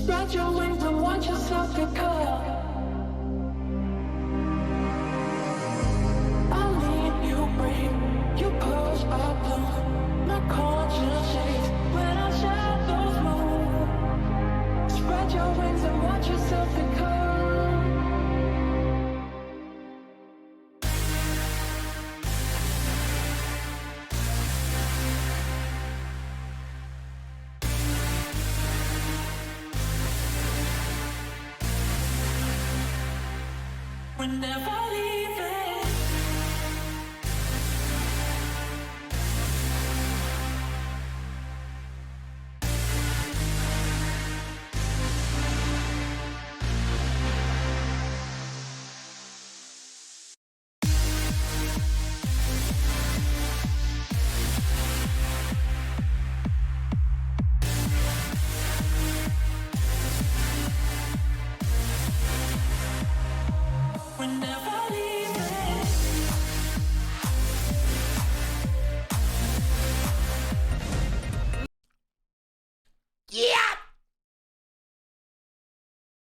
Spread your wings and watch yourself get caught. I lean, you breathe, you push, I bloom. My conscience shakes when our shadows move. Spread your wings and watch yourself get caught. We're never leaving. We're never leaving. Yeah!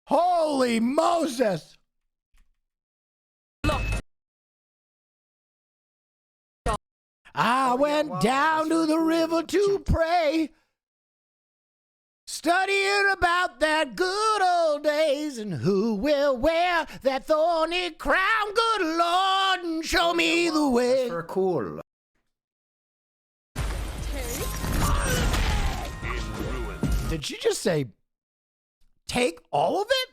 Holy Moses! I went down to the river to pray, studying about that good old days and who will wear that thorny crown. Good Lord, and show me the way. That's for cool. Did she just say, take all of it?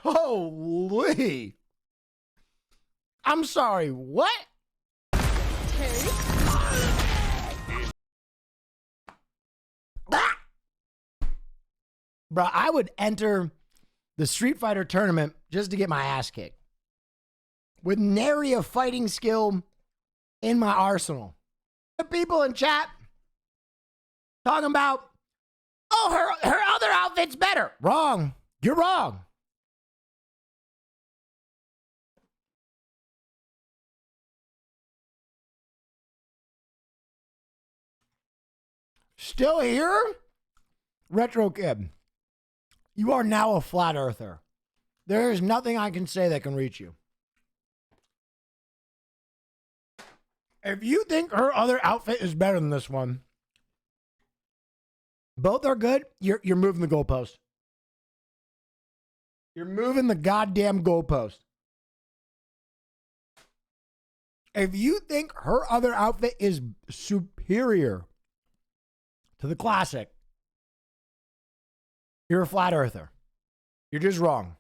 Holy. I'm sorry, what? Ah! Bruh, I would enter the Street Fighter tournament just to get my ass kicked. With nary a fighting skill in my arsenal. The people in chat talking about, oh, her other outfit's better. Wrong. You're wrong. Still here? Retro Kid. You are now a flat earther. There is nothing I can say that can reach you. If you think her other outfit is better than this one, both are good. You're moving the goalpost. You're moving the goddamn goalpost. If you think her other outfit is superior to the classic, you're a flat earther. You're just wrong.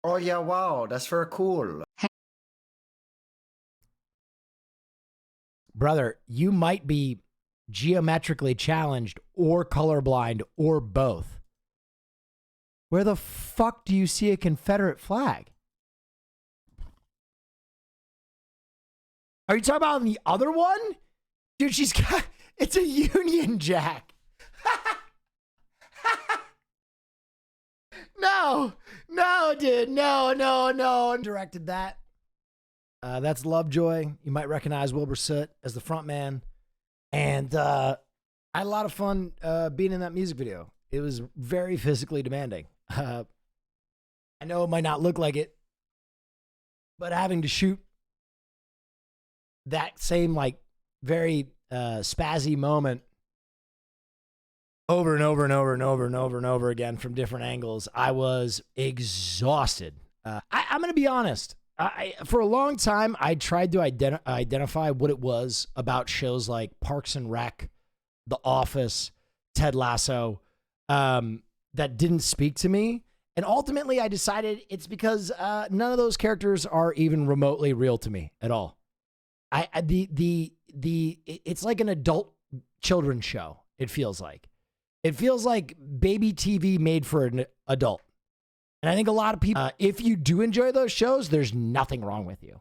Oh yeah, wow, that's very cool. Brother, you might be geometrically challenged or colorblind or both. Where the fuck do you see a Confederate flag? Are you talking about the other one? Dude, she's got, it's a Union Jack. No, dude, no. Directed that. That's Lovejoy. You might recognize Wilbur Soot as the front man. And I had a lot of fun being in that music video. It was very physically demanding. I know it might not look like it, but having to shoot that same like very spazzy moment over and over and over and over and over and over again from different angles, I was exhausted. I'm going to be honest. For a long time, I tried to identify what it was about shows like Parks and Rec, The Office, Ted Lasso, that didn't speak to me. And ultimately, I decided it's because none of those characters are even remotely real to me at all. It's like an adult children's show. It feels like baby TV made for an adult. And I think a lot of people, if you do enjoy those shows, there's nothing wrong with you.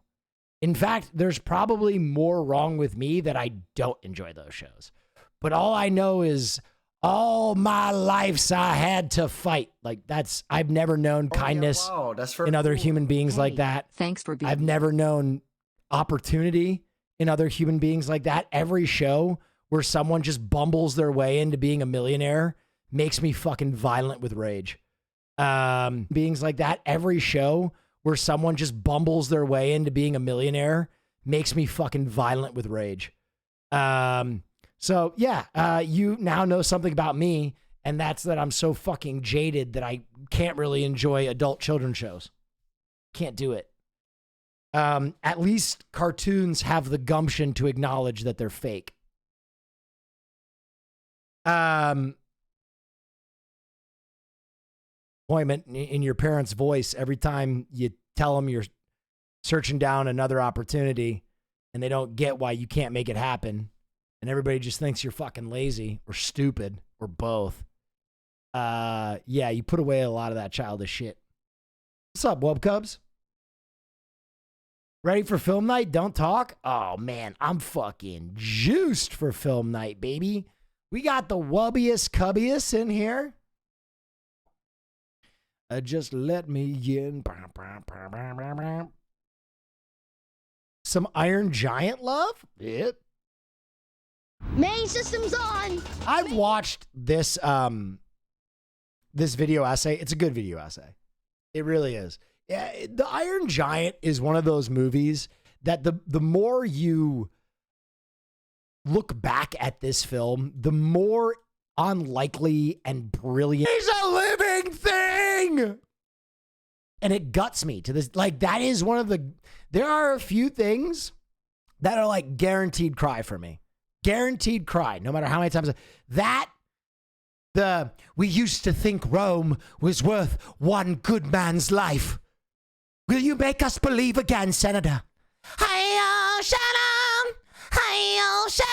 In fact, there's probably more wrong with me that I don't enjoy those shows. But all I know is all my lives I had to fight. Like I've never known kindness that's in other human beings like that. Thanks for being. I've never known opportunity in other human beings like that. Every show where someone just bumbles their way into being a millionaire makes me fucking violent with rage. Beings like that. Every show where someone just bumbles their way into being a millionaire makes me fucking violent with rage. So yeah, you now know something about me, and that's that I'm so fucking jaded that I can't really enjoy adult children's shows. Can't do it. At least cartoons have the gumption to acknowledge that they're fake. Appointment in your parents' voice every time you tell them you're searching down another opportunity and they don't get why you can't make it happen. And everybody just thinks you're fucking lazy or stupid or both. Yeah, you put away a lot of that childish shit. What's up, Wub Cubs? Ready for film night? Don't talk? Oh, man, I'm fucking juiced for film night, baby. We got the wubbiest cubbiest in here. Just let me in. Some Iron Giant love? Yep. Main system's on. I've watched this this video essay. It's a good video essay. It really is. Yeah, the Iron Giant is one of those movies that the more you look back at this film, the more unlikely and brilliant. He's a living thing! And it guts me to this. Like, that is one of the... There are a few things that are like guaranteed cry for me. Guaranteed cry, no matter how many times. We used to think Rome was worth one good man's life. Will you make us believe again, Senator? Hi-yo, Shalom! Hi-yo, Shalom!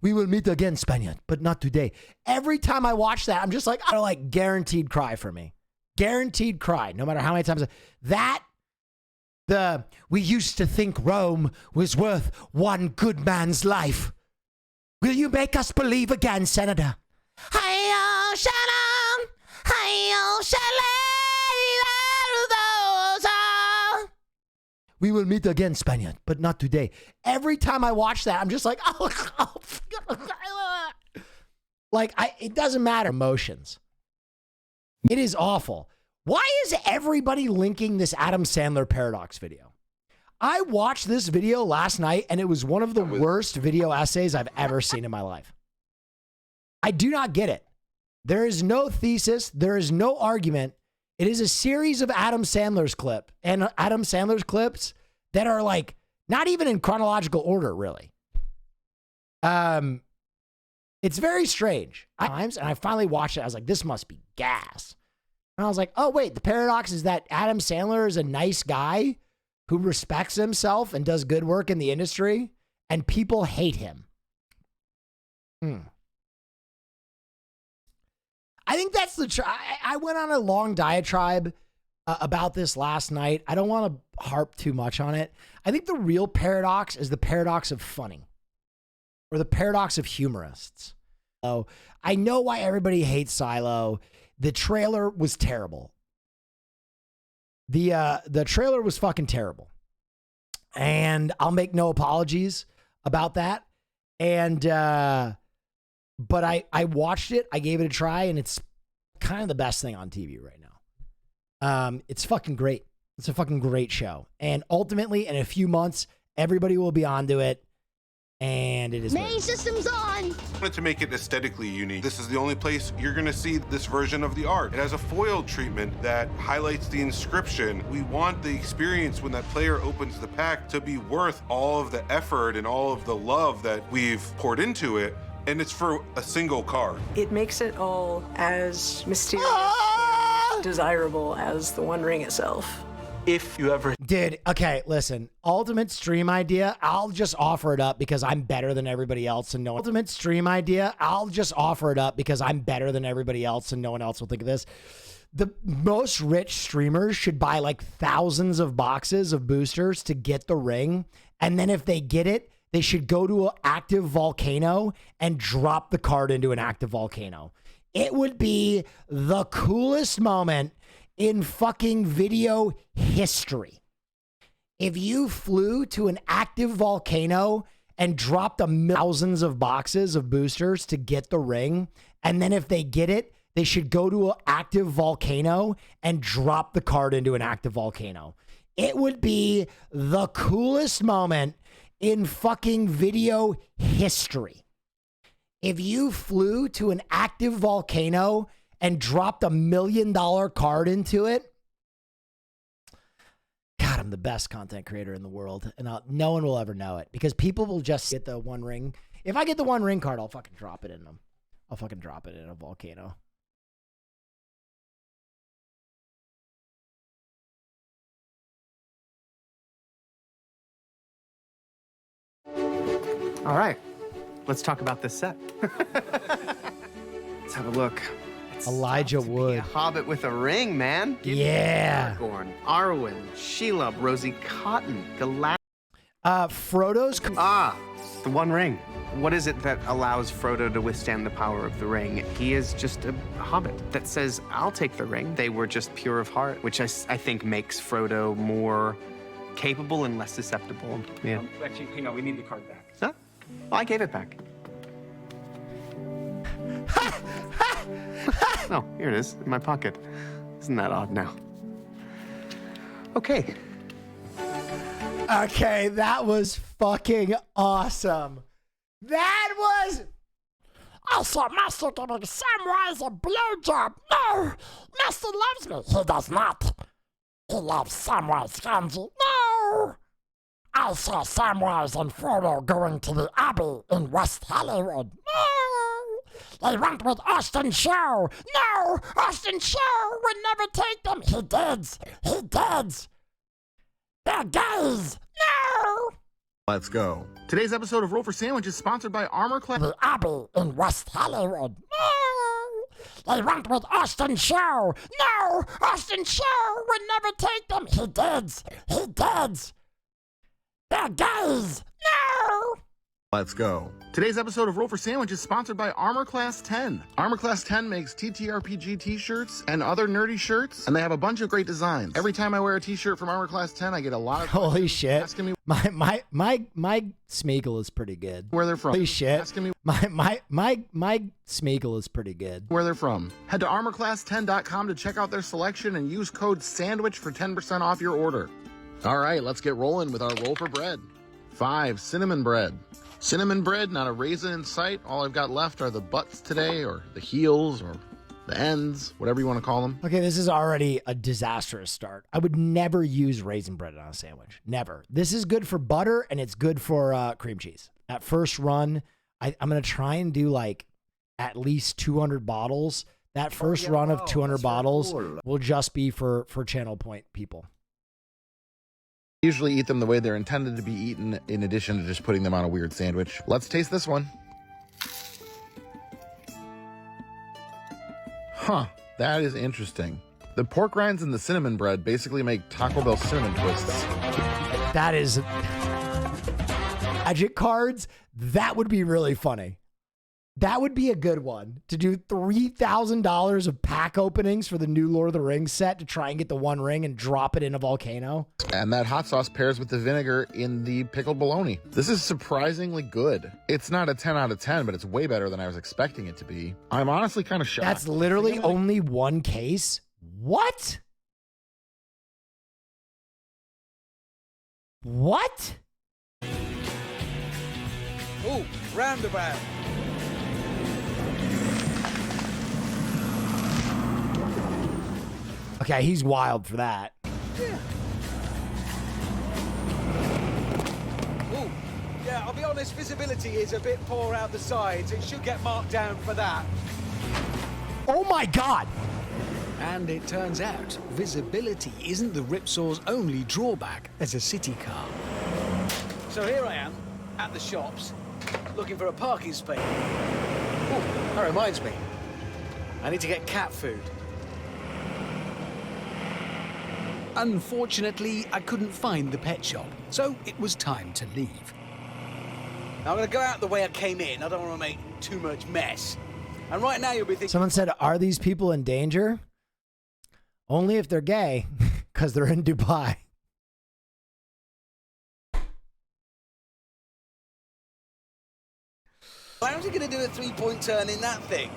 We will meet again, Spaniard, but not today. Every time I watch that, I'm just like, I like guaranteed cry for me. Guaranteed cry, no matter how many times. We used to think Rome was worth one good man's life. Will you make us believe again, Senator? Hi-yo, Shalom! Hi-yo, Shalom! We will meet again, Spaniard, but not today. Every time I watch that, I'm just like, it doesn't matter. Emotions. It is awful. Why is everybody linking this Adam Sandler paradox video? I watched this video last night, and it was one of the worst video essays I've ever seen in my life. I do not get it. There is no thesis. There is no argument. It is a series of Adam Sandler's clips that are like not even in chronological order, really. It's very strange. And I finally watched it. I was like, this must be gas. And I was like, oh, wait, the paradox is that Adam Sandler is a nice guy who respects himself and does good work in the industry, and people hate him. I think that's I went on a long diatribe about this last night. I don't want to harp too much on it. I think the real paradox is the paradox of funny, or the paradox of humorists. So I know why everybody hates Silo. The trailer was terrible. The trailer was fucking terrible. And I'll make no apologies about that. And but I watched it, I gave it a try, and it's kind of the best thing on TV right now. It's fucking great. It's a fucking great show. And ultimately, in a few months, everybody will be onto it. And it is main system's on. I wanted to make it aesthetically unique. This is the only place you're gonna see this version of the art. It has a foil treatment that highlights the inscription. We want the experience when that player opens the pack to be worth all of the effort and all of the love that we've poured into it. And it's for a single card. It makes it all as mysterious and desirable as the One Ring itself. If you ever... Dude, okay, listen. Ultimate stream idea, I'll just offer it up because I'm better than everybody else and no one... Ultimate stream idea, I'll just offer it up because I'm better than everybody else and no one else will think of this. The most rich streamers should buy like thousands of boxes of boosters to get the ring. And then if they get it, they should go to an active volcano and drop the card into an active volcano. It would be the coolest moment in fucking video history. If you flew to an active volcano and dropped thousands of boxes of boosters to get the ring, and then if they get it, they should go to an active volcano and drop the card into an active volcano. It would be the coolest moment in fucking video history. If you flew to an active volcano and dropped $1 million card into it, God, I'm the best content creator in the world, and no one will ever know it because people will just get the one ring. If I get the one ring card, I'll fucking drop it in them. I'll fucking drop it in a volcano. All right, let's talk about this set. Let's have a look. It's Elijah tough to be Wood. a hobbit with a ring, man. Give me Yeah. Aragorn, Arwen, Shelob, Rosie Cotton, Frodo's. the One Ring. What is it that allows Frodo to withstand the power of the ring? He is just a hobbit that says, I'll take the ring. They were just pure of heart, which I think makes Frodo more capable and less susceptible. Yeah. Actually, hang on, we need the card back. Huh? Well, I gave it back. Oh, here it is, in my pocket. Isn't that odd now? Okay. Okay, that was fucking awesome. That was. I saw Master giving Samwise a blowjob. No! Master loves me. He does not. He loves Samwise Gamgee. No! I saw Samwise and Frodo going to the Abbey in West Hollywood. No! They went with Austin Shaw. No! Austin Shaw would never take them. He did. He did. They're gays. No! Let's go. Today's episode of Roll for Sandwich is sponsored by Armor Class. The Abbey in West Hollywood. No! They went with Austin Shaw. No! Austin Shaw would never take them. He did. He did. They're gays. No! Let's go. Today's episode of Roll for Sandwich is sponsored by Armor Class 10. Armor Class 10 makes TTRPG t-shirts and other nerdy shirts, and they have a bunch of great designs. Every time I wear a t-shirt from Armor Class 10, I get a lot of Holy shit. asking me My Smeagol is pretty good. where they're from. Holy shit. Asking me My Smeagol is pretty good. where they're from. Head to armorclass10.com to check out their selection and use code SANDWICH for 10% off your order. All right, let's get rolling with our roll for bread. 5, cinnamon bread. Cinnamon bread, not a raisin in sight. All I've got left are the butts today, or the heels, or the ends, whatever you want to call them. Okay, this is already a disastrous start. I would never use raisin bread on a sandwich. Never. This is good for butter, and it's good for cream cheese. At first run, I'm going to try and do like at least 200 bottles. That first run of 200 bottles will just be for channel point people. Usually eat them the way they're intended to be eaten, in addition to just putting them on a weird sandwich. Let's taste this one. Huh, that is interesting. The pork rinds and the cinnamon bread basically make Taco Bell cinnamon twists. That is magic cards. That would be really funny. That would be a good one to do $3,000 of pack openings for the new Lord of the Rings set to try and get the one ring and drop it in a volcano. And that hot sauce pairs with the vinegar in the pickled bologna. This is surprisingly good. It's not a 10 out of 10, but it's way better than I was expecting it to be. I'm honestly kind of shocked. That's literally only one case. What? What? Oh, roundabout. Okay, he's wild for that. Yeah. Oh, yeah, I'll be honest, visibility is a bit poor out the sides. It should get marked down for that. Oh my God. And it turns out, visibility isn't the Ripsaw's only drawback as a city car. So here I am, at the shops, looking for a parking space. Oh, that reminds me. I need to get cat food. Unfortunately, I couldn't find the pet shop, so it was time to leave. Now, I'm going to go out the way I came in. I don't want to make too much mess. And right now you'll be thinking... Someone said, are these people in danger? Only if they're gay, because they're in Dubai. How's he going to do a three-point turn in that thing?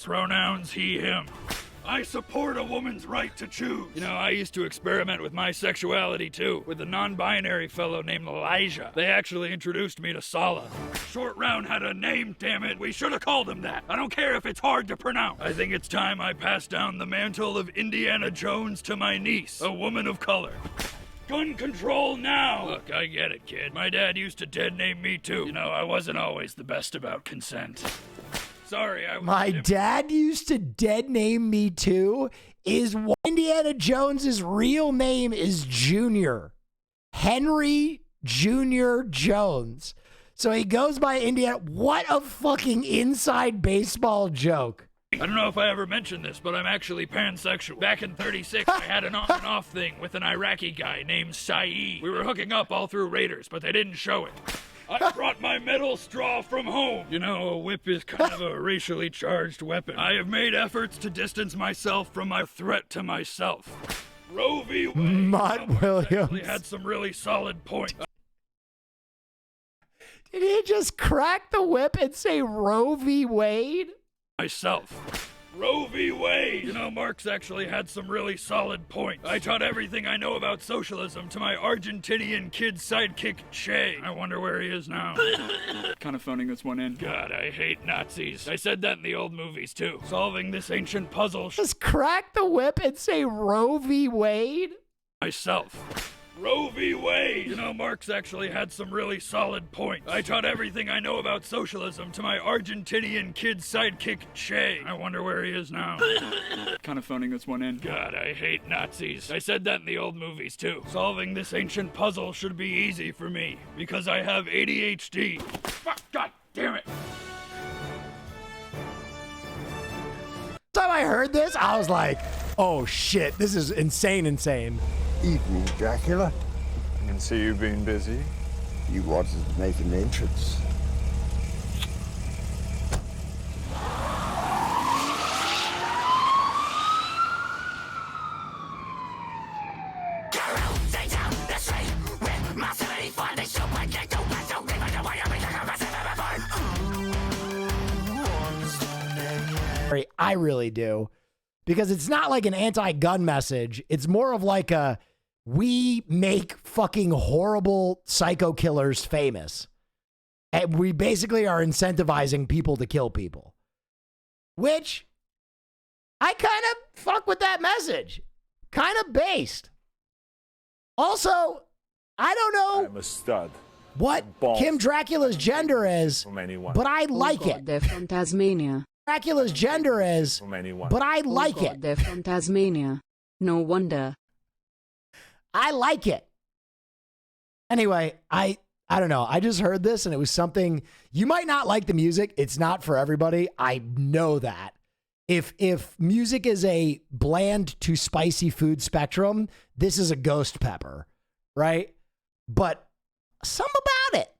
Pronouns he, him. I support a woman's right to choose. You know, I used to experiment with my sexuality too, with a non-binary fellow named Elijah. They actually introduced me to Sala. Short Round had a name, damn it. We should have called him that. I don't care if it's hard to pronounce. I think it's time I pass down the mantle of Indiana Jones to my niece, a woman of color. Gun control now! Look, I get it, kid. My dad used to dead name me too. You know, I wasn't always the best about consent. Sorry, My dad used to dead name me too. Is Indiana Jones's real name is Junior. Henry Junior Jones. So he goes by Indiana. What a fucking inside baseball joke. I don't know if I ever mentioned this, but I'm actually pansexual. Back in 36, I had an on and off thing with an Iraqi guy named Saeed. We were hooking up all through Raiders, but they didn't show it. I brought my metal straw from home. You know, a whip is kind of a racially charged weapon. I have made efforts to distance myself from my threat to myself. Roe v. Wade. Mott Williams had some really solid points. Did he just crack the whip and say Roe v. Wade? Myself. Roe v. Wade. You know, Marx actually had some really solid points. I taught everything I know about socialism to my Argentinian kid sidekick, Che. I wonder where he is now. Kind of phoning this one in. God, I hate Nazis. I said that in the old movies, too. Solving this ancient puzzle. Just crack the whip and say Roe v. Wade? Myself. Roe v. Wade. You know, Marx actually had some really solid points. I taught everything I know about socialism to my Argentinian kid sidekick, Che. I wonder where he is now. Kind of phoning this one in. God, I hate Nazis. I said that in the old movies, too. Solving this ancient puzzle should be easy for me, because I have ADHD. Fuck, God damn it. Time I heard this, I was like, oh shit, this is insane. Evening, Dracula. I can see you've been busy. You wanted to make an entrance. I really do. Because it's not like an anti-gun message. It's more of like a, we make fucking horrible psycho killers famous. And we basically are incentivizing people to kill people. Which, I kind of fuck with that message. Kind of based. Also, I don't know I'm a stud. what Kim Dracula's gender is, but I like it. They're from Tasmania. Dracula's gender is, but I like it. They're from Tasmania. No wonder. I like it. Anyway, I don't know. I just heard this and it was something, you might not like the music. It's not for everybody. I know that. If music is a bland to spicy food spectrum, this is a ghost pepper, right? But some about it.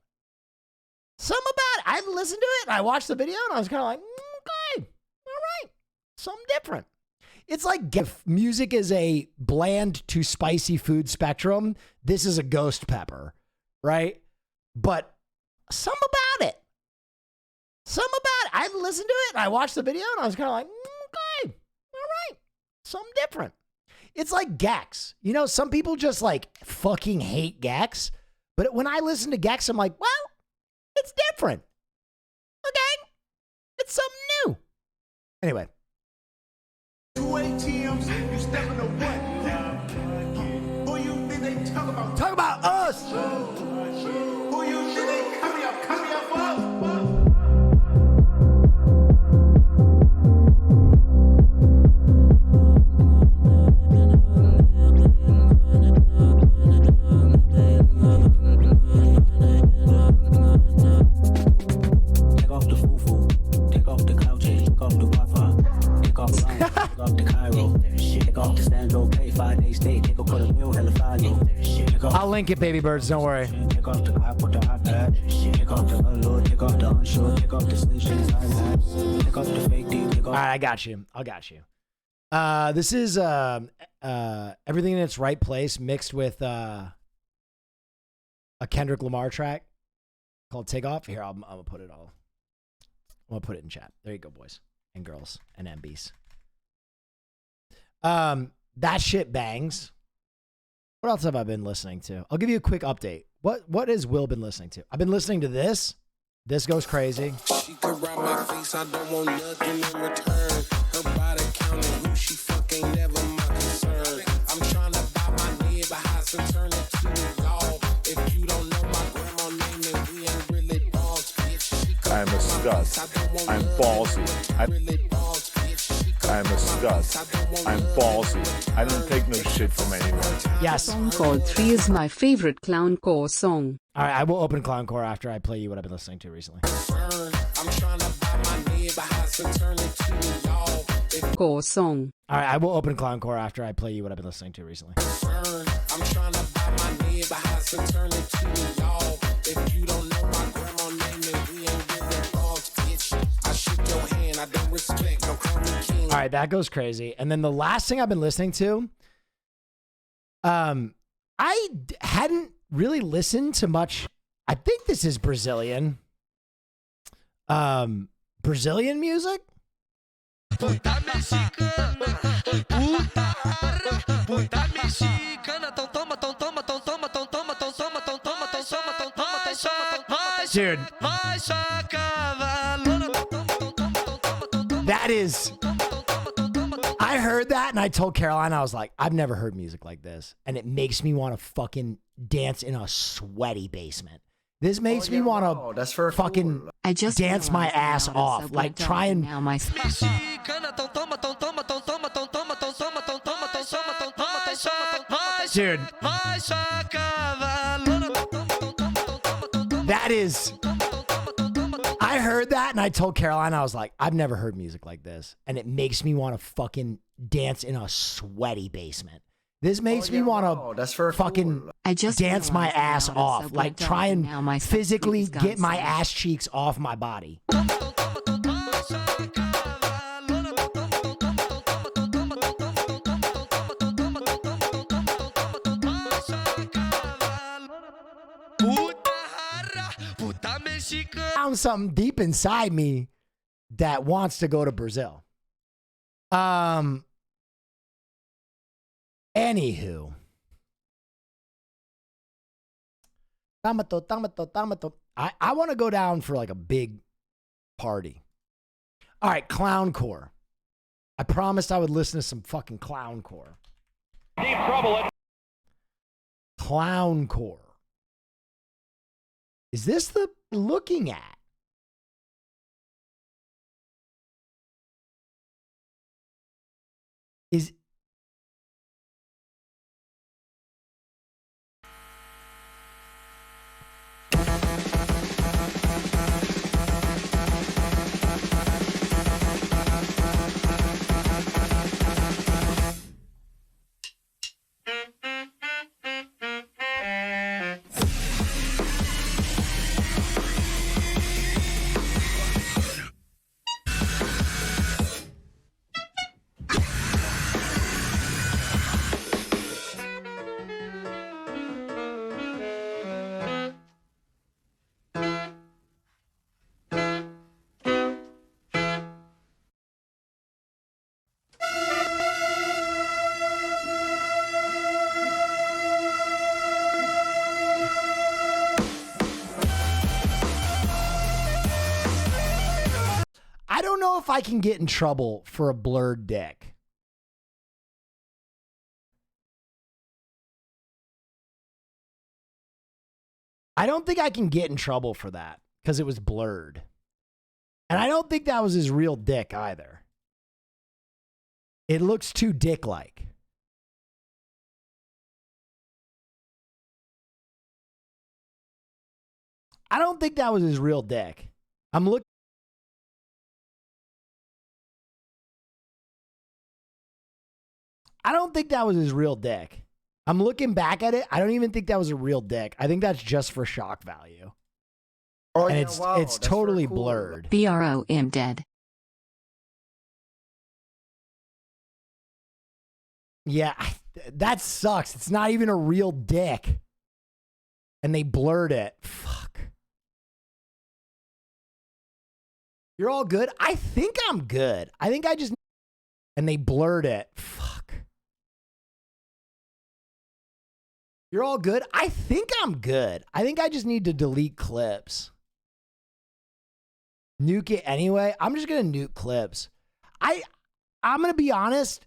I listened to it and I watched the video and I was kind of like, okay, all right, something different. It's like if music is a bland to spicy food spectrum, this is a ghost pepper, right? But some about it. I listened to it and I watched the video and I was kind of like, okay, all right, something different. It's like Gex. You know, some people just like fucking hate Gex. But when I listen to Gex, I'm like, well, it's different. Okay? It's something new. Anyway. Talk about us. Who you think they coming up for? Take off the fufu, take off the couches, take off the Wi-Fi, take off the Ryan, take off the Cairo, take off the Sandro, pay 5 days stay, take off the meal, hella fire. I'll link it, baby birds. Don't worry. Take off the hot with the iPad, take off the unload, take off the unsure, take off the solutions, take off the fake deep, take off. All right, I got you. This is Everything in Its Right Place mixed with a Kendrick Lamar track. called Takeoff. Here, I'm gonna put it all. I'm gonna put it in chat. There you go, boys and girls and MBs. That shit bangs. What else have I been listening to? I'll give you a quick update. What has Will been listening to? I've been listening to this. This goes crazy. She could rub my face, I don't want nothing in return. Her body counting who she fuck ain't never my concern. I'm trying to buy my neighbor house and turn it to a dog. If you don't know my grandma name, then we ain't really dogs, bitch. I'm a stud. I'm ballsy. I'm a stud. I'm ballsy. I don't take no shit from anyone. Yes. Song called 3 is my favorite clowncore song. All right, I will open Clowncore after I play you what I've been listening to recently. I'm trying to buy my neighbor house and turn it to a dog. Core song. All right, I will open Clowncore after I play you what I've been listening to recently. I'm trying to buy my neighbor house and turn it to a dog. If you don't know my grandma name, then we ain't really dogs, bitch. I shake your hand, I don't respect, no call me king. All right, that goes crazy. And then the last thing I've been listening to, I hadn't really listened to much. I think this is Brazilian. Brazilian music? Dude. That is... I heard that and I told Caroline, I was like, I've never heard music like this. And it makes me want to fucking dance in a sweaty basement. This makes me want to fucking I just dance my ass off. Like try and... Now my Dude. That is... I heard that and I told Caroline, I was like, I've never heard music like this. And it makes me want to fucking dance in a sweaty basement. This makes me want to fucking I just dance my ass off. Like try and now my physically subtweet's gone get my south. ass cheeks off my body. Found something deep inside me that wants to go to Brazil. Anywho. Tamato. I want to go down for like a big party. All right, Clowncore. I promised I would listen to some fucking Clowncore. Deep trouble. Clowncore. Is this the looking at? Is I don't know if I can get in trouble for a blurred dick. I don't think I can get in trouble for that because it was blurred. And I don't think that was his real dick either. It looks too dick-like. I don't think that was his real dick. I'm looking. I don't think that was his real dick. I'm looking back at it. I don't even think that was a real dick. I think that's just for shock value. Oh, and yeah, it's totally blurred. BROM dead. Yeah, that sucks. It's not even a real dick. And they blurred it. Fuck. You're all good? I think I'm good. I think I just... And they blurred it. Fuck. You're all good? I think I'm good. I think I just need to delete clips. Nuke it anyway? I'm just going to nuke clips. I'm going to be honest.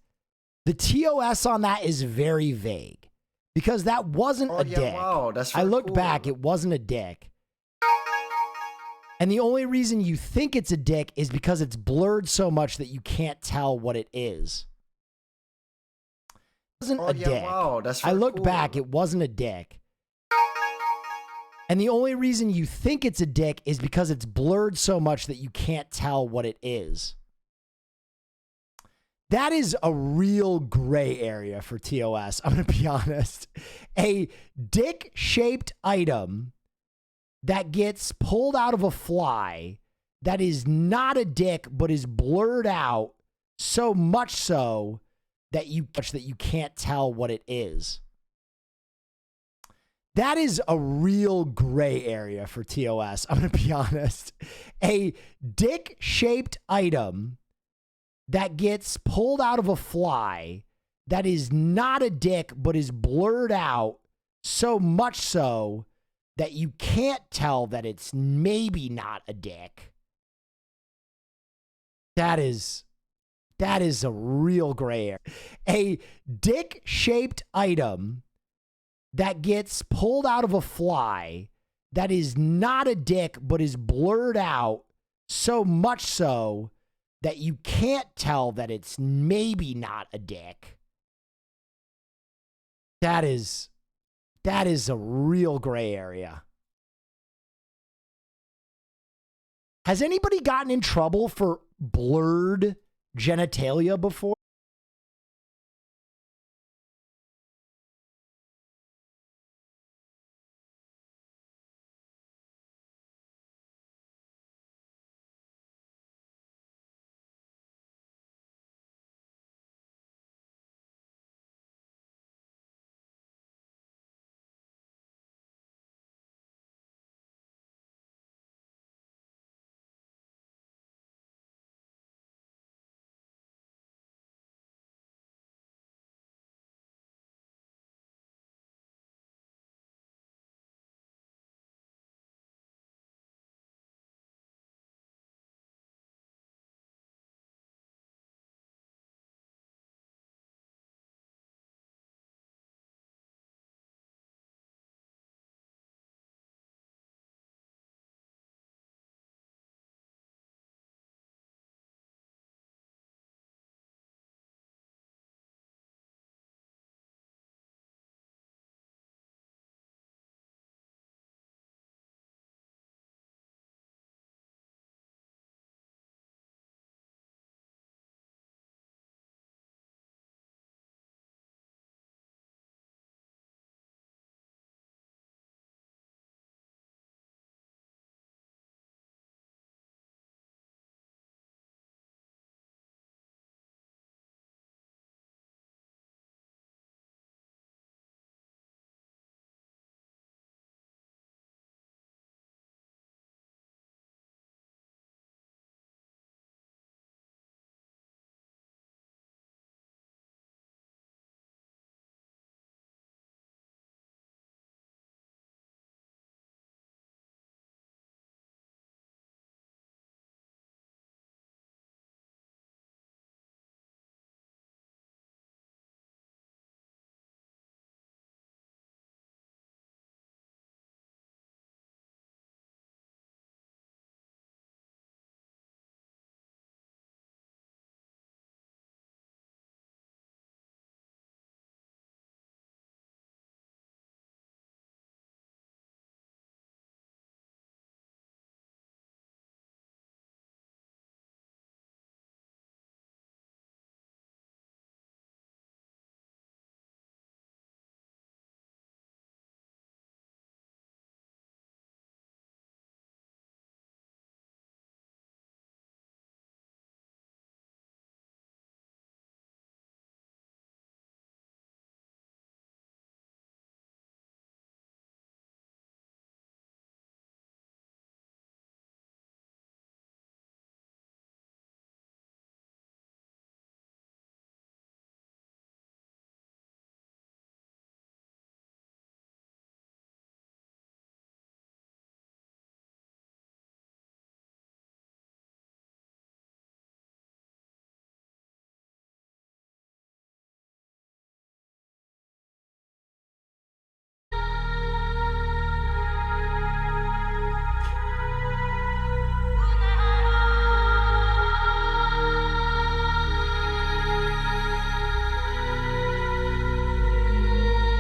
The TOS on that is very vague. Because that wasn't a dick. Wow, that's I really looked cool. back. It wasn't a dick. And the only reason you think it's a dick is because it's blurred so much that you can't tell what it is. It wasn't a dick. Wow, that's I really looked cool. back. It wasn't a dick. And the only reason you think it's a dick is because it's blurred so much that you can't tell what it is. That is a real gray area for TOS. I'm going to be honest. A dick-shaped item that gets pulled out of a fly that is not a dick but is blurred out so much so that you can't tell what it is. That is a real gray area for TOS. I'm going to be honest. A dick-shaped item that gets pulled out of a fly that is not a dick but is blurred out so much so that you can't tell that it's maybe not a dick. That is a real gray area. A dick-shaped item that gets pulled out of a fly that is not a dick but is blurred out so much so that you can't tell that it's maybe not a dick. That is a real gray area. Has anybody gotten in trouble for blurred genitalia before?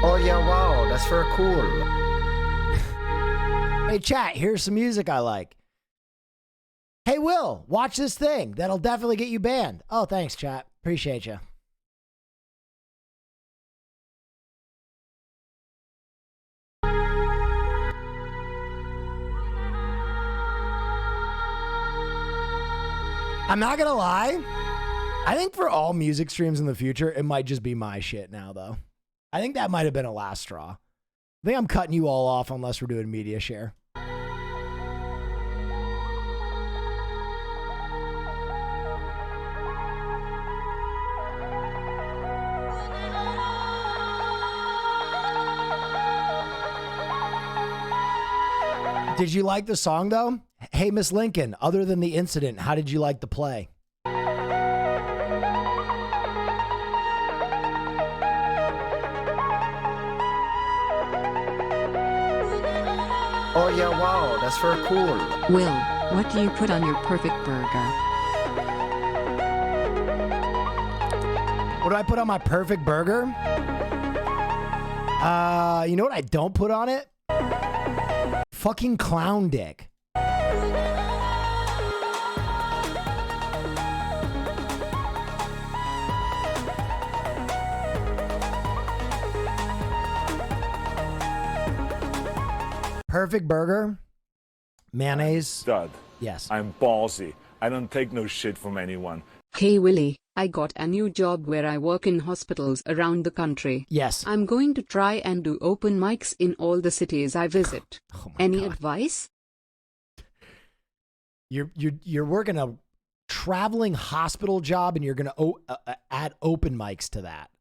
Oh yeah, wow, that's very cool. Hey, chat, here's some music I like. Hey, Will, watch this thing. That'll definitely get you banned. Oh, thanks, chat. Appreciate you. I'm not gonna lie. I think for all music streams in the future, it might just be my shit now, though. I think that might have been a last straw. I think I'm cutting you all off unless we're doing media share. Did you like the song, though? Hey, Miss Lincoln, other than the incident, how did you like the play? Oh yeah, wow, that's very cool. Will, what do you put on your perfect burger? What do I put on my perfect burger? You know what I don't put on it? Fucking clown dick. Perfect burger, mayonnaise. Stud. Yes. I'm ballsy. I don't take no shit from anyone. Hey Willie, I got a new job where I work in hospitals around the country. Yes. I'm going to try and do open mics in all the cities I visit. Any advice? You're working a traveling hospital job and you're going to add open mics to that.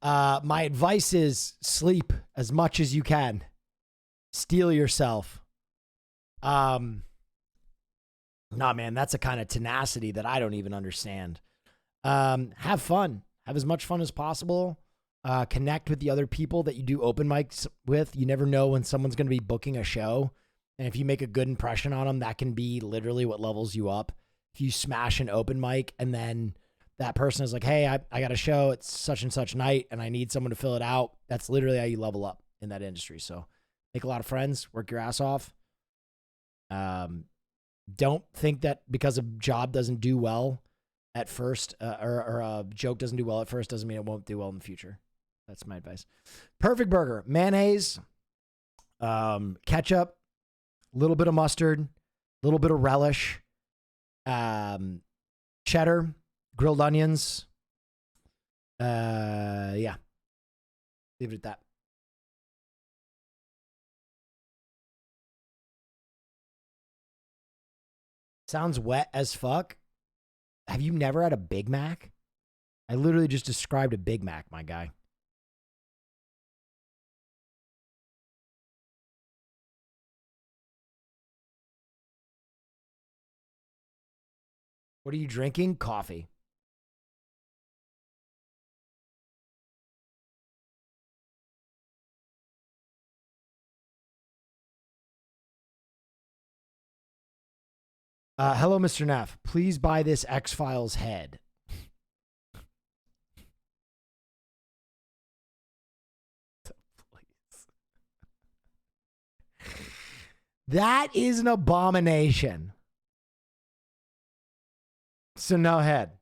My advice is sleep as much as you can. Steal yourself. Nah, man, that's a kind of tenacity that I don't even understand. Have fun. Have as much fun as possible. Connect with the other people that you do open mics with. You never know when someone's going to be booking a show. And if you make a good impression on them, that can be literally what levels you up. If you smash an open mic and then that person is like, hey, I got a show. It's such and such night and I need someone to fill it out. That's literally how you level up in that industry. So make a lot of friends, work your ass off. Don't think that because a job doesn't do well at first, or a joke doesn't do well at first, doesn't mean it won't do well in the future. That's my advice. Perfect burger. Mayonnaise, ketchup, a little bit of mustard, a little bit of relish, cheddar, grilled onions. Yeah. Leave it at that. Sounds wet as fuck. Have you never had a Big Mac? I literally just described a Big Mac, my guy. What are you drinking? Coffee. Hello, Mr. Neff. Please buy this X-Files head. That is an abomination. So no head.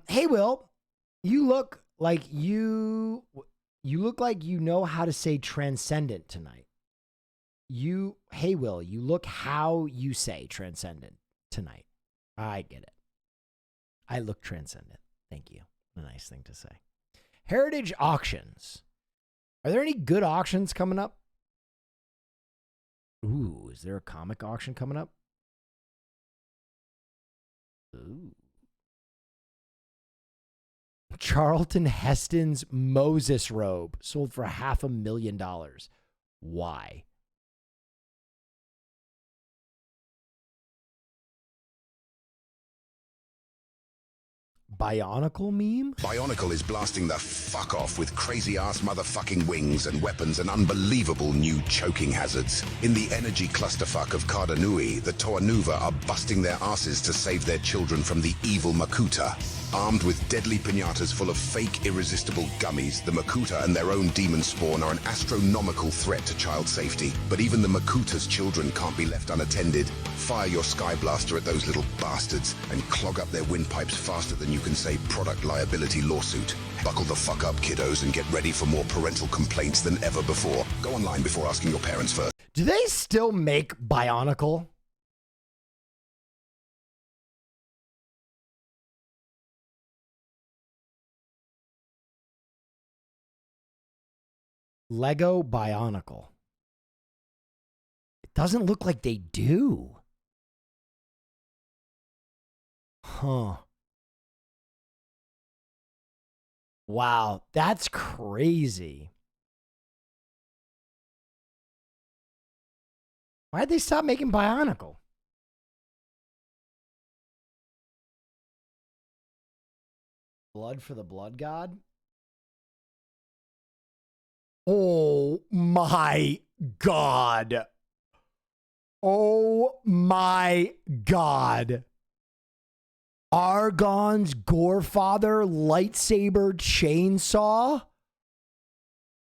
Hey, Will. You look like you look like you know how to say transcendent tonight. Hey, Will, you look how you say transcendent tonight. I get it. I look transcendent. Thank you. A nice thing to say. Heritage auctions. Are there any good auctions coming up? Ooh, is there a comic auction coming up? Ooh. Charlton Heston's Moses robe sold for $500,000. Why? Bionicle meme? Bionicle is blasting the fuck off with crazy-ass motherfucking wings and weapons and unbelievable new choking hazards. In the energy clusterfuck of Cardanui, the Toanuva are busting their asses to save their children from the evil Makuta. Armed with deadly piñatas full of fake, irresistible gummies, the Makuta and their own demon spawn are an astronomical threat to child safety. But even the Makuta's children can't be left unattended. Fire your Sky Blaster at those little bastards and clog up their windpipes faster than you can say product liability lawsuit. Buckle the fuck up, kiddos, and get ready for more parental complaints than ever before. Go online before asking your parents first. Do they still make Bionicle? Lego Bionicle. It doesn't look like they do. Huh. Wow, that's crazy. Why'd they stop making Bionicle? Blood for the Blood God? Oh my God. Oh my God. Argon's Gorefather lightsaber chainsaw?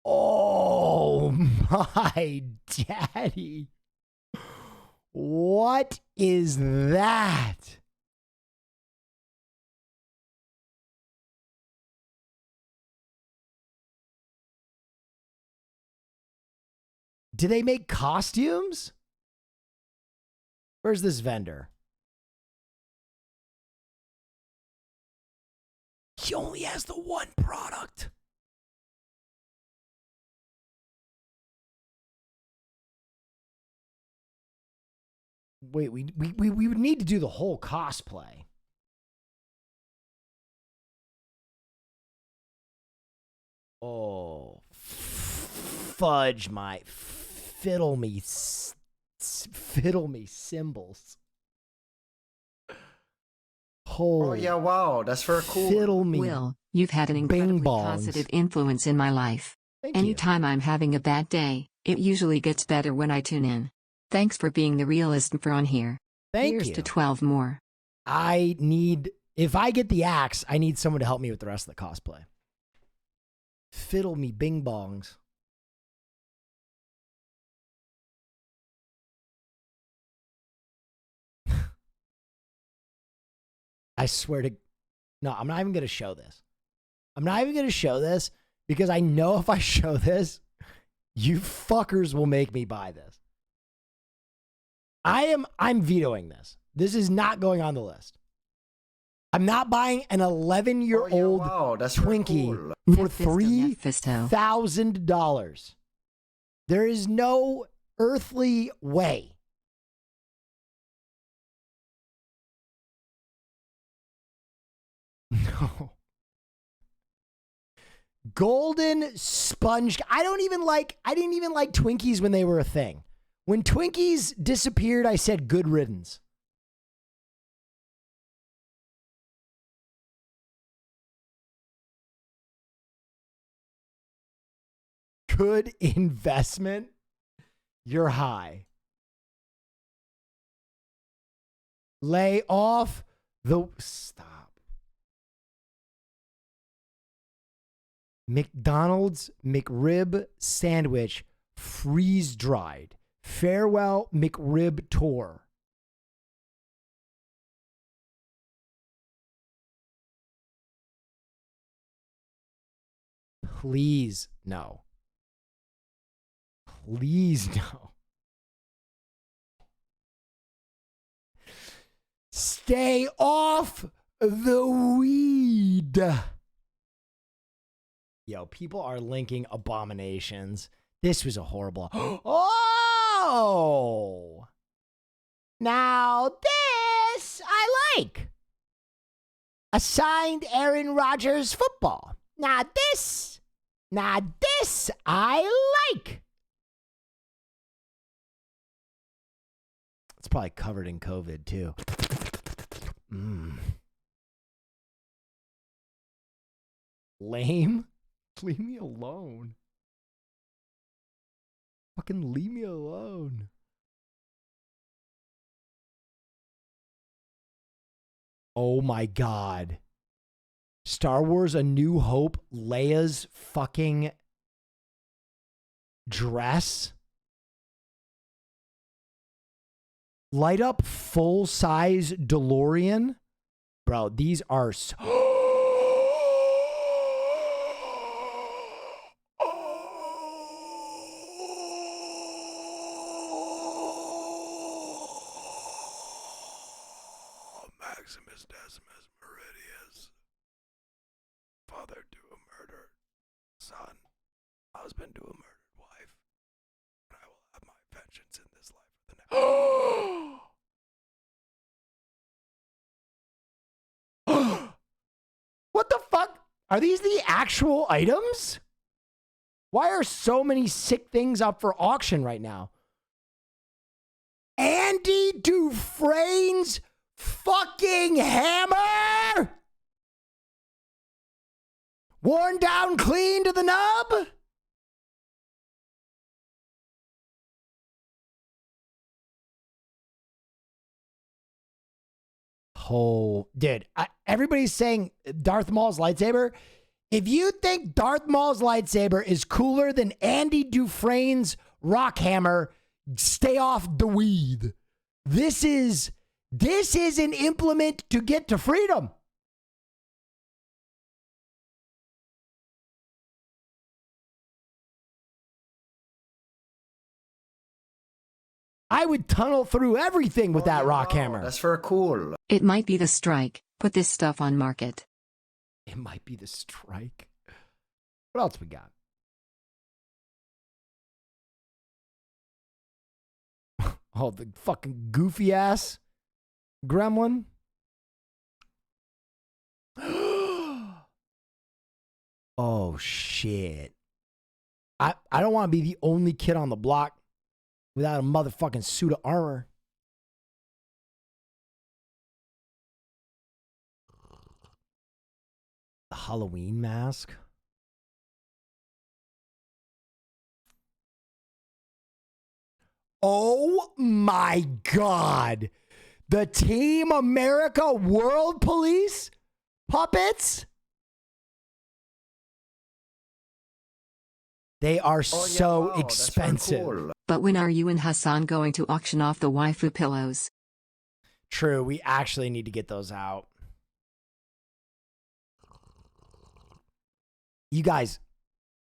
Oh my daddy. What is that? Do they make costumes? Where's this vendor? He only has the one product. Wait, we would need to do the whole cosplay. Oh, fudge my fiddle me cymbals. Oh yeah, wow, that's very cool. Fiddle me. Will, you've had an incredibly positive influence in my life. Anytime I'm having a bad day, it usually gets better when I tune in. Thanks for being the realist for on here. Here's to 12 more. I need, if I get the axe, I need someone to help me with the rest of the cosplay. Fiddle me bing bongs. I swear to, no, I'm not even going to show this. I'm not even going to show this because I know if I show this, you fuckers will make me buy this. I'm vetoing this. This is not going on the list. I'm not buying an 11-year-old Twinkie for $3,000. There is no earthly way. No. Golden sponge. I didn't even like Twinkies when they were a thing. When Twinkies disappeared, I said good riddance. Good investment. You're high. Lay off the... Stop. McDonald's McRib sandwich freeze dried. Farewell McRib tour. Please no. Please no. Stay off the weed. Yo, people are linking abominations. This was a horrible... Oh! Now this I like. Assigned Aaron Rodgers football. Now this I like. It's probably covered in COVID too. Lame? Leave me alone. Fucking leave me alone. Oh my God. Star Wars A New Hope, Leia's fucking dress. Light up full-size DeLorean. Bro, these are so... Maximus Decimus Meridius. Father to a murdered son. Husband to a murdered wife. And I will have my vengeance in this life or the next. What the fuck? Are these the actual items? Why are so many sick things up for auction right now? Andy Dufresne's fucking hammer? Worn down clean to the nub? Oh, dude, everybody's saying Darth Maul's lightsaber. If you think Darth Maul's lightsaber is cooler than Andy Dufresne's rock hammer, stay off the weed. This is an implement to get to freedom. I would tunnel through everything with that rock hammer. That's for cool. It might be the strike. Put this stuff on market. It might be the strike. What else we got? Oh, the fucking goofy ass gremlin. Oh shit. I don't want to be the only kid on the block without a motherfucking suit of armor. The Halloween mask. Oh my God. The Team America World Police puppets? They are so expensive. Cool. But when are you and Hassan going to auction off the waifu pillows? True, we actually need to get those out. You guys,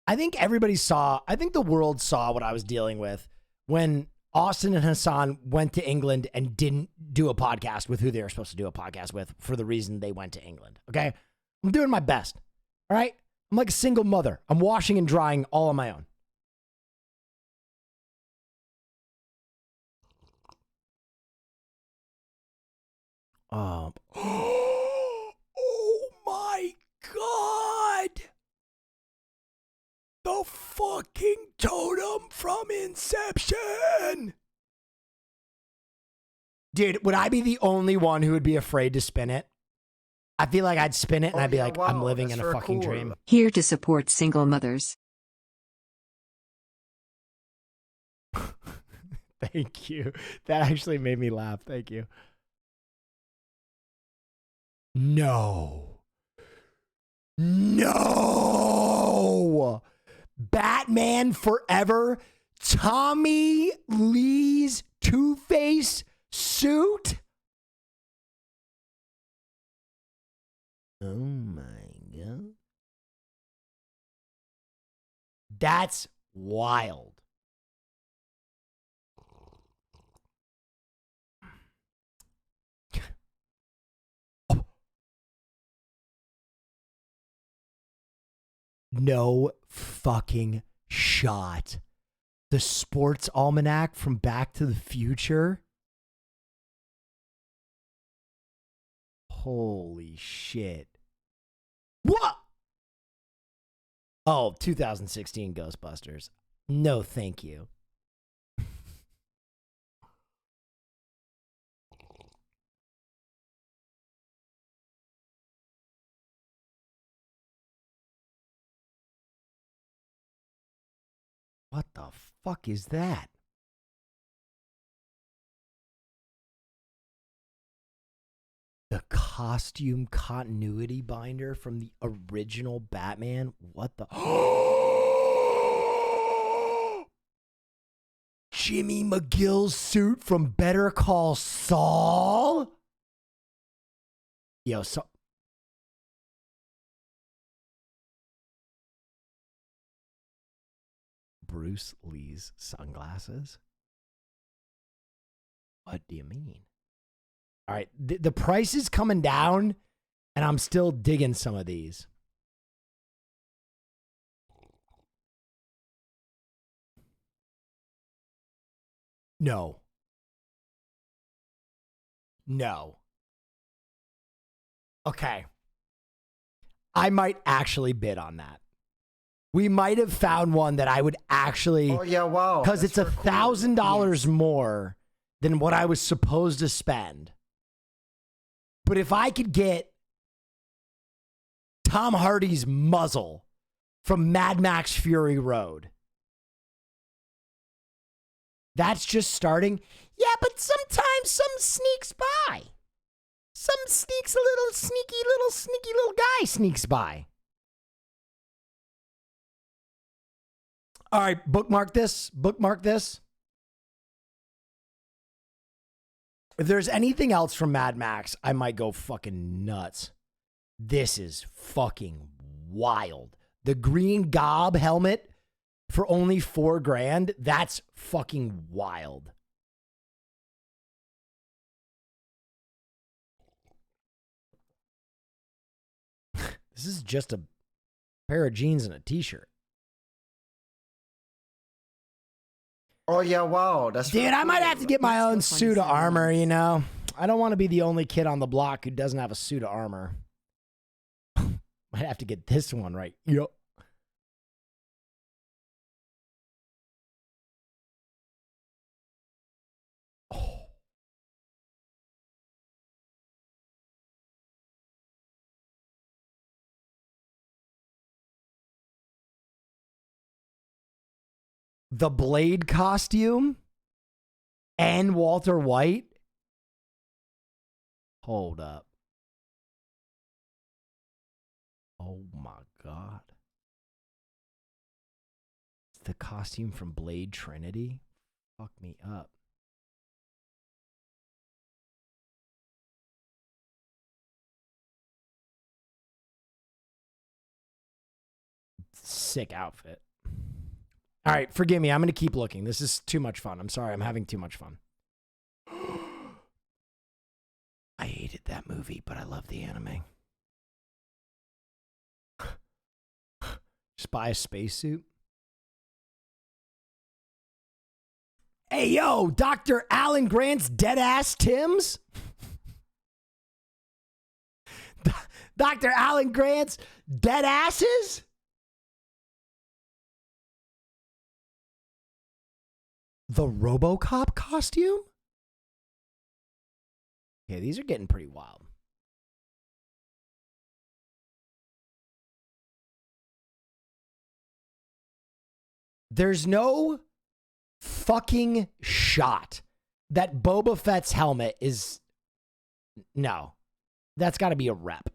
I think the world saw what I was dealing with when Austin and Hassan went to England and didn't do a podcast with who they were supposed to do a podcast with for the reason they went to England. Okay? I'm doing my best. All right? I'm like a single mother. I'm washing and drying all on my own. Oh my God. The fucking totem from Inception. Dude, would I be the only one who would be afraid to spin it? I feel like I'd spin it and I'd be like, I'm living in a fucking dream. Here to support single mothers. Thank you. That actually made me laugh. Thank you. No. No. Batman Forever. Tommy Lee's Two-Face suit. Oh my God. That's wild. No fucking shot. The sports almanac from Back to the Future. Holy shit. What? Oh, 2016 Ghostbusters. No, thank you. What the fuck is that? The costume continuity binder from the original Batman? What the? Jimmy McGill's suit from Better Call Saul? Yo, so. Bruce Lee's sunglasses? What do you mean? All right, the price is coming down, and I'm still digging some of these. No. No. Okay. I might actually bid on that. We might have found one that I would actually. Oh yeah, wow. Because it's $1,000 more than what I was supposed to spend. But if I could get Tom Hardy's muzzle from Mad Max Fury Road, that's just starting. Yeah, but sometimes some sneaks by. Some sneaky little guy sneaks by. All right, bookmark this. Bookmark this. If there's anything else from Mad Max, I might go fucking nuts. This is fucking wild. The green gob helmet for only $4,000. That's fucking wild. This is just a pair of jeans and a t-shirt. Oh yeah, wow. That's dude. I might have to get my own suit of armor. You know, I don't want to be the only kid on the block who doesn't have a suit of armor. Might have to get this one right. Yep. Oh. The Blade costume and Walter White. Hold up. Oh my God. It's the costume from Blade Trinity. Fuck me up. Sick outfit. All right, forgive me. I'm going to keep looking. This is too much fun. I'm sorry. I'm having too much fun. I hated that movie, but I love the anime. Just buy a spacesuit. Hey, yo, Dr. Alan Grant's dead-ass Tims? Dr. Alan Grant's dead asses? The RoboCop costume? Okay, these are getting pretty wild. There's no fucking shot that Boba Fett's helmet is... No. That's got to be a rep.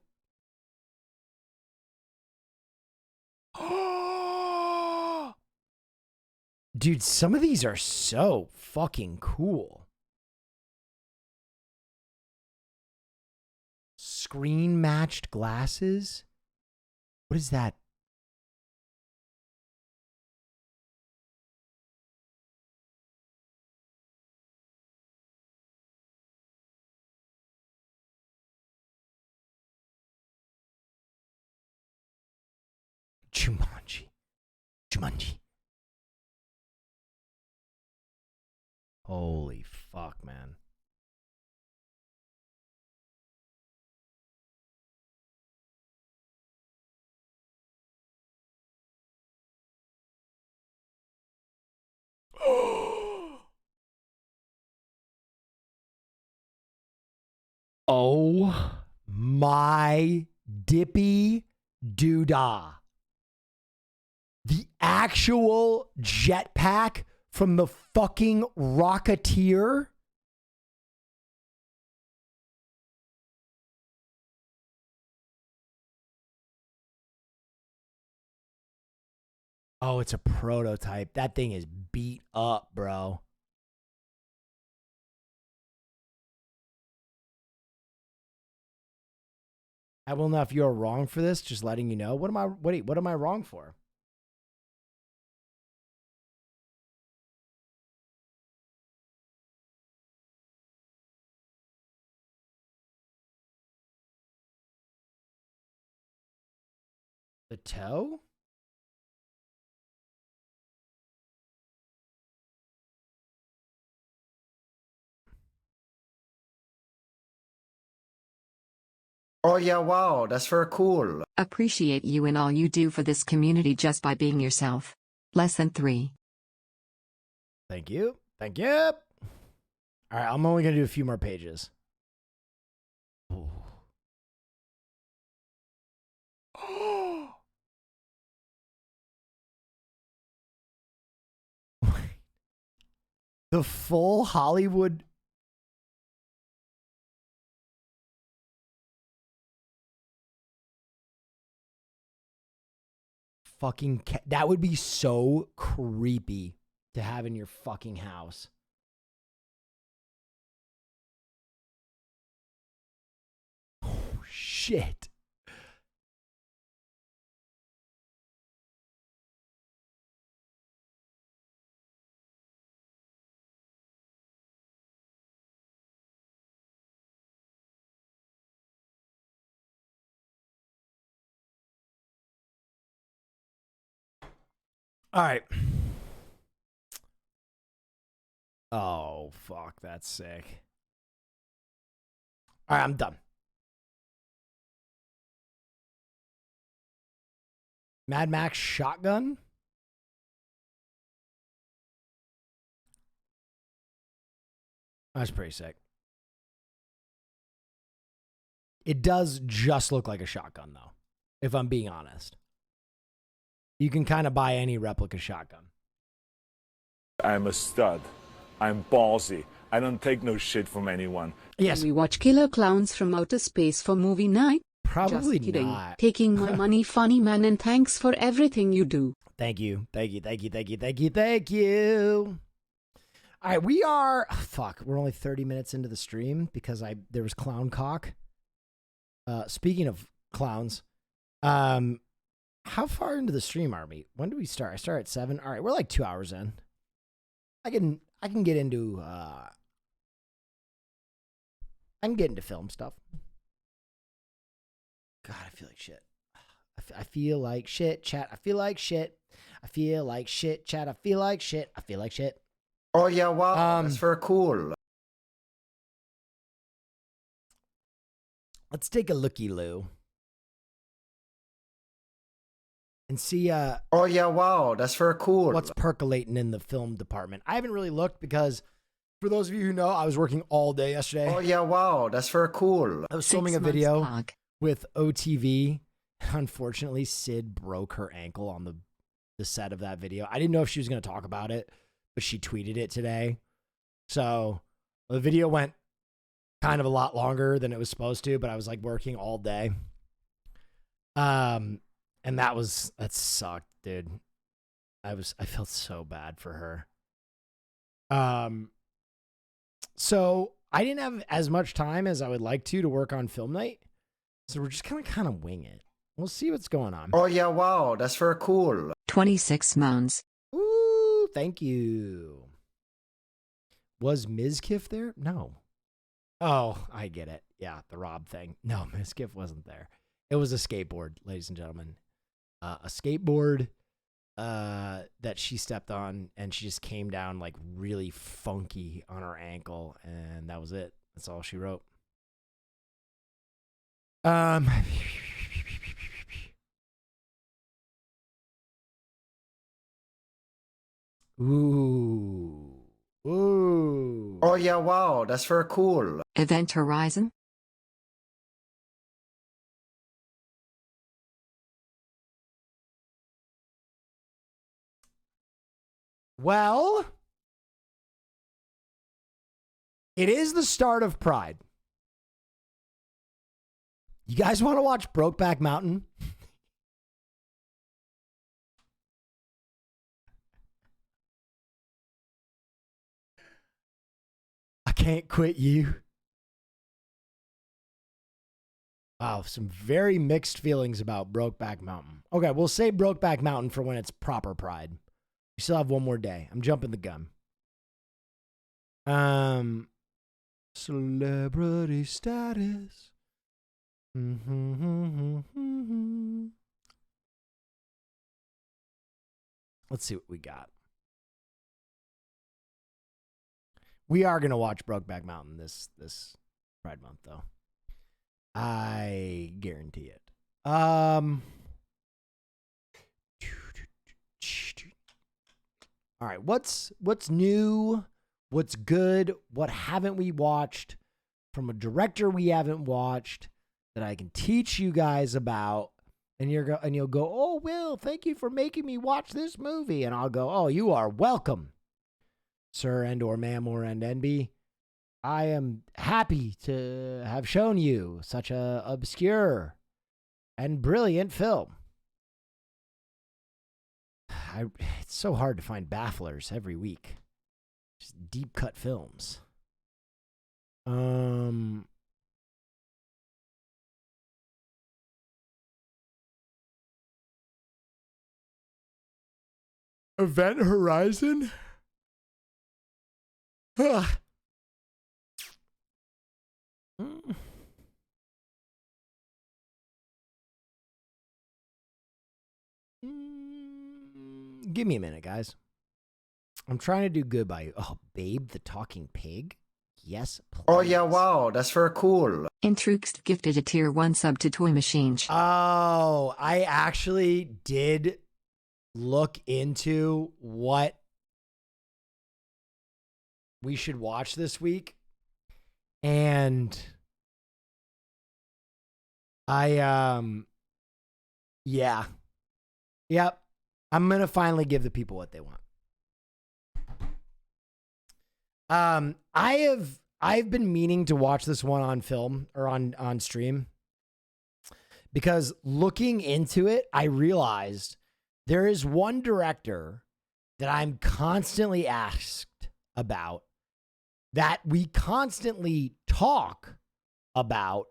Dude, some of these are so fucking cool. Screen matched glasses? What is that? Jumanji. Jumanji. Holy fuck, man. Oh my dippy doodah. The actual jetpack from the fucking Rocketeer? Oh, it's a prototype. That thing is beat up, bro. I will know if you're wrong for this, just letting you know. What am I wrong for? The toe? Oh yeah, wow, that's very cool. Appreciate you and all you do for this community just by being yourself. Less than 3. Thank you. Thank you. All right, I'm only going to do a few more pages. Ooh. The full Hollywood. Fucking that would be so creepy to have in your fucking house. Oh shit. All right. Oh, fuck. That's sick. All right, I'm done. Mad Max shotgun? That's pretty sick. It does just look like a shotgun, though, if I'm being honest. You can kind of buy any replica shotgun. I'm a stud. I'm ballsy. I don't take no shit from anyone. Yes. Can we watch Killer Clowns from Outer Space for movie night? Probably Just kidding. not. Taking my money, funny man, and thanks for everything you do. Thank you. Thank you. Thank you. Thank you. Thank you. Thank you. All right, we are... fuck, we're only 30 minutes into the stream because there was clown cock. Speaking of clowns, how far into the stream are we? When do we start? I start at 7. All right, we're like 2 hours in. I can get into film stuff. God, I feel like shit. I feel like shit, chat. I feel like shit. I feel like shit, chat. I feel like shit. I feel like shit. Oh yeah, wow, that's very cool. Let's take a looky-loo. And see oh yeah, wow, that's very cool. What's percolating in the film department. I haven't really looked because, for those of you who know, I was working all day yesterday. Oh yeah, wow, that's very cool. I was filming a video with OTV. Unfortunately, Sid broke her ankle on the set of that video. I didn't know if she was going to talk about it, but she tweeted it today. So the video went kind of a lot longer than it was supposed to, but I was like working all day. And that sucked, dude. I felt so bad for her. So I didn't have as much time as I would like to work on film night. So we're just gonna kind of wing it. We'll see what's going on. Oh yeah, wow, that's very cool. 26 moons. Ooh, thank you. Was Mizkif there? No. Oh, I get it. Yeah, the Rob thing. No, Mizkif wasn't there. It was a skateboard, ladies and gentlemen. A skateboard that she stepped on, and she just came down like really funky on her ankle, and that was it. That's all she wrote. Ooh. Ooh. Oh yeah, wow, that's very cool. Event Horizon? Well, it is the start of Pride. You guys want to watch Brokeback Mountain? I Can't Quit You. Wow, some very mixed feelings about Brokeback Mountain. Okay, we'll save Brokeback Mountain for when it's proper Pride. We still have one more day. I'm jumping the gun. Celebrity status. Let's see what we got. We are going to watch Brokeback Mountain this Pride Month, though. I guarantee it. All right, what's new? What's good? What haven't we watched from a director we haven't watched that I can teach you guys about? And you'll go, "Oh, Will, thank you for making me watch this movie." And I'll go, "Oh, you are welcome, sir and or ma'am or and NB. I am happy to have shown you such a obscure and brilliant film." It's so hard to find bafflers every week. Just deep cut films. Event Horizon? Give me a minute, guys. I'm trying to do good by you. Oh, Babe the Talking Pig? Yes, please. Oh, yeah, wow. That's very cool. Intrigued gifted a tier 1 sub to Toy Machine. Oh, I actually did look into what we should watch this week. And yeah. Yep. I'm going to finally give the people what they want. I've been meaning to watch this one on film or on stream because looking into it, I realized there is one director that I'm constantly asked about, that we constantly talk about,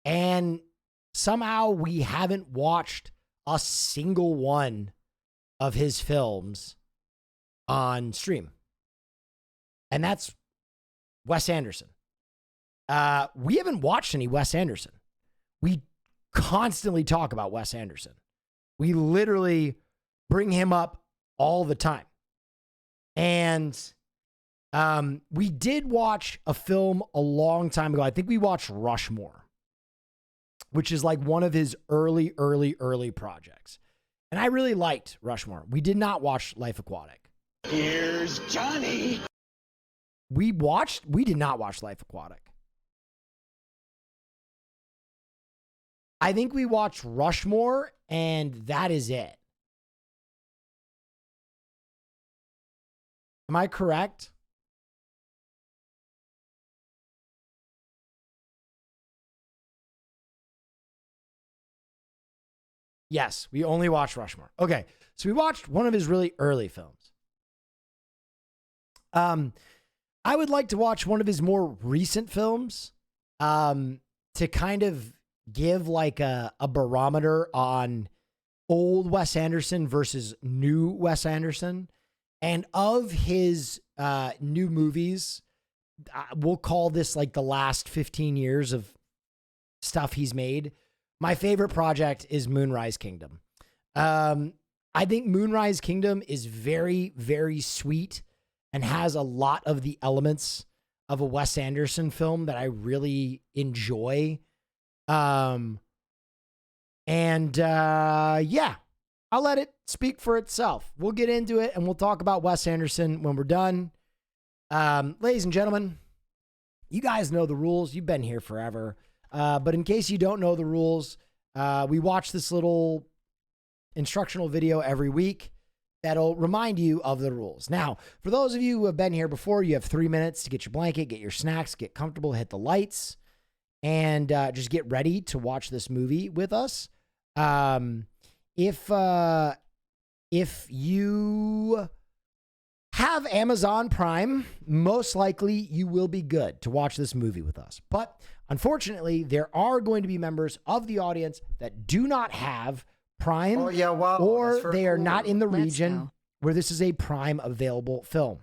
and somehow we haven't watched a single one of his films on stream. And that's Wes Anderson. We haven't watched any Wes Anderson. We constantly talk about Wes Anderson. We literally bring him up all the time. And we did watch a film a long time ago. I think we watched Rushmore, which is like one of his early projects. And I really liked Rushmore. We did not watch Life Aquatic. Here's Johnny. We did not watch Life Aquatic. I think we watched Rushmore, and that is it. Am I correct? Yes, we only watched Rushmore. Okay, so we watched one of his really early films. I would like to watch one of his more recent films to kind of give like a barometer on old Wes Anderson versus new Wes Anderson. And of his new movies, we'll call this like the last 15 years of stuff he's made. My favorite project is Moonrise Kingdom. I think Moonrise Kingdom is very, very sweet and has a lot of the elements of a Wes Anderson film that I really enjoy. Yeah, I'll let it speak for itself. We'll get into it and we'll talk about Wes Anderson when we're done. Ladies and gentlemen, you guys know the rules. You've been here forever. But in case you don't know the rules, we watch this little instructional video every week. that'll remind you of the rules. Now, for those of you who have been here before, you have 3 minutes to get your blanket, get your snacks, get comfortable, hit the lights, and just get ready to watch this movie with us. If you have Amazon Prime, most likely you will be good to watch this movie with us. But unfortunately, there are going to be members of the audience that do not have Prime, or they are not in the region where this is a Prime available film.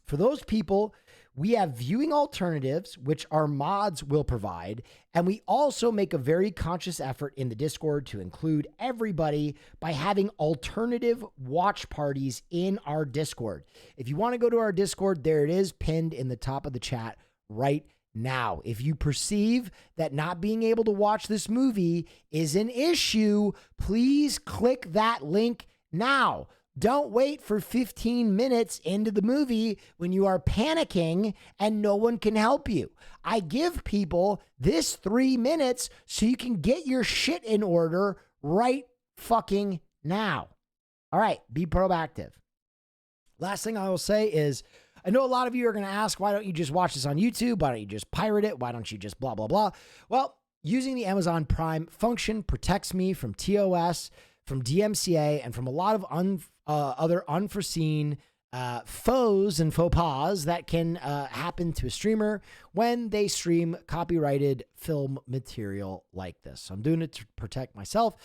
For those people, we have viewing alternatives, which our mods will provide, and we also make a very conscious effort in the Discord to include everybody by having alternative watch parties in our Discord. If you want to go to our Discord, there it is pinned in the top of the chat right now. If you perceive that not being able to watch this movie is an issue, please click that link now. Don't wait for 15 minutes into the movie when you are panicking and no one can help you. I give people this 3 minutes so you can get your shit in order right fucking now. All right, be proactive. Last thing I will say is, I know a lot of you are going to ask, why don't you just watch this on YouTube? Why don't you just pirate it? Why don't you just blah, blah, blah? Well, using the Amazon Prime function protects me from TOS, from DMCA, and from a lot of other unforeseen foes and faux pas that can happen to a streamer when they stream copyrighted film material like this. So I'm doing it to protect myself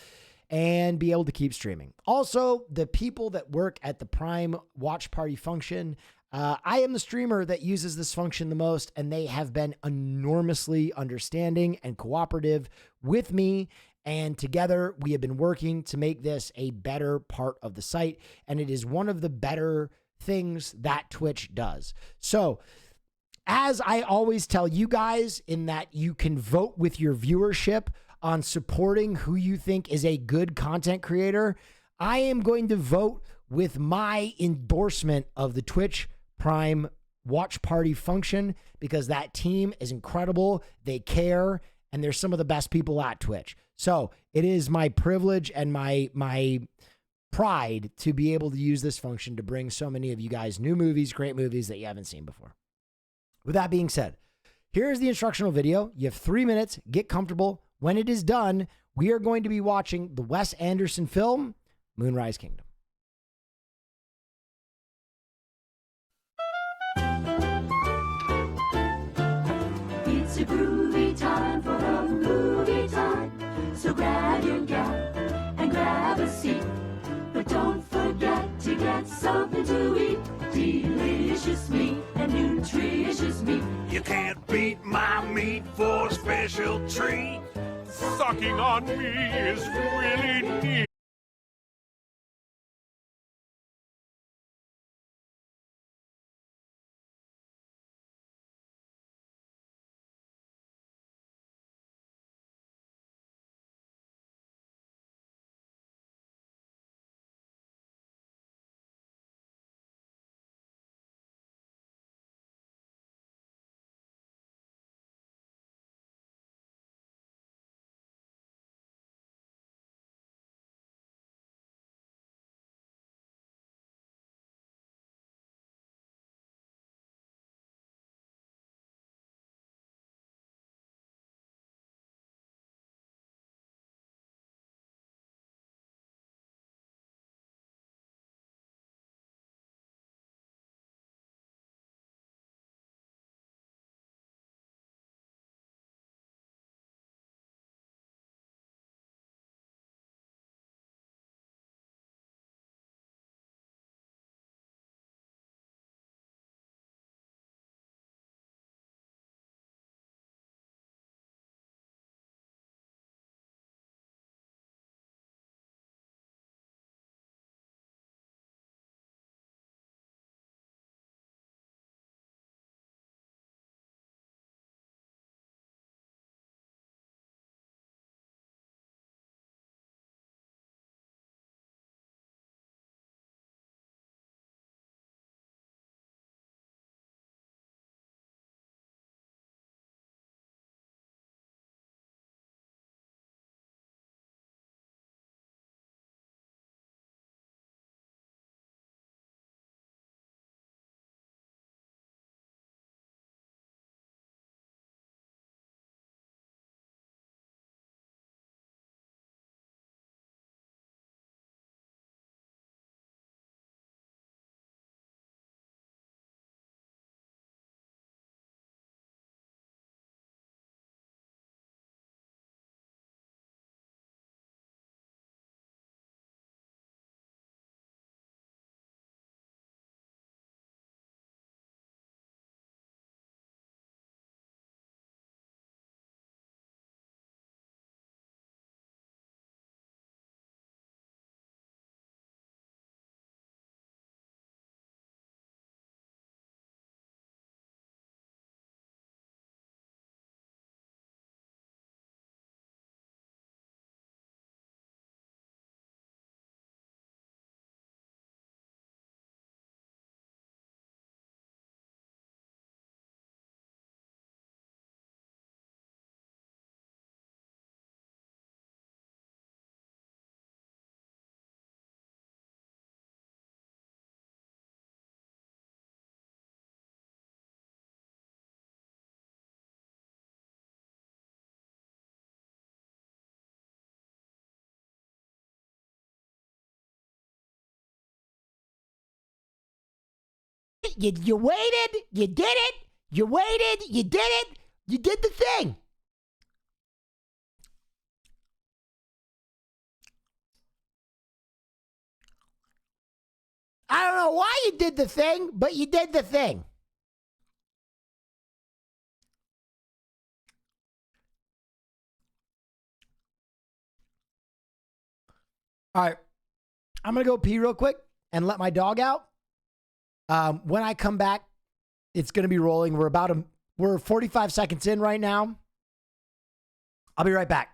and be able to keep streaming. Also, the people that work at the Prime Watch Party function, I am the streamer that uses this function the most, and they have been enormously understanding and cooperative with me. And together, we have been working to make this a better part of the site. And it is one of the better things that Twitch does. So, as I always tell you guys, in that you can vote with your viewership on supporting who you think is a good content creator, I am going to vote with my endorsement of the Twitch Prime Watch Party function, because that team is incredible. They care, and they're some of the best people at Twitch. So it is my privilege and my pride to be able to use this function to bring so many of you guys new movies, great movies that you haven't seen before. With that being said, here's the instructional video. You have 3 minutes. Get comfortable. When it is done, we are going to be watching the Wes Anderson film, Moonrise Kingdom. It's a groovy time for a movie time. So grab your gap and grab a seat. But don't forget to get something to eat. Delicious meat and nutritious meat. You can't beat my meat for a special treat. Sucking on me is really neat. You waited. You did it. You waited. You did it. You did the thing. I don't know why you did the thing, but you did the thing. All right. I'm going to go pee real quick and let my dog out. When I come back, it's going to be rolling. We're 45 seconds in right now. I'll be right back.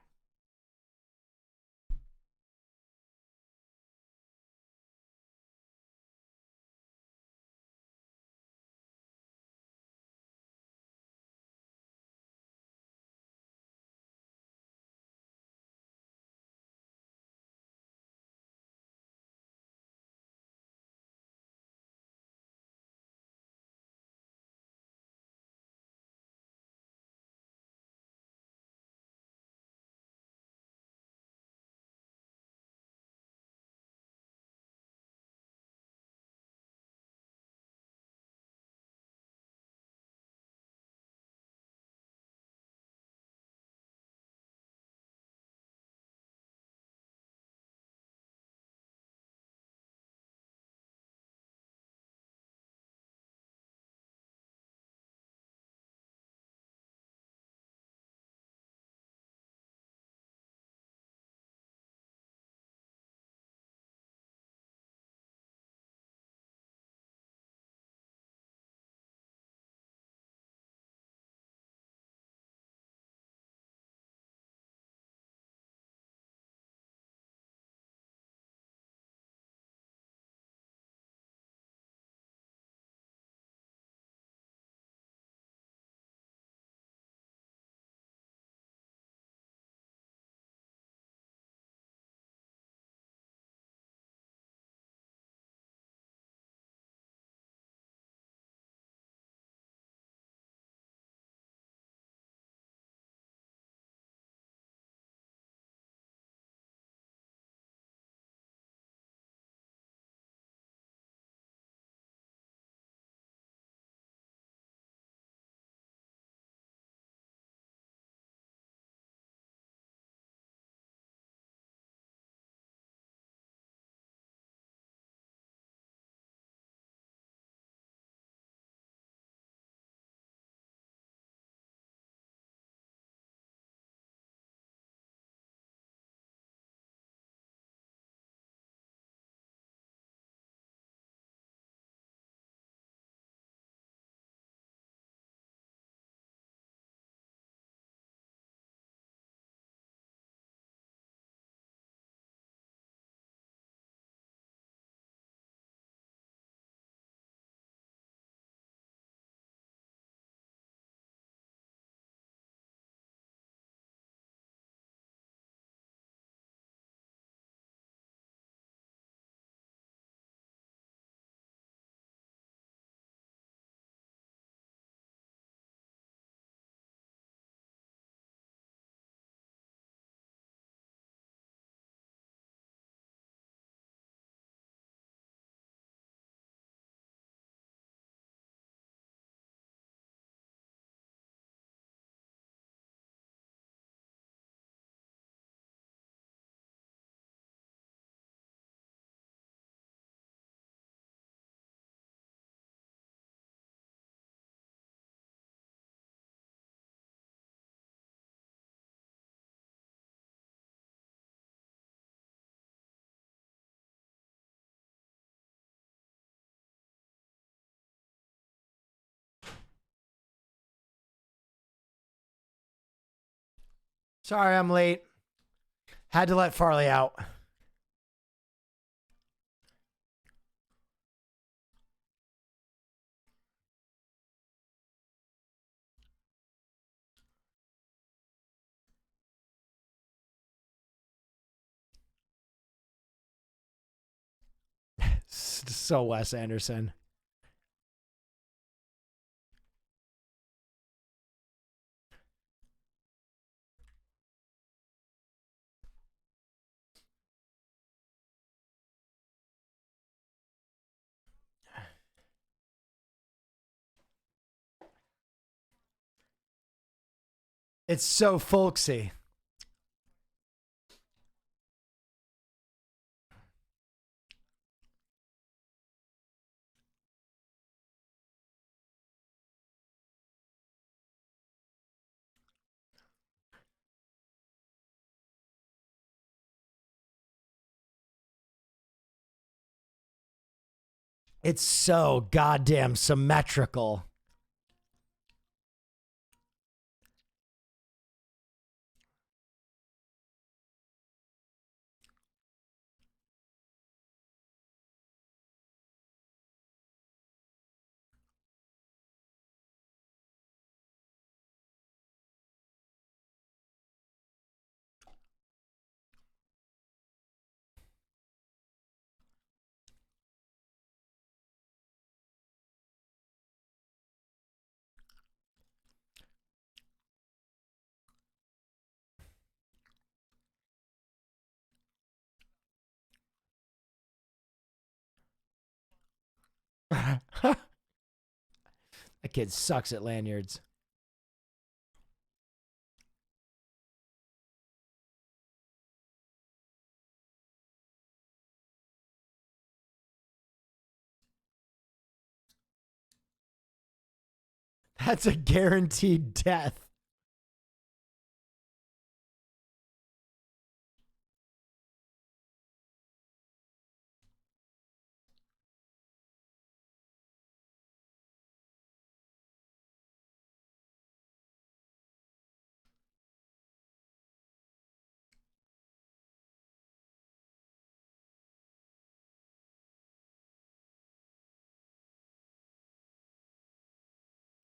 Sorry, I'm late. Had to let Farley out. So Wes Anderson. It's so folksy. It's so goddamn symmetrical. That kid sucks at lanyards. That's a guaranteed death.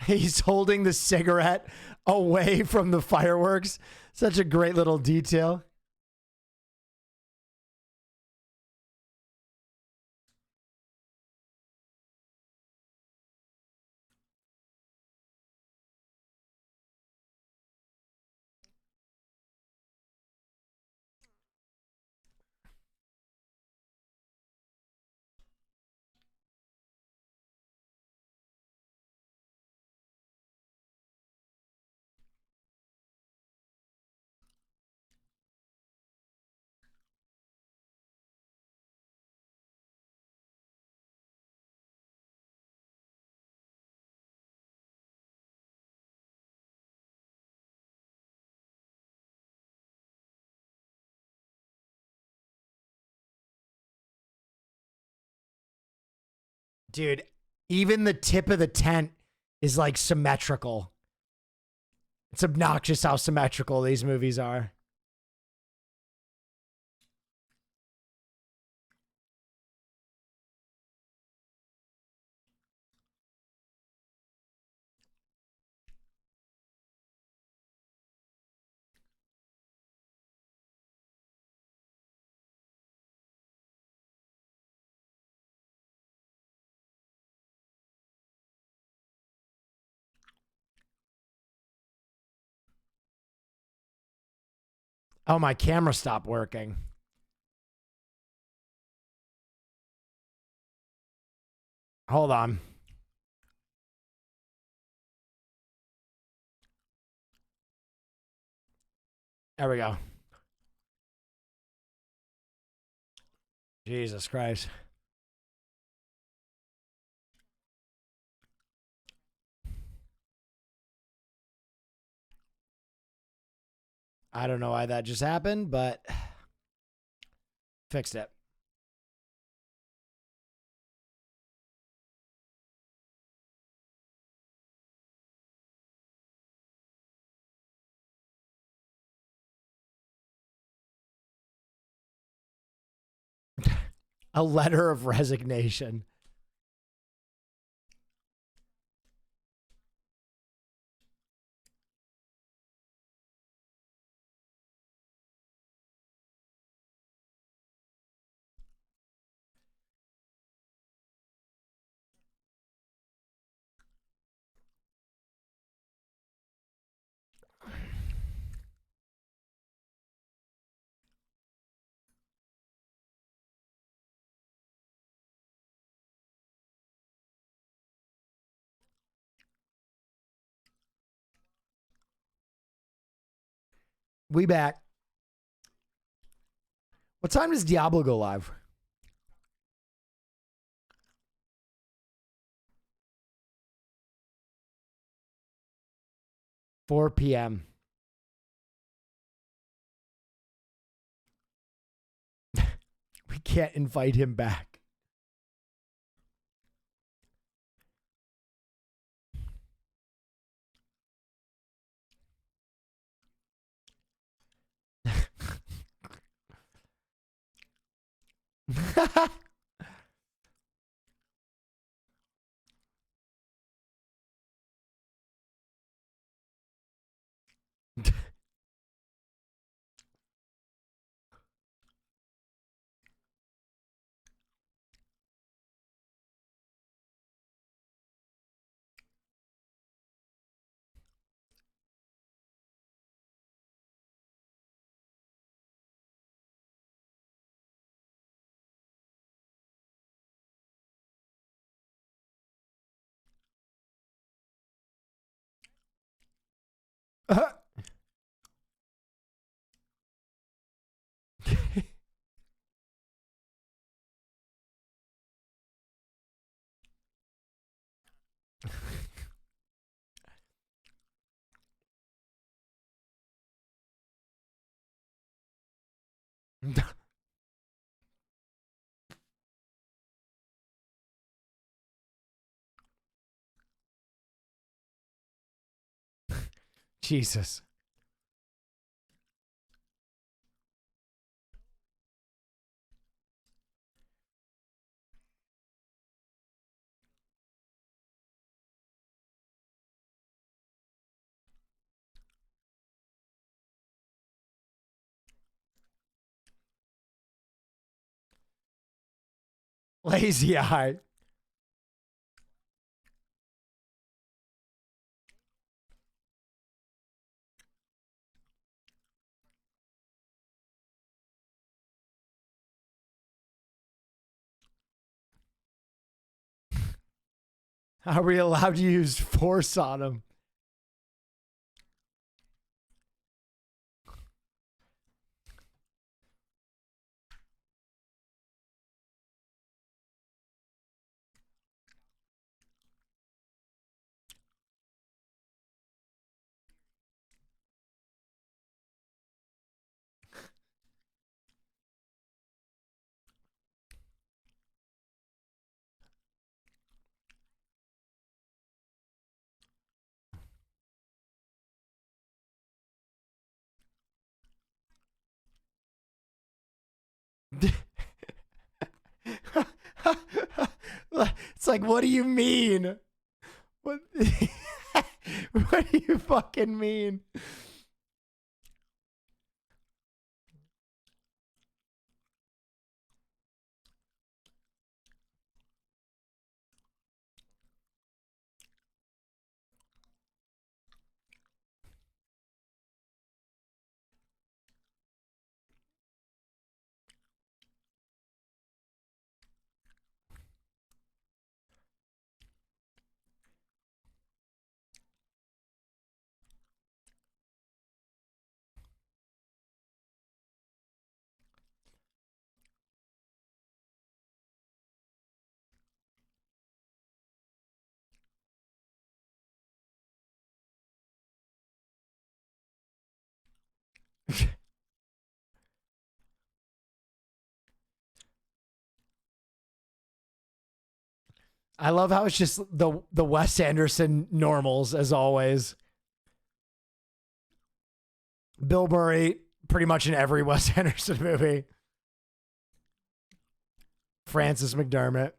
He's holding the cigarette away from the fireworks. Such a great little detail. Dude, even the tip of the tent is like symmetrical. It's obnoxious how symmetrical these movies are. Oh, my camera stopped working. Hold on. There we go. Jesus Christ. I don't know why that just happened, but fixed it. A letter of resignation. We back. What time does Diablo go live? 4 p.m. We can't invite him back. Jesus. Lazy eye. Are we allowed to use force on him? It's like, what do you mean? What, what do you fucking mean? I love how it's just the Wes Anderson normals as always. Bill Murray, pretty much in every Wes Anderson movie. Francis McDermott.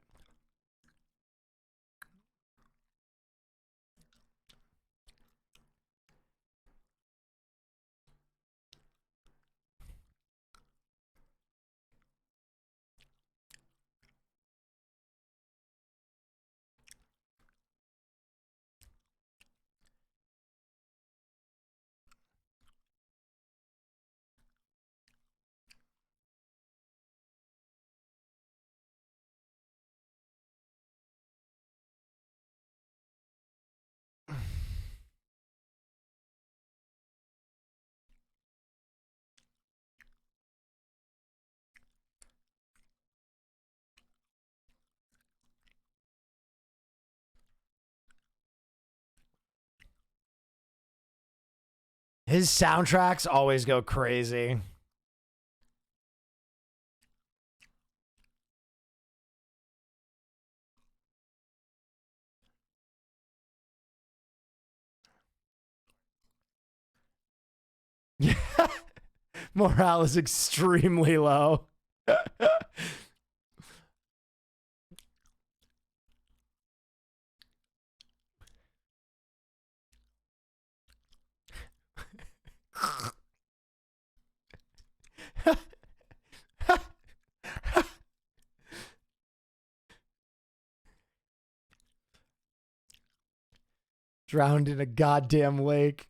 His soundtracks always go crazy. Yeah. Morale is extremely low. Drowned in a goddamn lake.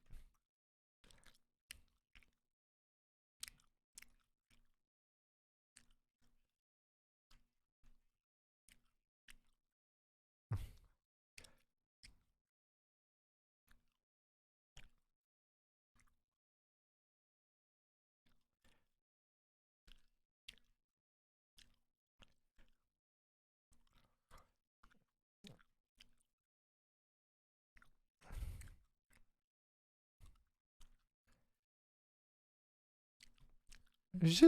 Je...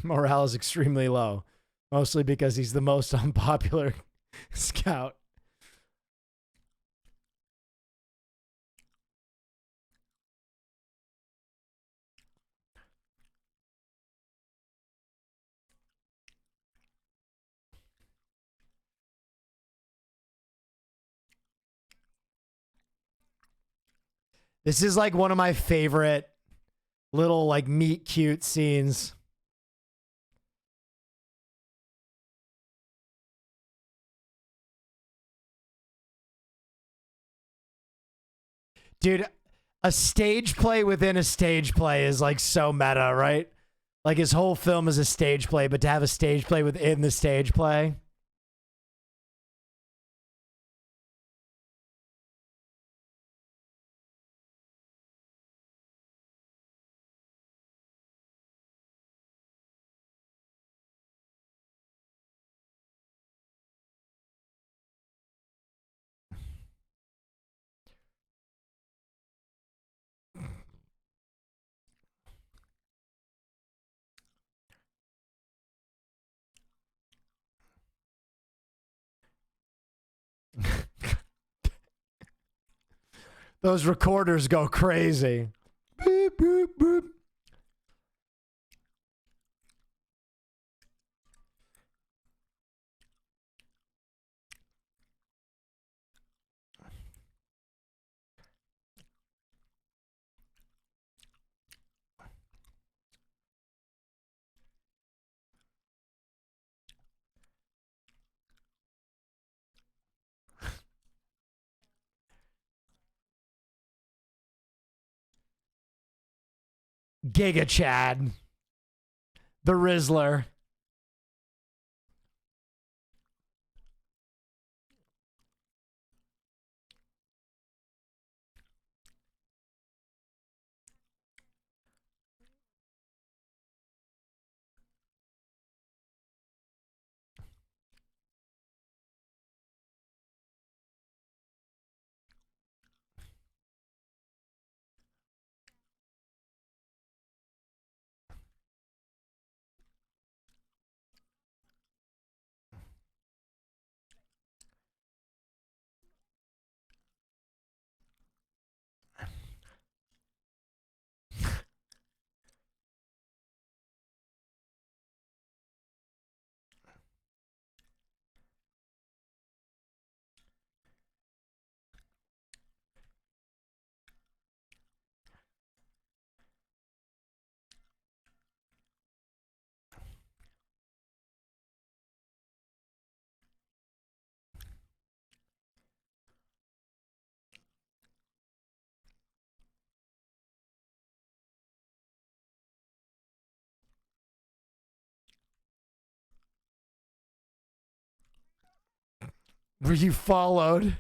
Morale is extremely low, mostly because he's the most unpopular scout. This is like one of my favorite little like meet cute scenes. Dude, a stage play within a stage play is like so meta, right? Like his whole film is a stage play, but to have a stage play within the stage play. Those recorders go crazy. Beep, boop, boop. Giga Chad. The Rizzler. Were you followed?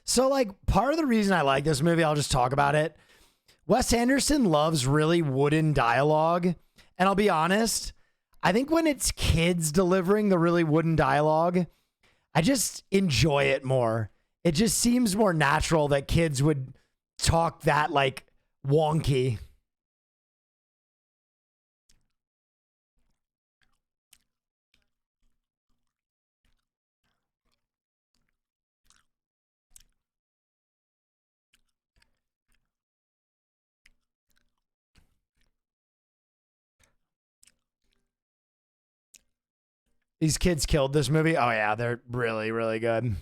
So, like, part of the reason I like this movie, I'll just talk about it. Wes Anderson loves really wooden dialogue. And I'll be honest, I think when it's kids delivering the really wooden dialogue, I just enjoy it more. It just seems more natural that kids would talk that, like, wonky. These kids killed this movie. Oh, yeah, they're really, really good.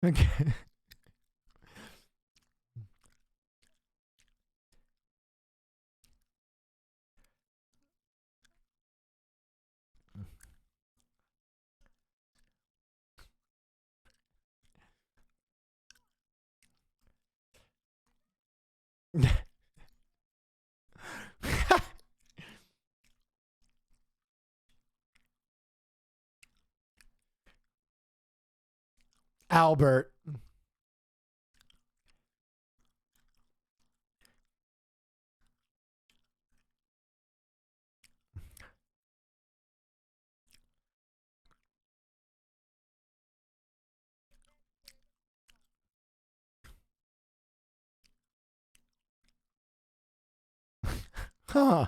Okay. Albert. Huh.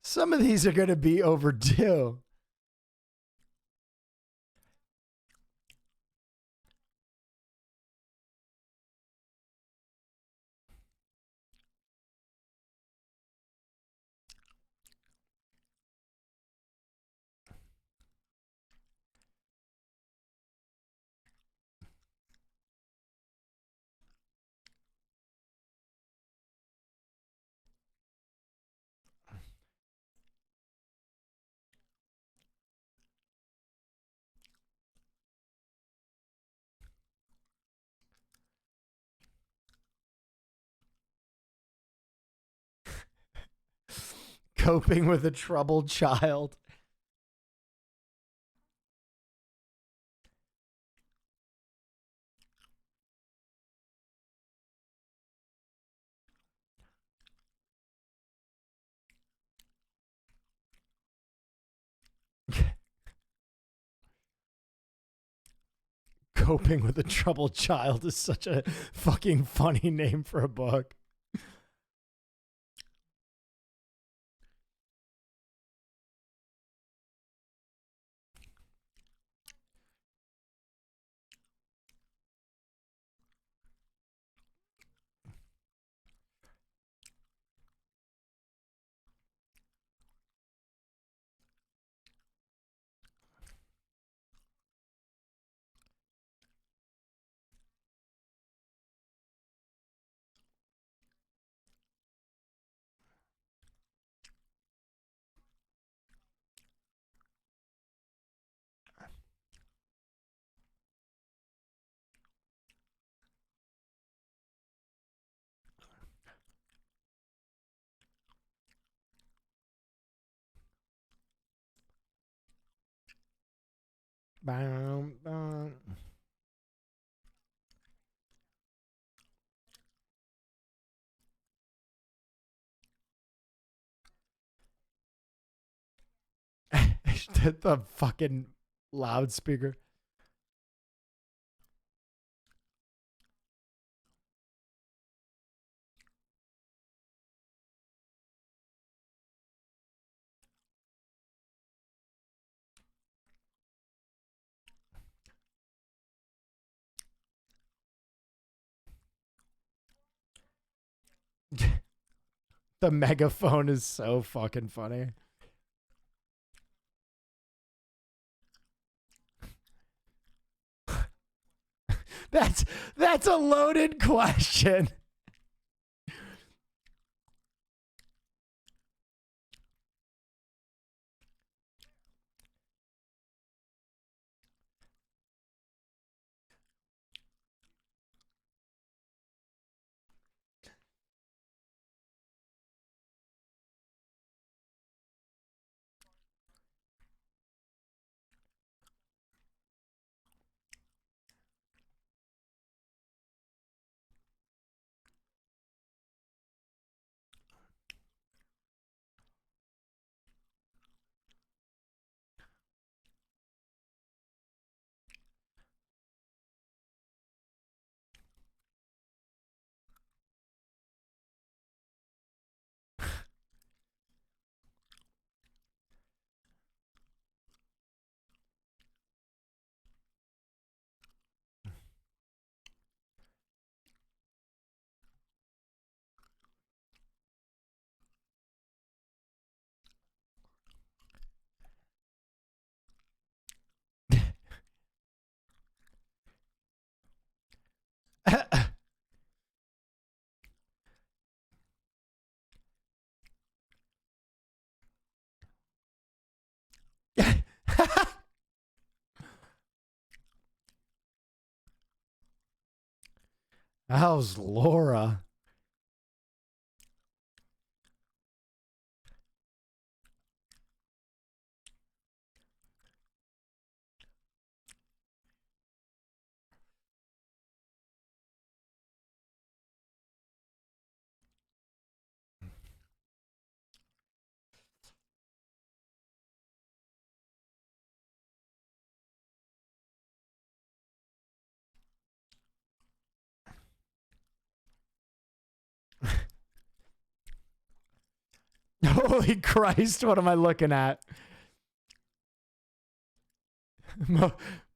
Some of these are going to be overdue. Coping with a troubled child. Coping with a troubled child is such a fucking funny name for a book. Bam, bam. The fucking loudspeaker. The megaphone is so fucking funny. That's a loaded question. How's Laura? Holy Christ, what am I looking at?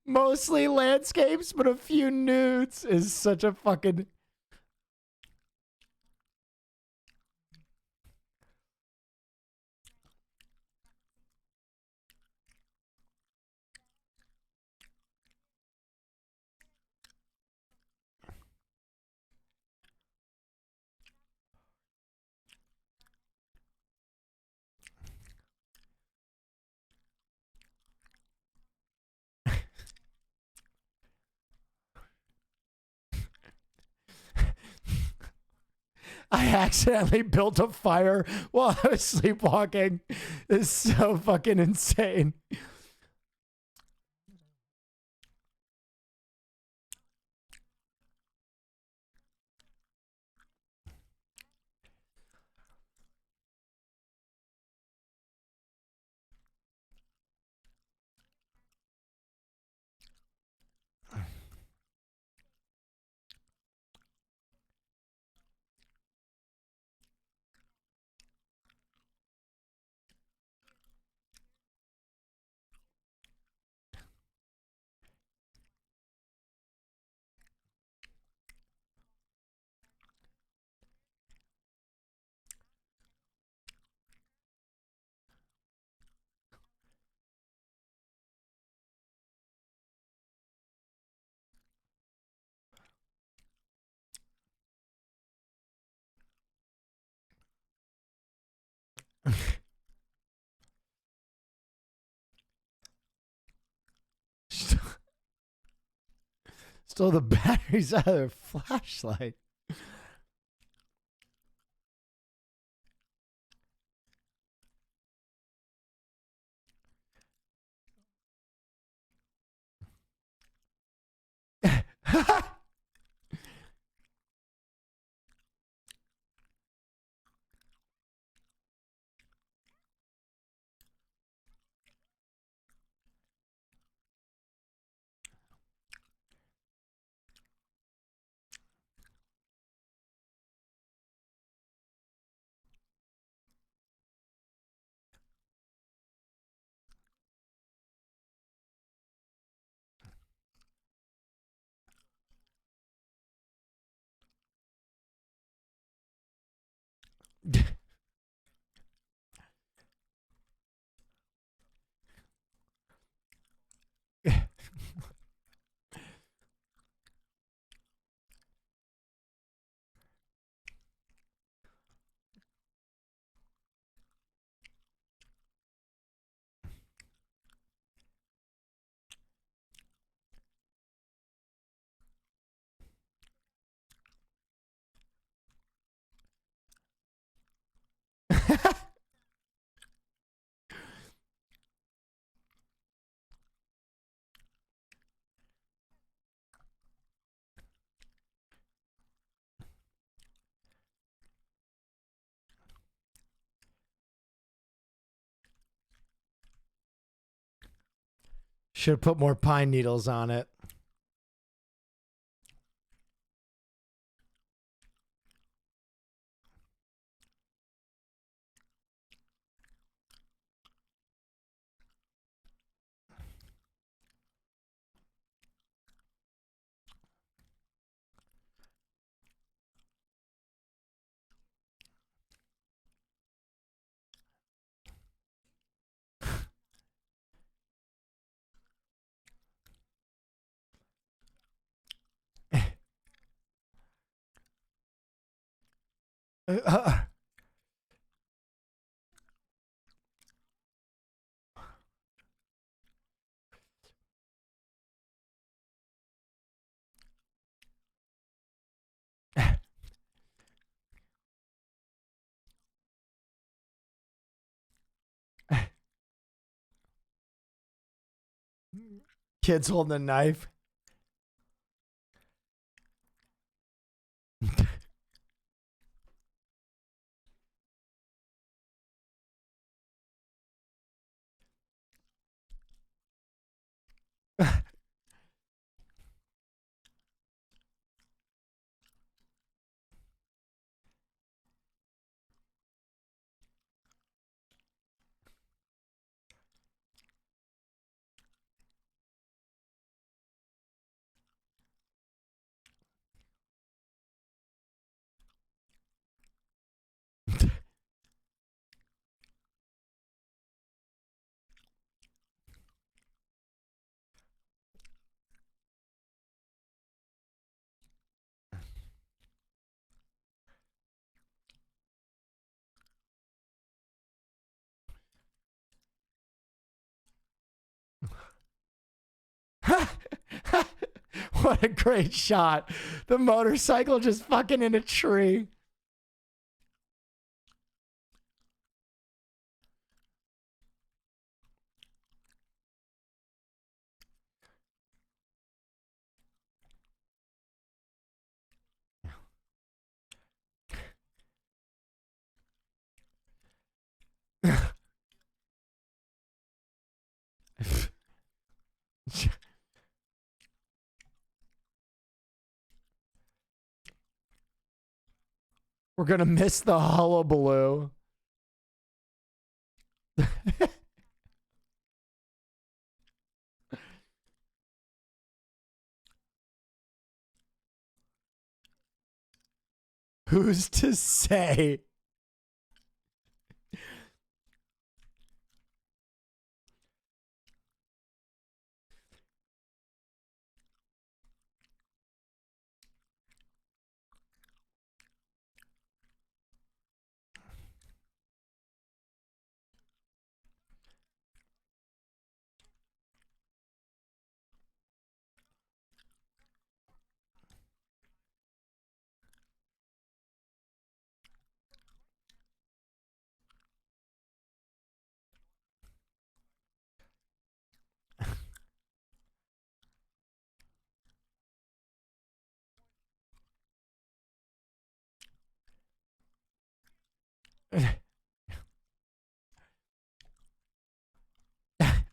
Mostly landscapes, but a few nudes is such a fucking... I accidentally built a fire while I was sleepwalking. It's so fucking insane. Stole the batteries out of their flashlight. Should have put more pine needles on it. Kids holding a knife. What a great shot. The motorcycle just fucking in a tree. We're gonna miss the hullabaloo. Who's to say?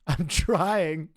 I'm trying.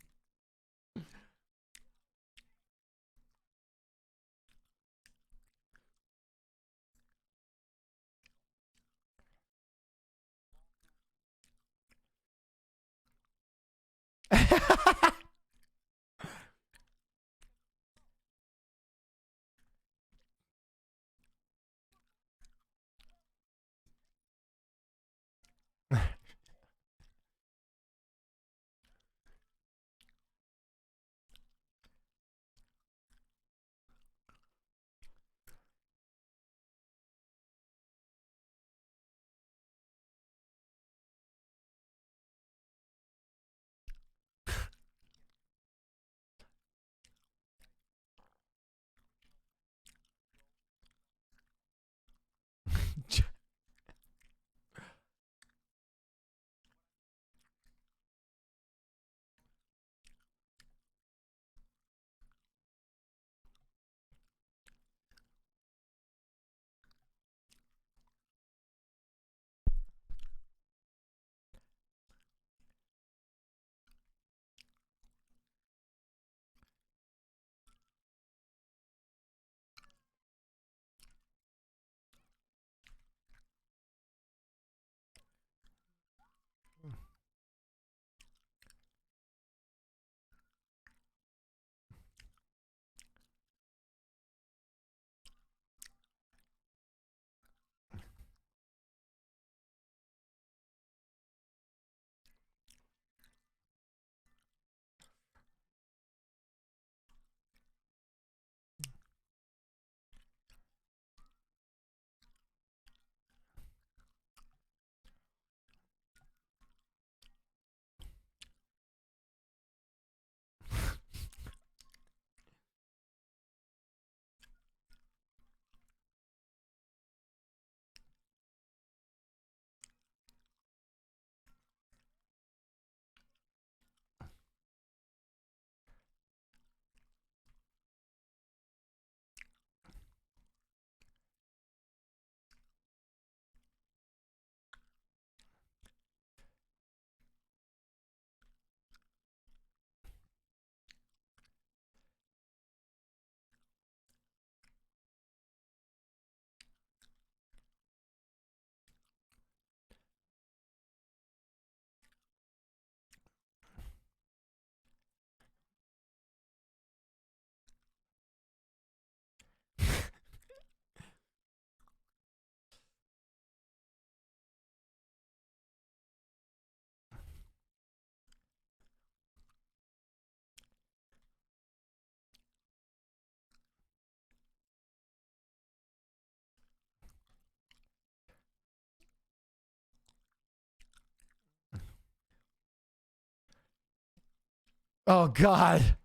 Oh God.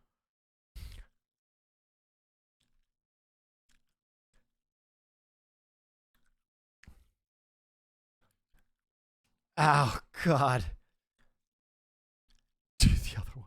Oh, God. The other one.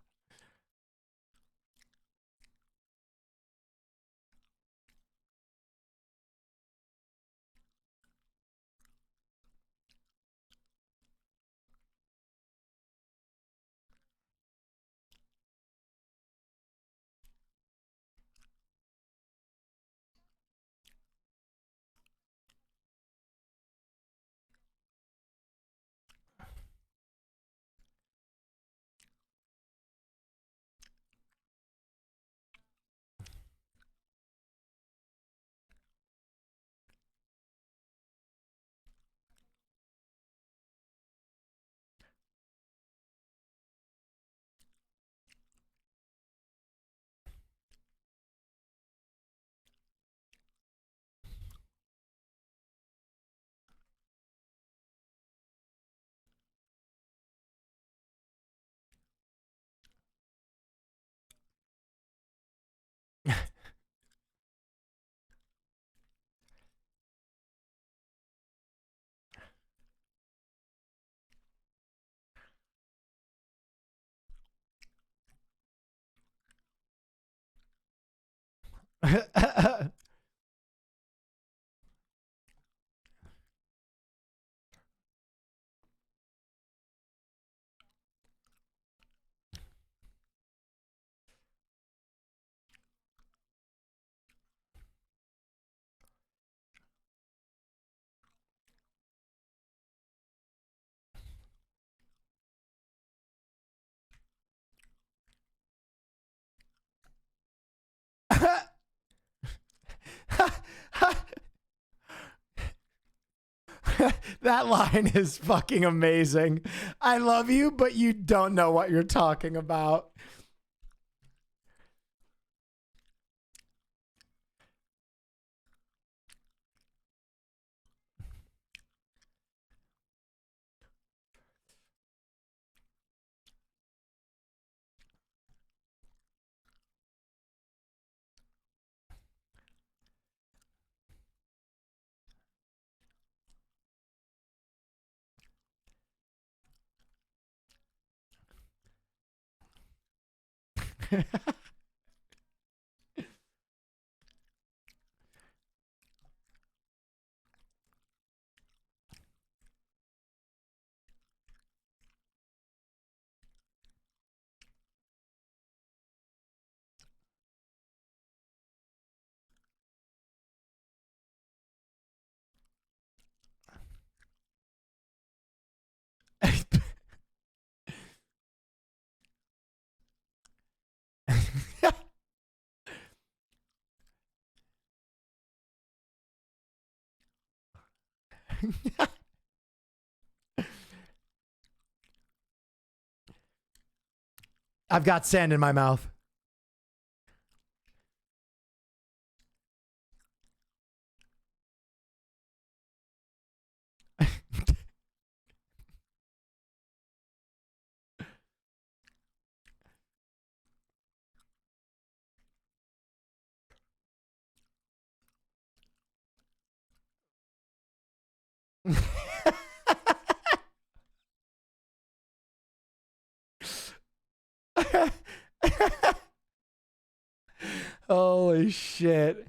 That line is fucking amazing. I love you, but you don't know what you're talking about. I've got sand in my mouth. Holy shit.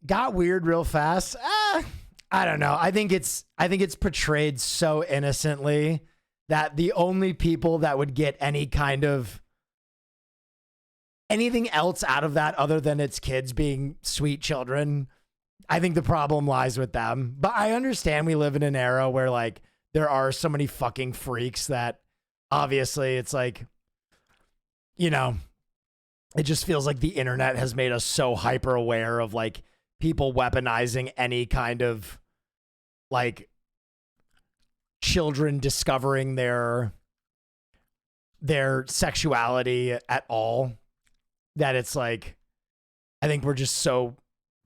Got weird real fast. I don't know. I think it's portrayed so innocently that the only people that would get any kind of anything else out of that other than its kids being sweet children, I think the problem lies with them. But I understand we live in an era where like there are so many fucking freaks that obviously it's like, you know, it just feels like the internet has made us so hyper aware of like people weaponizing any kind of like children discovering their sexuality at all, that it's like, I think we're just so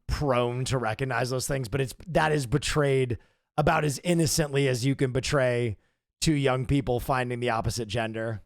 prone to recognize those things, but that is betrayed about as innocently as you can betray two young people finding the opposite gender.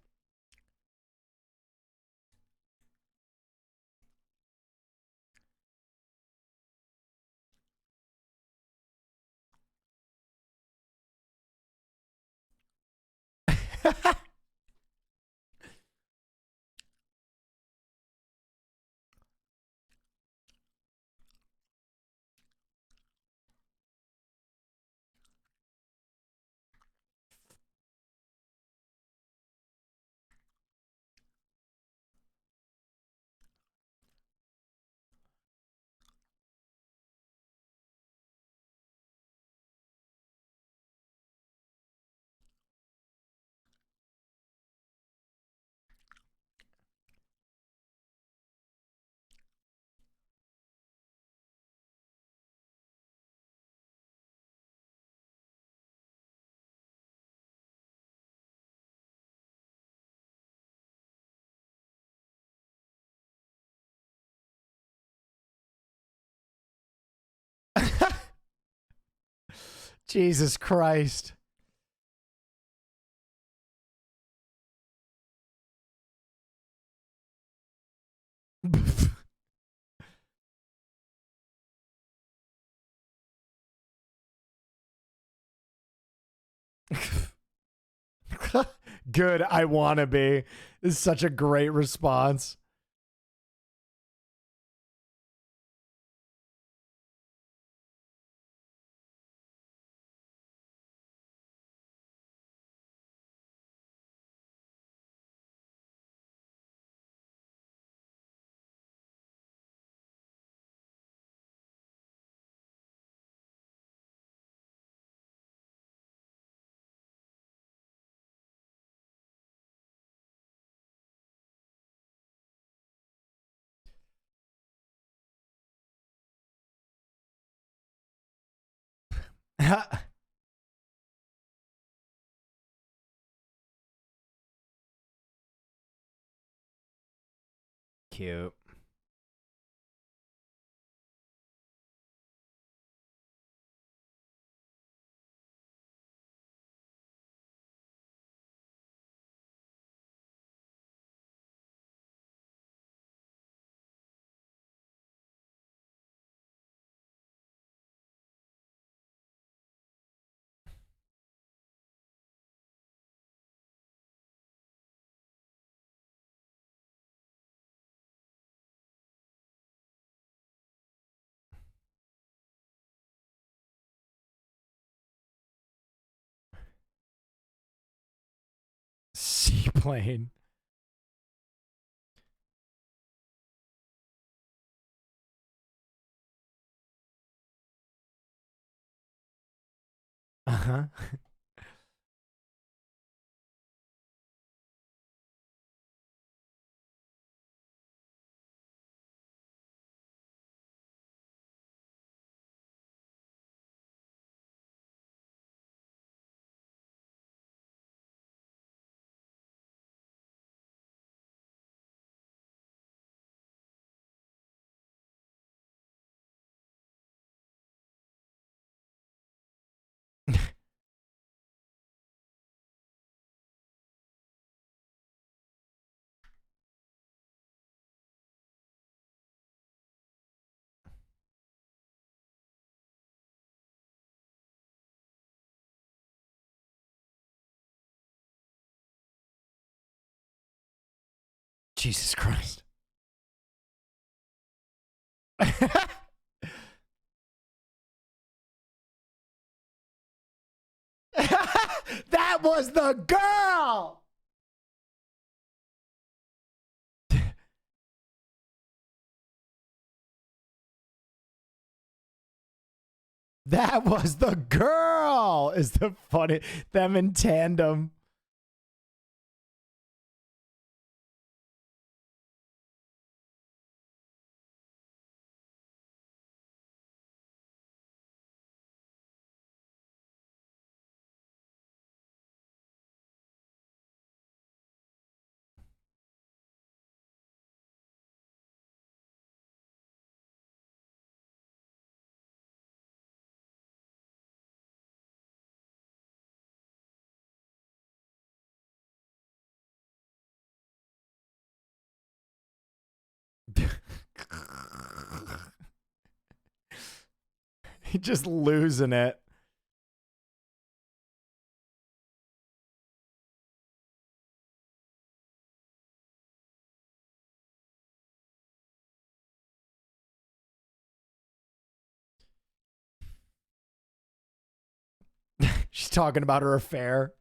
Jesus Christ. Good, I wanna be. This is such a great response. Cute. Seaplane. Uh-huh. Jesus Christ. That was the girl. That was the girl. Is the funny them in tandem. Just losing it. She's talking about her affair.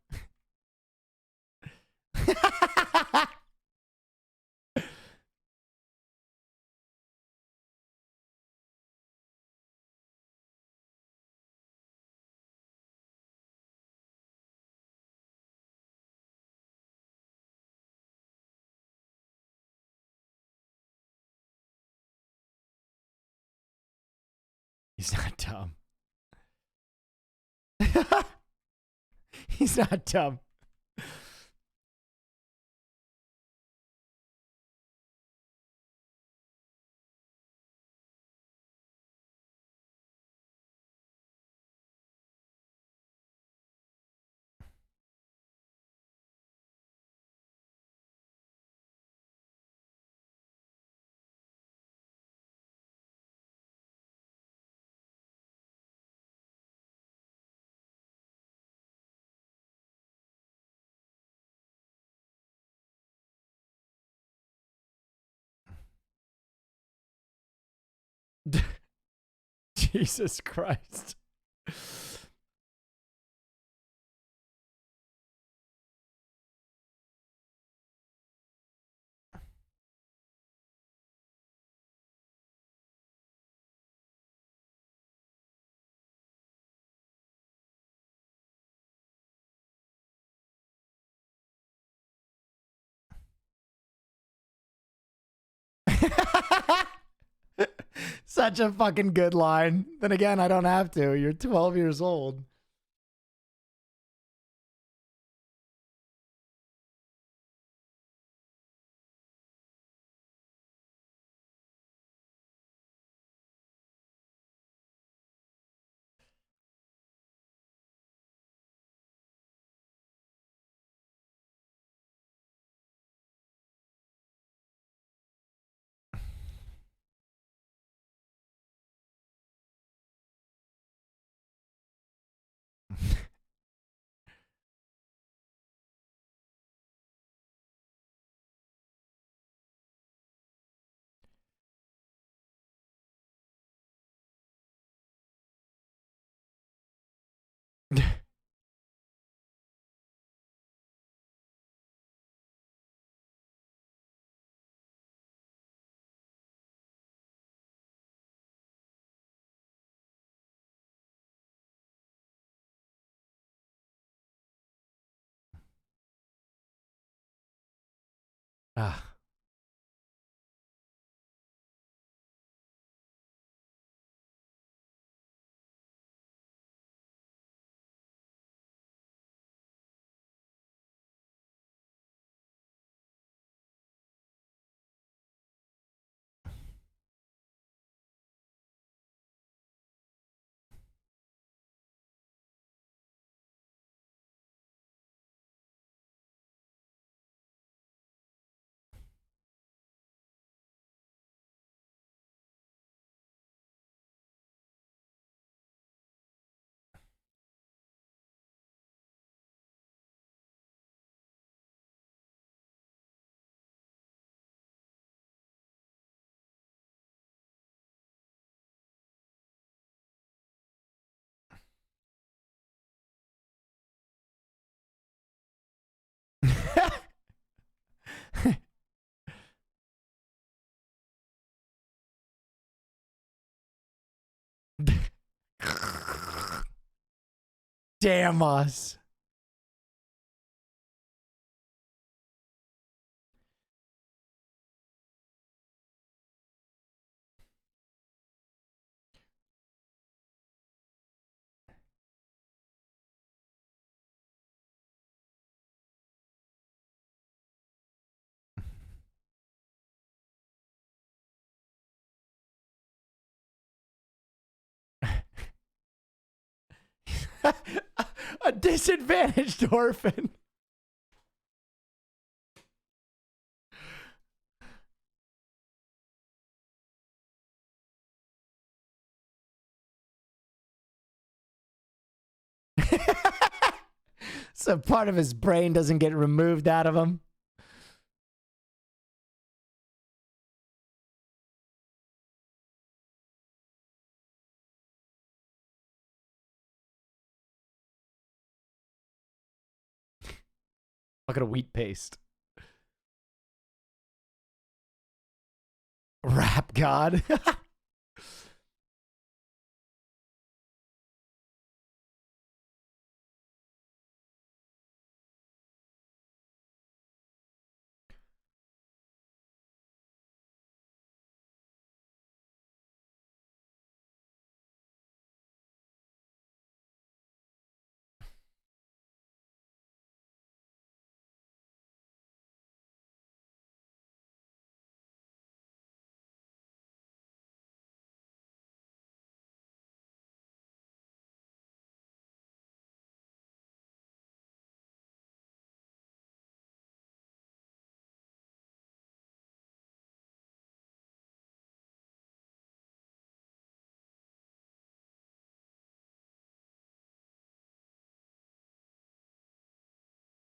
He's not dumb. He's not dumb. Jesus Christ. Such a fucking good line. Then again, I don't have to. You're 12 years old. Ah. Damn us. A disadvantaged orphan. So part of his brain doesn't get removed out of him. Look at a wheat paste. Rap god.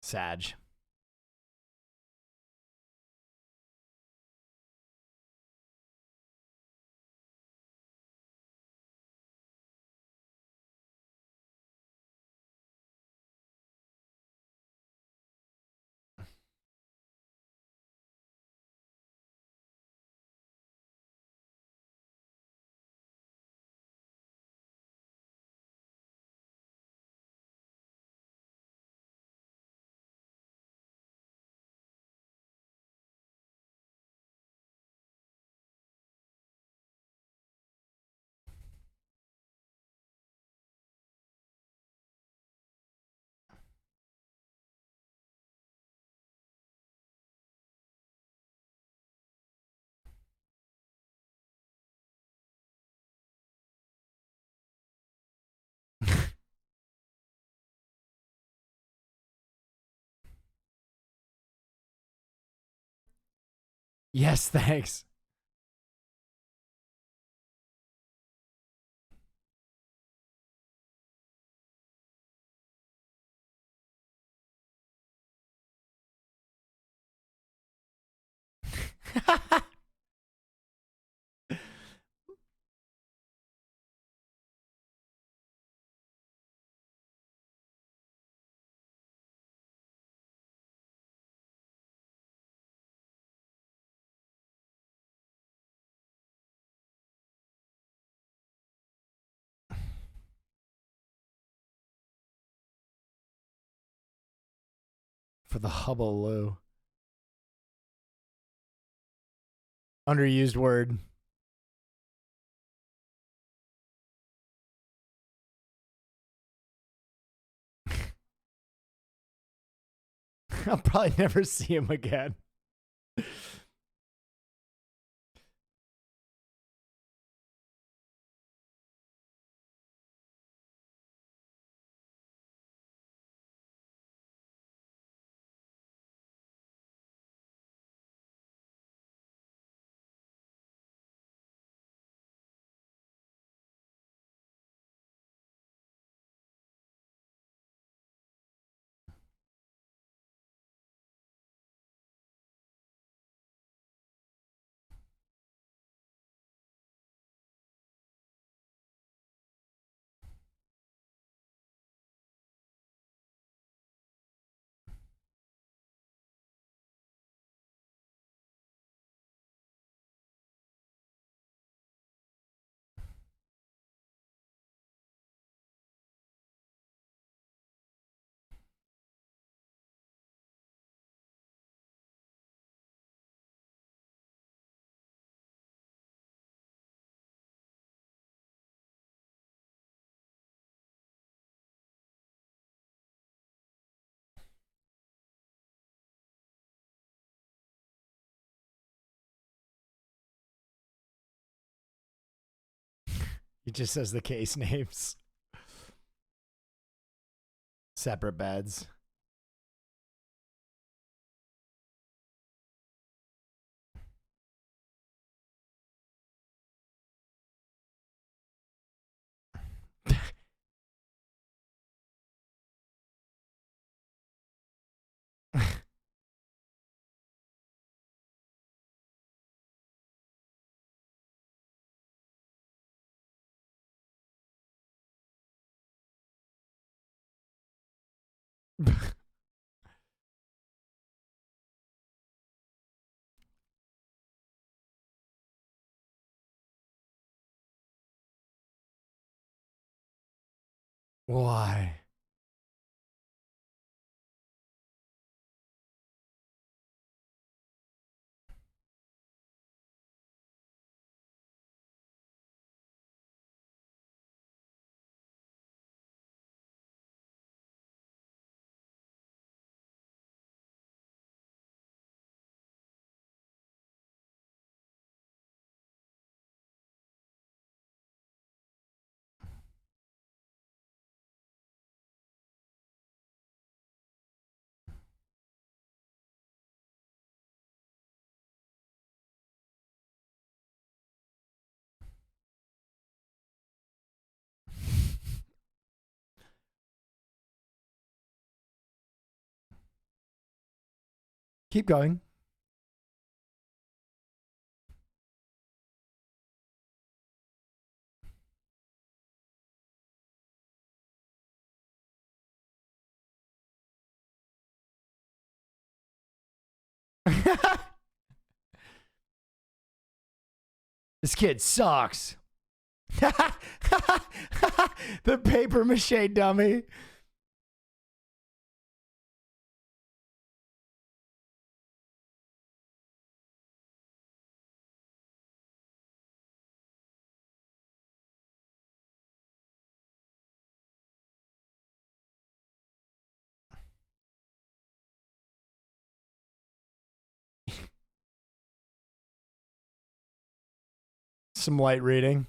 Sag. Yes, thanks. For the hubble. Underused word. I'll probably never see him again. He just says the case names. Separate beds. Why? Keep going. This kid sucks. The paper mache dummy. Some light reading.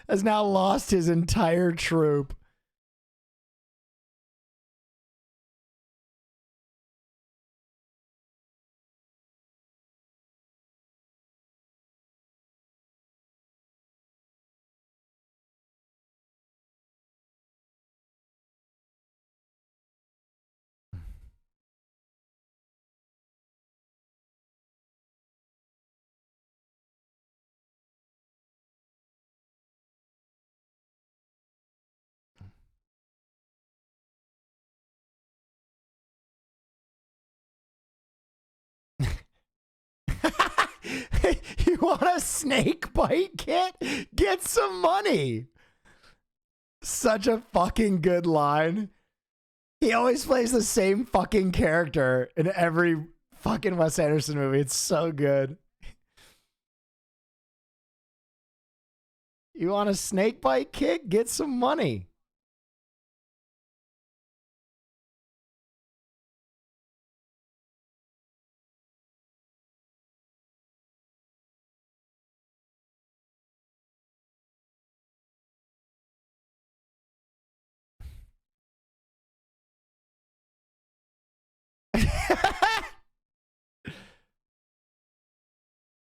Has now lost his entire troop. You want a snake bite kit? Get some money. Such a fucking good line. He always plays the same fucking character in every fucking Wes Anderson movie. It's so good. You want a snake bite kit? Get some money.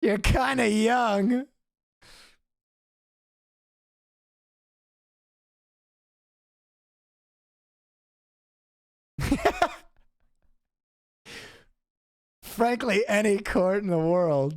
You're kind of young. Frankly, any court in the world.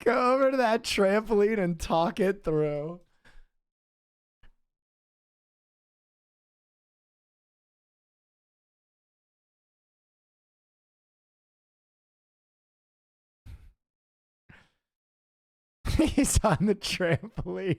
Go over to that trampoline and talk it through. He's on the trampoline.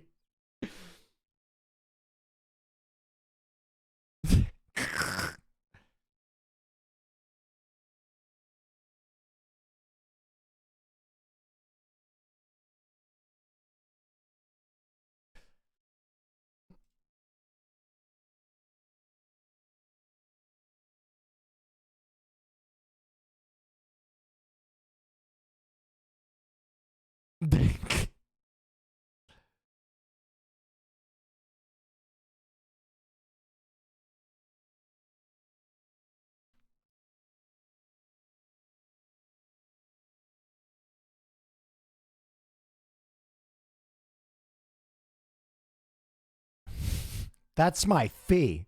That's my fee.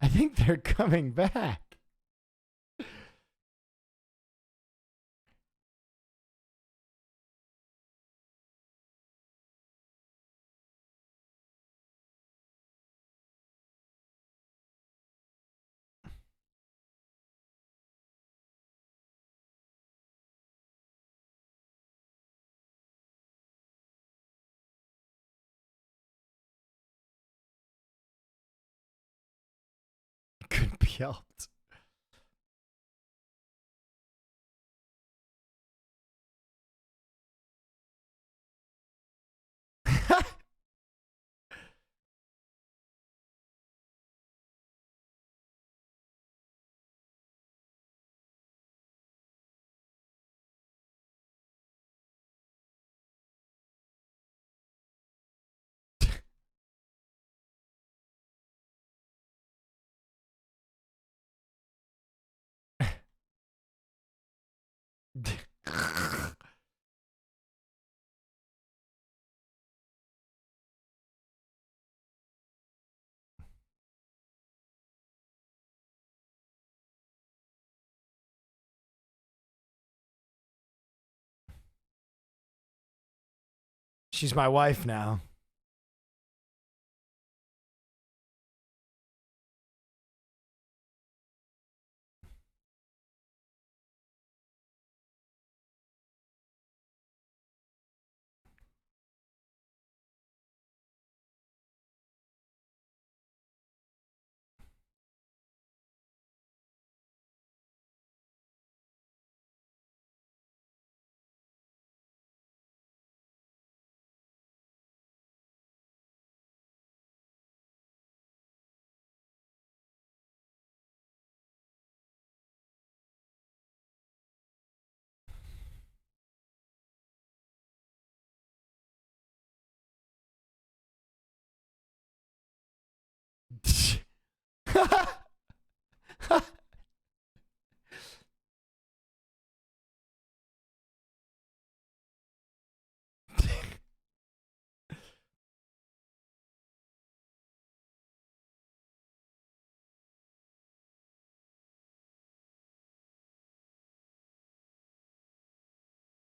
I think they're coming back. Couldn't be helped. She's my wife now.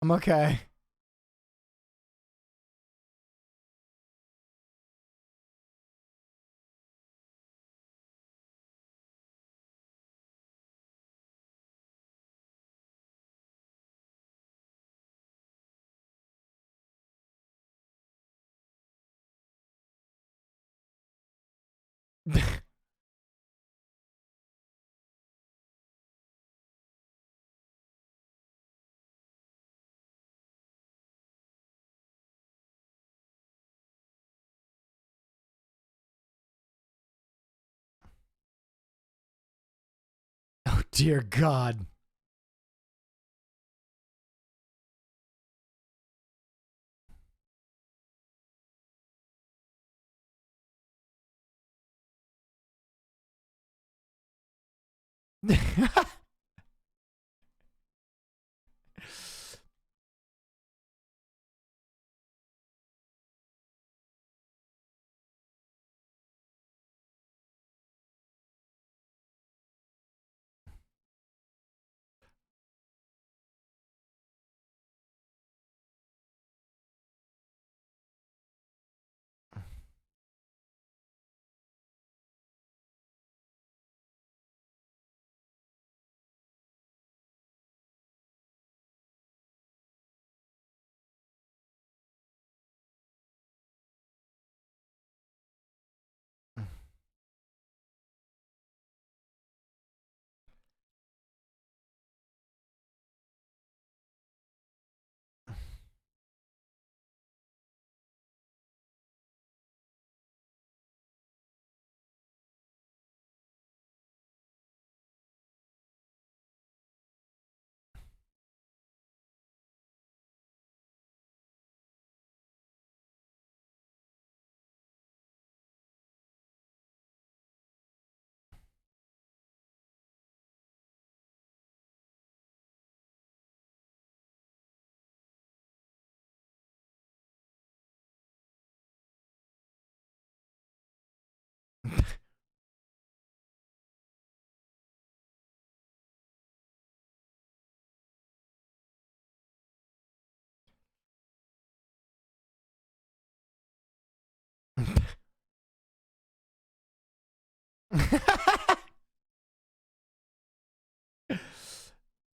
I'm okay. dear God.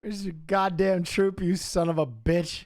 Where's your goddamn troop, you son of a bitch?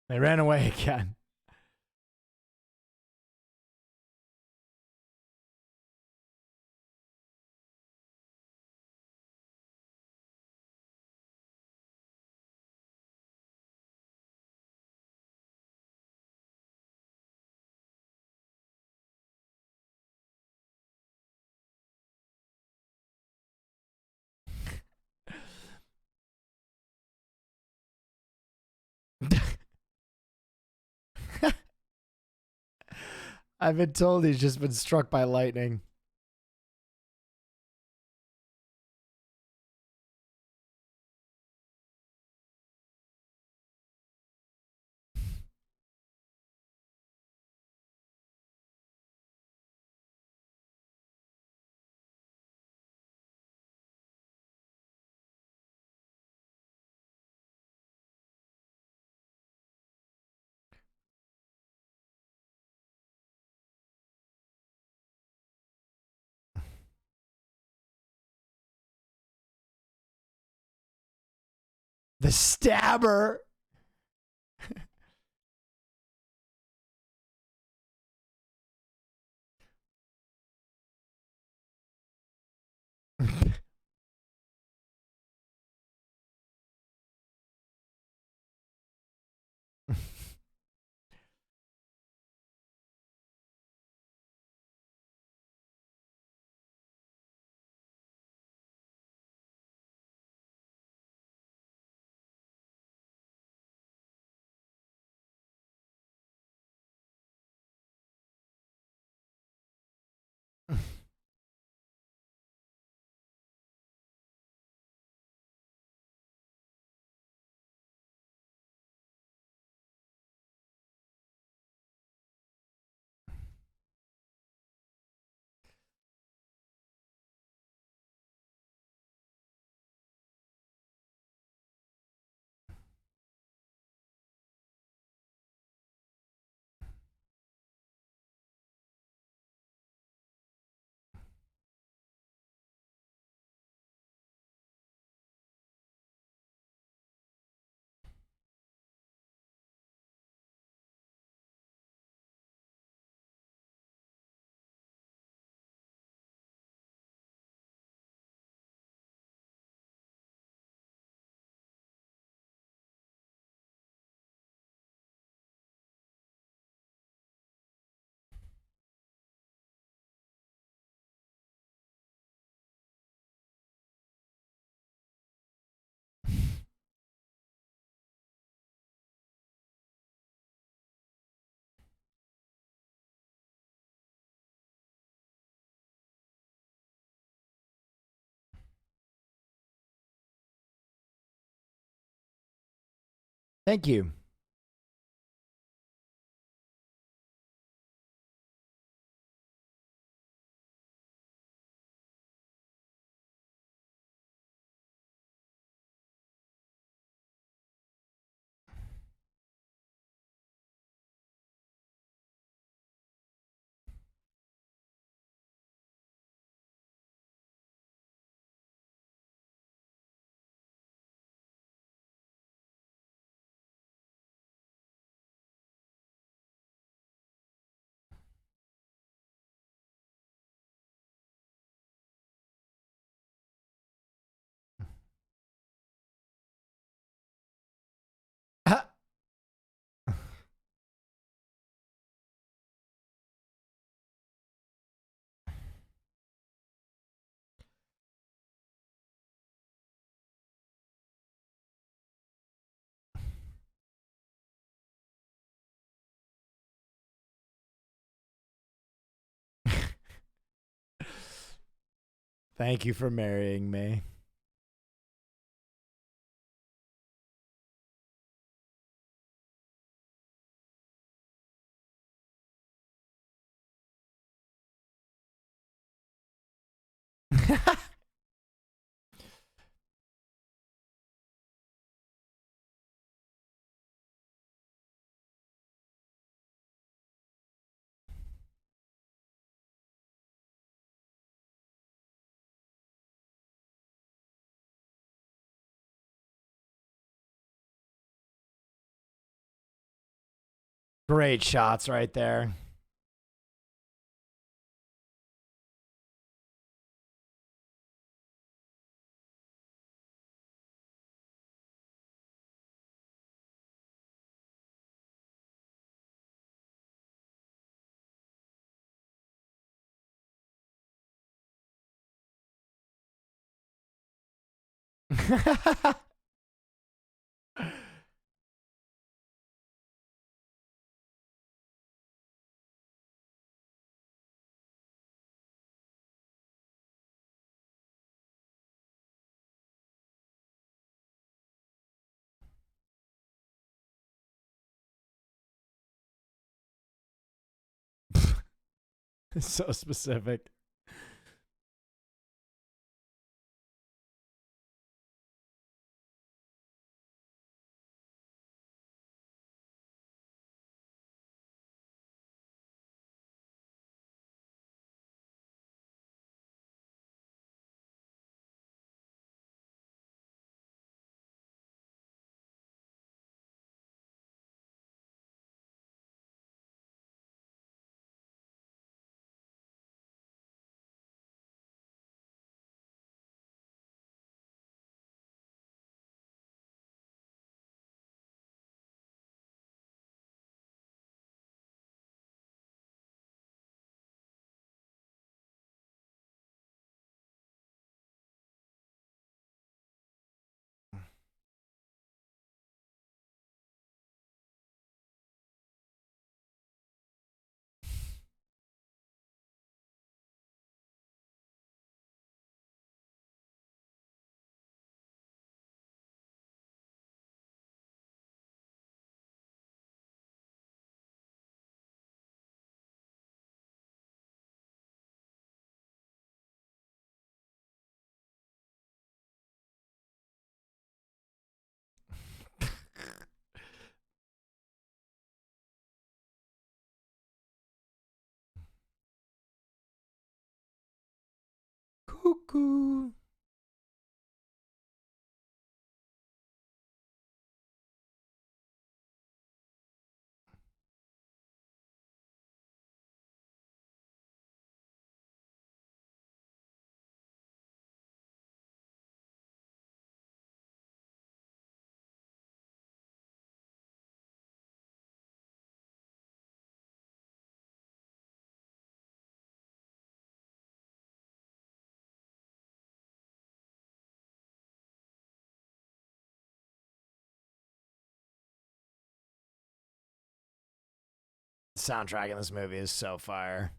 They ran away again. I've been told he's just been struck by lightning. The stabber. Thank you. Thank you for marrying me. Great shots right there. So specific. Cuckoo. The soundtrack in this movie is so fire.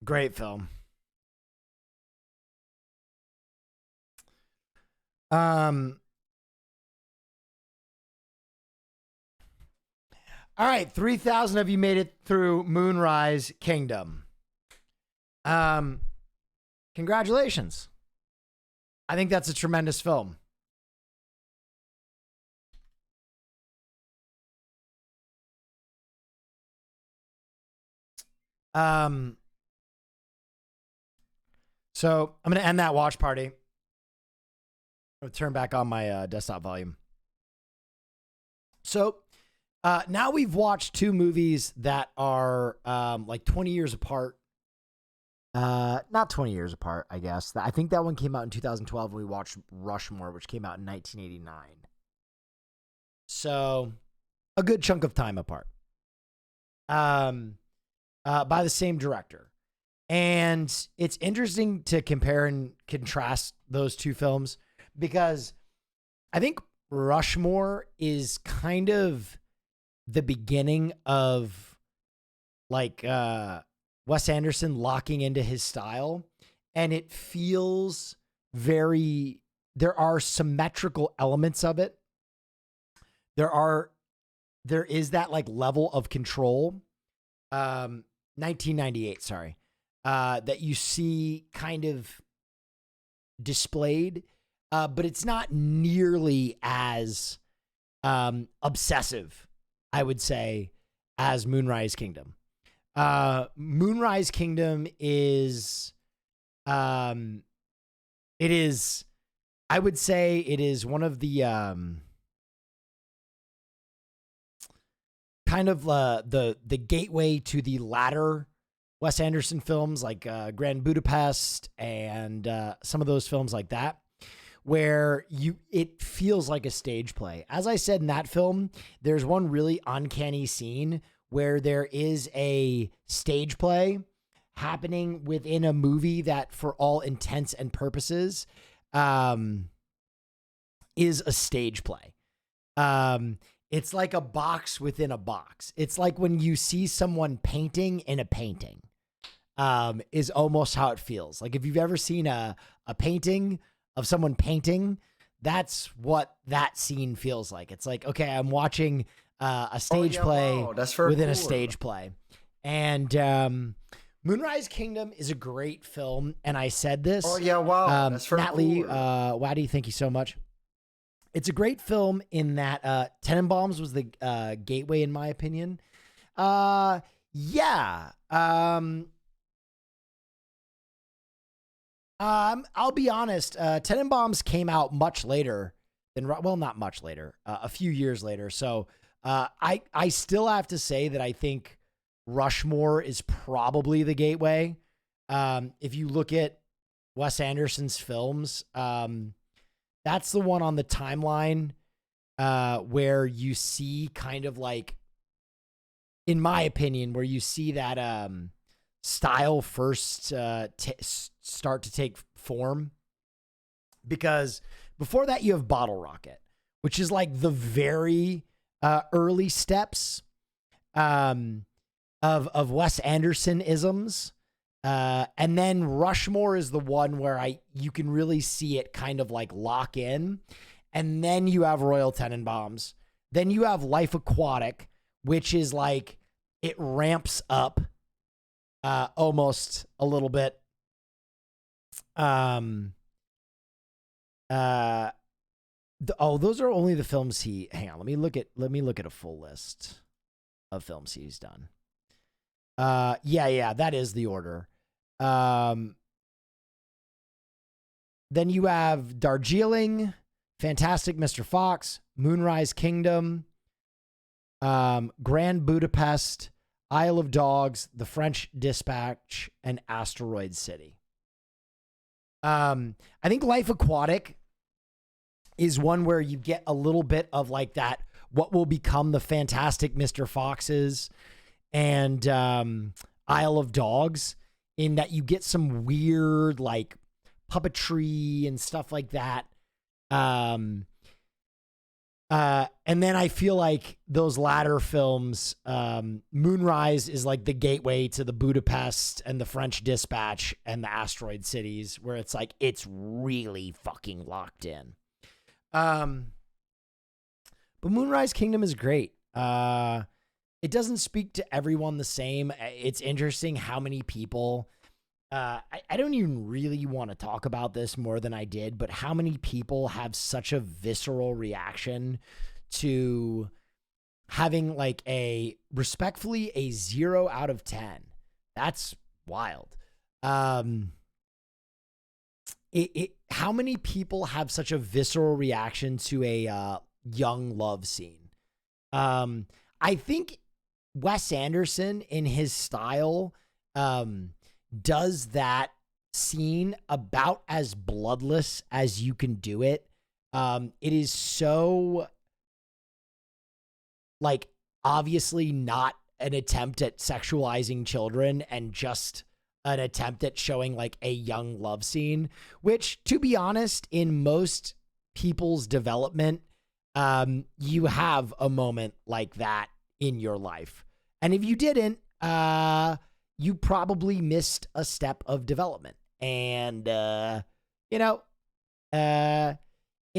Great film. All right, 3,000 of you made it through Moonrise Kingdom. Congratulations. I think that's a tremendous film. So I'm going to end that watch party. I'm going to turn back on my desktop volume. So now we've watched two movies that are like 20 years apart. Not 20 years apart, I guess. I think that one came out in 2012 when we watched Rushmore, which came out in 1989. So a good chunk of time apart. By the same director. And it's interesting to compare and contrast those two films because I think Rushmore is kind of the beginning of like Wes Anderson locking into his style, and it feels very, there are symmetrical elements of it. There is that like level of control. 1998, sorry. That you see kind of displayed, but it's not nearly as obsessive, I would say, as Moonrise Kingdom. Moonrise Kingdom is It is, I would say it is one of the kind of the gateway to the latter Wes Anderson films like Grand Budapest and some of those films like that, where it feels like a stage play. As I said in that film, there's one really uncanny scene where there is a stage play happening within a movie that, for all intents and purposes, is a stage play. It's like a box within a box. It's like when you see someone painting in a painting, is almost how it feels. Like if you've ever seen a painting of someone painting, that's what that scene feels like. It's like, okay, I'm watching a stage play within a stage play. And Moonrise Kingdom is a great film, and I said this. Oh yeah, wow, that's very Natalie, cool. Waddy, thank you so much. It's a great film in that Tenenbaums was the gateway, in my opinion. Yeah. I'll be honest. Tenenbaums came out much later than, well, not much later, a few years later. So I still have to say that I think Rushmore is probably the gateway. If you look at Wes Anderson's films, that's the one on the timeline where you see kind of like, in my opinion, where you see that style first start to take form. Because before that, you have Bottle Rocket, which is like the very early steps of Wes Anderson isms. And then Rushmore is the one where you can really see it kind of like lock in. And then you have Royal Tenenbaums. Then you have Life Aquatic, which is like, it ramps up almost a little bit. Those are only the films hang on, let me look at a full list of films he's done. Yeah, that is the order. Then you have Darjeeling, Fantastic Mr. Fox, Moonrise Kingdom, Grand Budapest, Isle of Dogs, The French Dispatch, and Asteroid City. I think Life Aquatic is one where you get a little bit of like that, what will become the Fantastic Mr. Foxes and Isle of Dogs, in that you get some weird like puppetry and stuff like that. And then I feel like those latter films, Moonrise is like the gateway to the Budapest and the French Dispatch and the Asteroid Cities, where it's like, it's really fucking locked in. But Moonrise Kingdom is great. It doesn't speak to everyone the same. It's interesting how many people, I don't even really want to talk about this more than I did, but how many people have such a visceral reaction to having like respectfully a 0 out of 10. That's wild. How many people have such a visceral reaction to a young love scene? I think Wes Anderson, in his style, does that scene about as bloodless as you can do it. It is so, like, obviously not an attempt at sexualizing children and just an attempt at showing like a young love scene, which, to be honest, in most people's development, you have a moment like that in your life. And if you didn't, you probably missed a step of development. And, it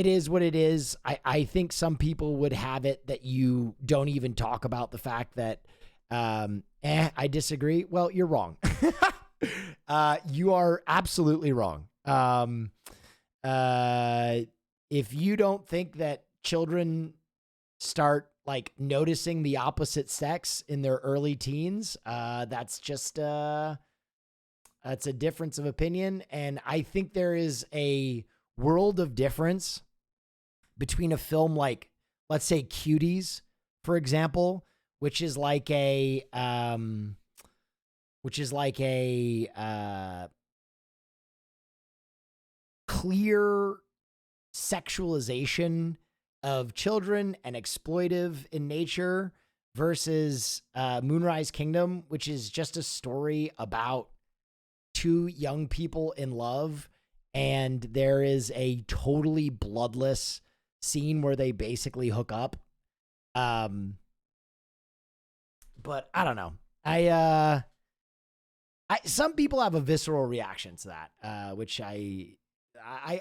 is what it is. I think some people would have it that you don't even talk about the fact that, I disagree. Well, you're wrong. You are absolutely wrong. If you don't think that children start like noticing the opposite sex in their early teens, that's just That's a difference of opinion. And I think there is a world of difference between a film like, let's say, Cuties, for example, which is like a clear sexualization of children and exploitive in nature, versus Moonrise Kingdom, which is just a story about two young people in love, and there is a totally bloodless scene where they basically hook up. But I don't know. Some people have a visceral reaction to that, which I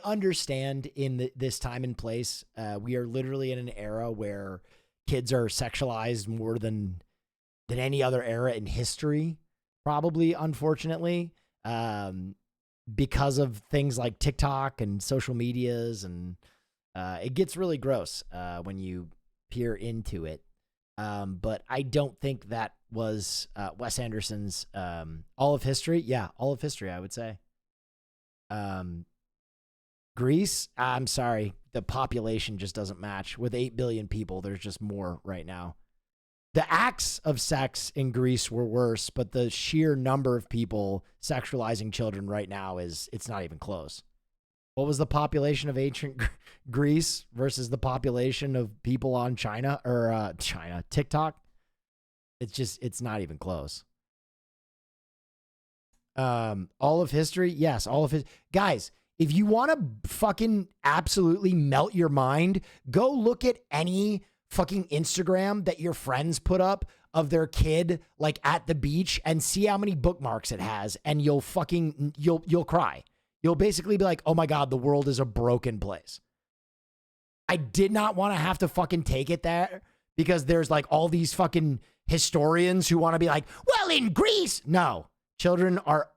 understand in this time and place. We are literally in an era where kids are sexualized more than any other era in history, probably, unfortunately, because of things like TikTok and social medias, and it gets really gross when you peer into it. But I don't think that was Wes Anderson's all of history. Yeah, all of history, I would say. Greece, I'm sorry, the population just doesn't match. With 8 billion people, there's just more right now. The acts of sex in Greece were worse, but the sheer number of people sexualizing children right now it's not even close. What was the population of ancient Greece versus the population of people on TikTok? It's not even close. All of history? Yes, all of it. Guys, if you want to fucking absolutely melt your mind, go look at any fucking Instagram that your friends put up of their kid like at the beach and see how many bookmarks it has, and you'll cry. You'll basically be like, "Oh my God, the world is a broken place." I did not want to have to fucking take it there, because there's like all these fucking historians who want to be like, "Well, in Greece." No, children are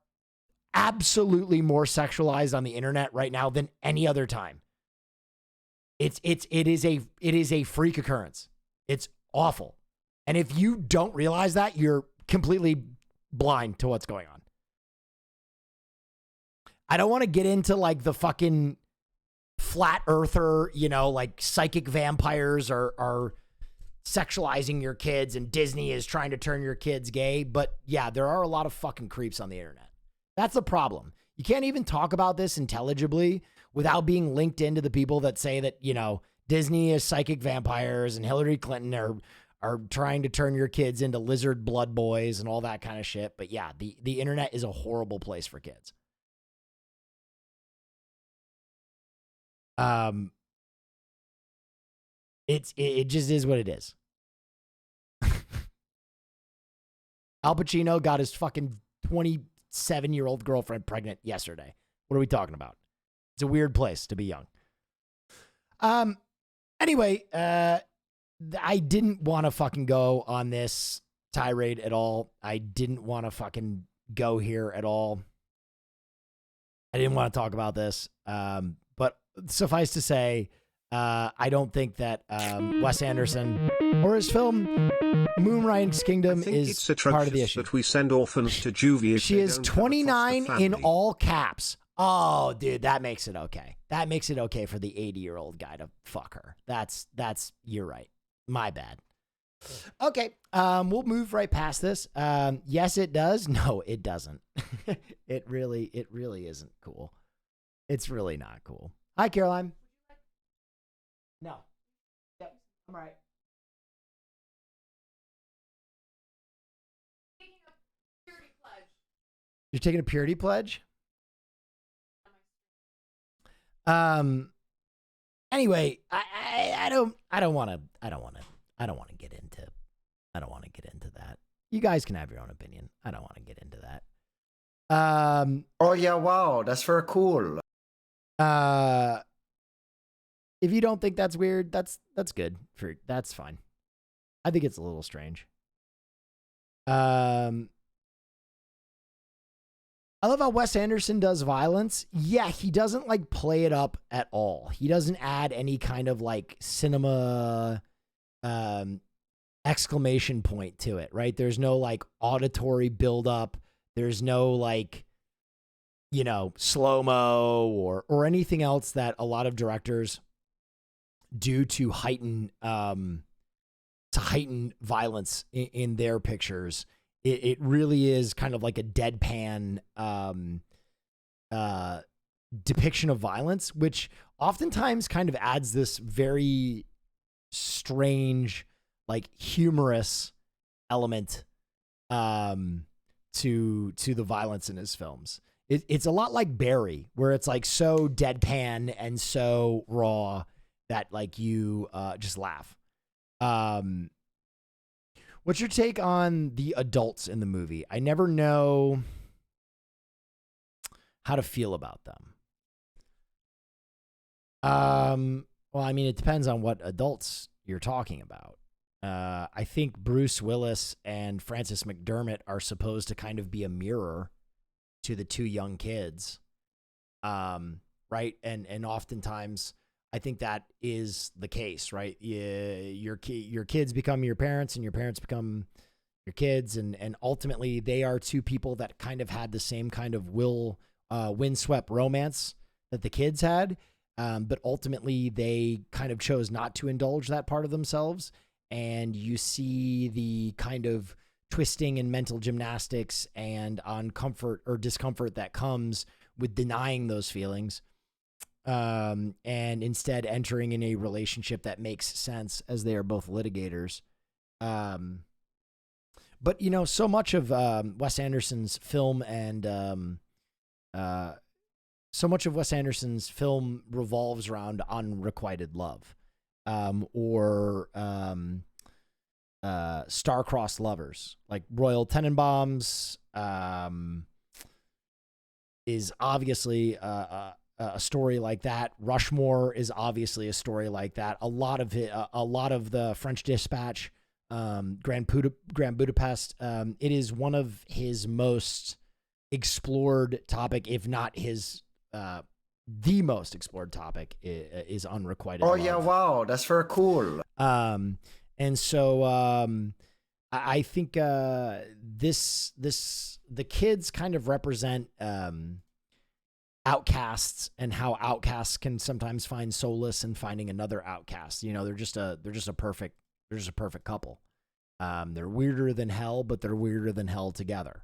absolutely more sexualized on the internet right now than any other time. It is a freak occurrence. It's awful. And if you don't realize that, you're completely blind to what's going on. I don't want to get into like the fucking flat earther, like psychic vampires are sexualizing your kids and Disney is trying to turn your kids gay. But yeah, there are a lot of fucking creeps on the internet. That's the problem. You can't even talk about this intelligibly without being linked into the people that say that, Disney is psychic vampires and Hillary Clinton are trying to turn your kids into lizard blood boys and all that kind of shit. But yeah, the internet is a horrible place for kids. It just is what it is. Al Pacino got his fucking 27-year-old girlfriend pregnant yesterday. What are we talking about? It's a weird place to be young. Anyway, I didn't want to fucking go on this tirade at all. I didn't want to fucking go here at all. I didn't want to talk about this. But suffice to say, I don't think that Wes Anderson or his film Moonrise Kingdom is part of the issue. That we send orphans to juvie. If she is 29 in all caps. Oh, dude, that makes it okay. That makes it okay for the 80-year-old guy to fuck her. That's you're right. My bad. Okay, we'll move right past this. Yes, it does. No, it doesn't. It really isn't cool. It's really not cool. Hi, Caroline. No. Yep, I'm all right. You're taking a purity pledge? Anyway, I don't want to get into that. You guys can have your own opinion. I don't want to get into that. Oh yeah, wow, that's very cool. If you don't think that's weird, that's good. That's fine. I think it's a little strange. I love how Wes Anderson does violence. Yeah, he doesn't like play it up at all. He doesn't add any kind of like cinema exclamation point to it, right? There's no like auditory buildup. There's no like you know, slow-mo or anything else that a lot of directors do to heighten violence in their pictures. It really is kind of like a deadpan depiction of violence, which oftentimes kind of adds this very strange, like humorous element to the violence in his films. It's a lot like Barry, where it's like so deadpan and so raw that like you just laugh. What's your take on the adults in the movie? I never know how to feel about them. Well, I mean, it depends on what adults you're talking about. I think Bruce Willis and Frances McDermott are supposed to kind of be a mirror to the two young kids. Right? And oftentimes I think that is the case, right? Your kids become your parents and your parents become your kids. And ultimately they are two people that kind of had the same kind of windswept romance that the kids had. But ultimately they kind of chose not to indulge that part of themselves. And you see the kind of twisting and mental gymnastics and uncomfort or discomfort that comes with denying those feelings. And instead entering in a relationship that makes sense as they are both litigators. But, you know, so much of Wes Anderson's film and so much of Wes Anderson's film revolves around unrequited love, or star-crossed lovers, like Royal Tenenbaums is obviously a story like that. Rushmore is obviously a story like that. A lot of the French Dispatch, Grand Budapest, it is one of his most explored topic, if not his the most explored topic is unrequited love. Yeah, wow, that's very cool. And so I think the kids kind of represent outcasts and how outcasts can sometimes find solace in finding another outcast. You know, they're just a perfect couple. They're weirder than hell, but they're weirder than hell together.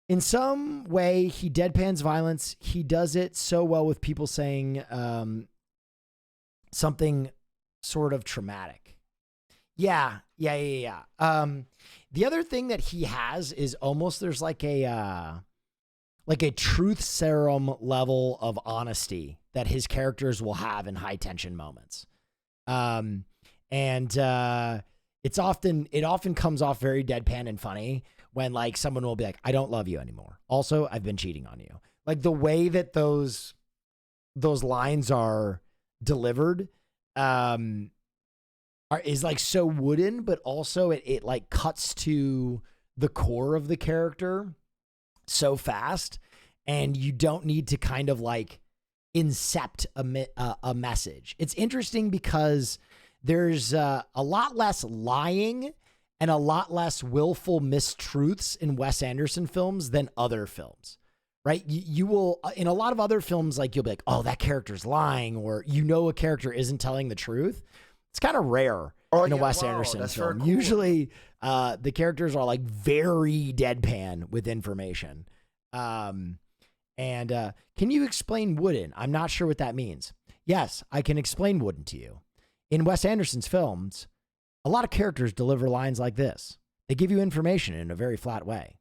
In some way, he deadpans violence. He does it so well with people saying something sort of traumatic. Yeah. The other thing that he has is almost there's like a truth serum level of honesty that his characters will have in high tension moments. It often comes off very deadpan and funny when like someone will be like, I don't love you anymore. Also, I've been cheating on you. Like the way that those lines are delivered is like so wooden, but also it like cuts to the core of the character so fast, and you don't need to kind of like incept a message. It's interesting because there's a lot less lying and a lot less willful mistruths in Wes Anderson films than other films, right? You will, in a lot of other films, like you'll be like, oh, that character's lying, or you know a character isn't telling the truth. It's kind of rare in a Wes Anderson film. Cool. Usually the characters are like very deadpan with information. Can you explain wooden? I'm not sure what that means. Yes, I can explain wooden to you. In Wes Anderson's films, a lot of characters deliver lines like this. They give you information in a very flat way.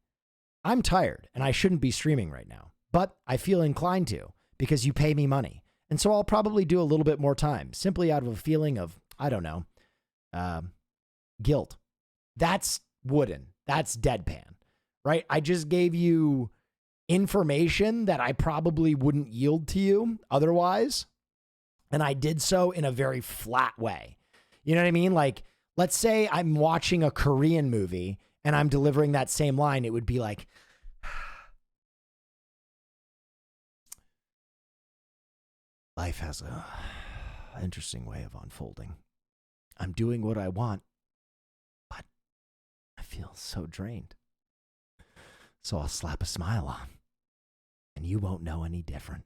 I'm tired and I shouldn't be streaming right now, but I feel inclined to because you pay me money. And so I'll probably do a little bit more time simply out of a feeling of, I don't know, guilt. That's wooden. That's deadpan, right? I just gave you information that I probably wouldn't yield to you otherwise. And I did so in a very flat way. You know what I mean? Like, let's say I'm watching a Korean movie and I'm delivering that same line. It would be like, life has a interesting way of unfolding. I'm doing what I want, but I feel so drained. So I'll slap a smile on, and you won't know any different.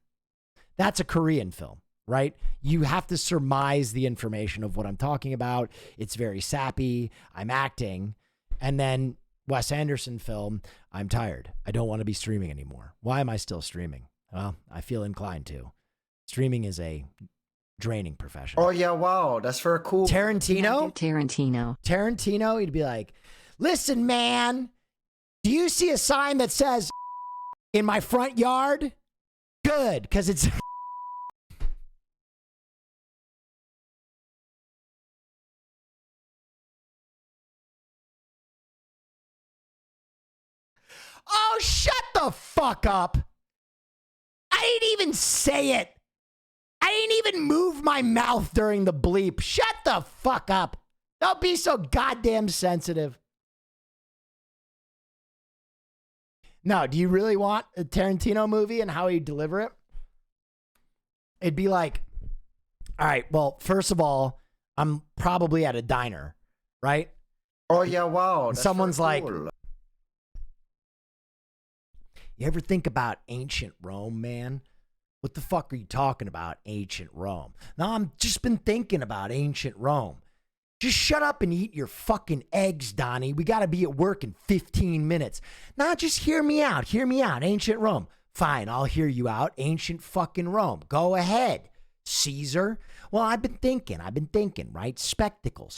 That's a Korean film, right? You have to surmise the information of what I'm talking about. It's very sappy. I'm acting. And then Wes Anderson film, I'm tired. I don't want to be streaming anymore. Why am I still streaming? Well, I feel inclined to. Streaming is a draining profession. Oh, yeah, wow. That's very cool. Tarantino, he'd be like, listen, man, do you see a sign that says in my front yard? Good, because it's... Oh, shut the fuck up. I didn't even say it. I didn't even move my mouth during the bleep. Shut the fuck up. Don't be so goddamn sensitive. No, do you really want a Tarantino movie and how he'd deliver it? It'd be like, all right, well, first of all, I'm probably at a diner, right? Oh, yeah, wow. That's Someone's very like, cool. you ever think about ancient Rome, man? What the fuck are you talking about, ancient Rome? No, I'm just been thinking about ancient Rome. Just shut up and eat your fucking eggs, Donnie. We got to be at work in 15 minutes. Nah, just hear me out. Hear me out. Ancient Rome. Fine, I'll hear you out. Ancient fucking Rome. Go ahead, Caesar. Well, I've been thinking, right? Spectacle.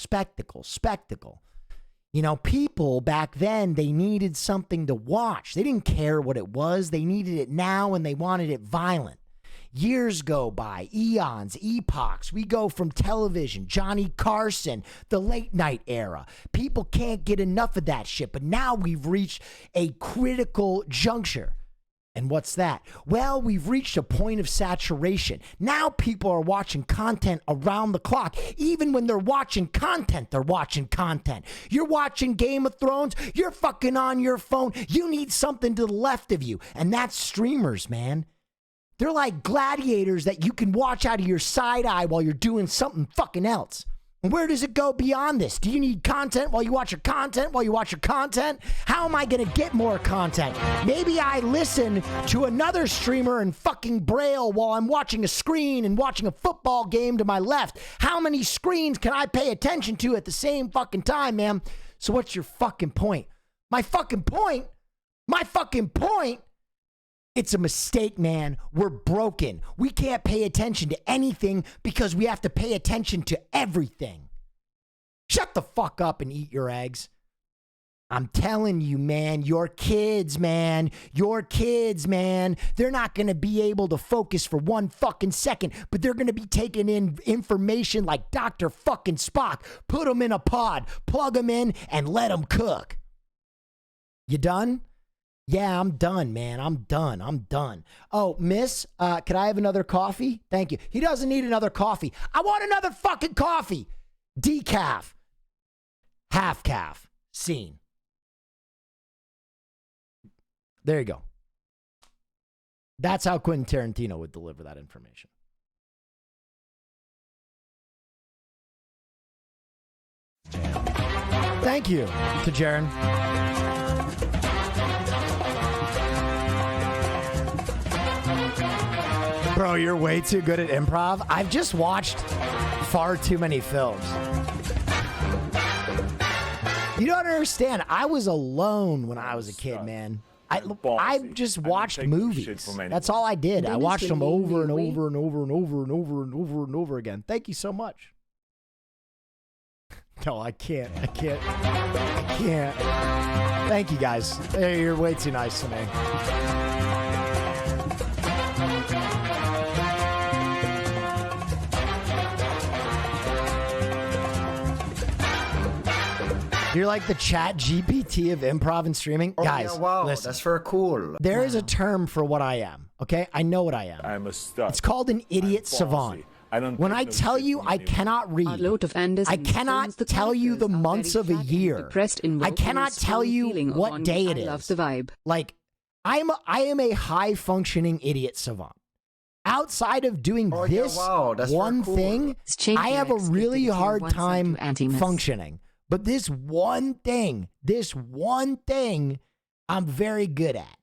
You know, people back then, they needed something to watch. They didn't care what it was. They needed it now and they wanted it violent. Years go by, eons, epochs. We go from television, Johnny Carson, the late night era. People can't get enough of that shit. But now we've reached a critical juncture. And what's that? Well, we've reached a point of saturation. Now people are watching content around the clock. Even when they're watching content, they're watching content. You're watching Game of Thrones, you're fucking on your phone. You need something to the left of you. And that's streamers, man. They're like gladiators that you can watch out of your side eye while you're doing something fucking else. And where does it go beyond this? Do you need content while you watch your content while you watch your content? How am I going to get more content? Maybe I listen to another streamer in fucking Braille while I'm watching a screen and watching a football game to my left. How many screens can I pay attention to at the same fucking time, man? So what's your fucking point? My fucking point? It's a mistake, man. We're broken. We can't pay attention to anything because we have to pay attention to everything. Shut the fuck up and eat your eggs. I'm telling you, man, your kids, man, they're not going to be able to focus for 1 fucking second, but they're going to be taking in information like Dr. fucking Spock. Put them in a pod, plug them in, and let them cook. You done? Yeah, I'm done, man. I'm done. Oh, miss, could I have another coffee? Thank you. He doesn't need another coffee. I want another fucking coffee. Decaf. Half calf. Scene. There you go. That's how Quentin Tarantino would deliver that information. Thank you to Jaron. Bro, you're way too good at improv. I've just watched far too many films. You don't understand. I was alone when I was a kid, man. I just watched movies. That's all I did. I watched them over and over and over and over and over and over and over again. Thank you so much. No, I can't. Thank you, guys. Hey, you're way too nice to me. You're like the chat GPT of improv and streaming. Oh, guys, yeah, wow, listen. that's very cool. There is a term for what I am, okay? I know what I am. I'm a stud. It's called an idiot savant. When I tell you I cannot read, I cannot tell you the months of a year. I cannot tell you what day it is. Like, I am a high-functioning idiot savant. Outside of doing this one thing, I have a really hard time functioning. But this one thing, I'm very good at.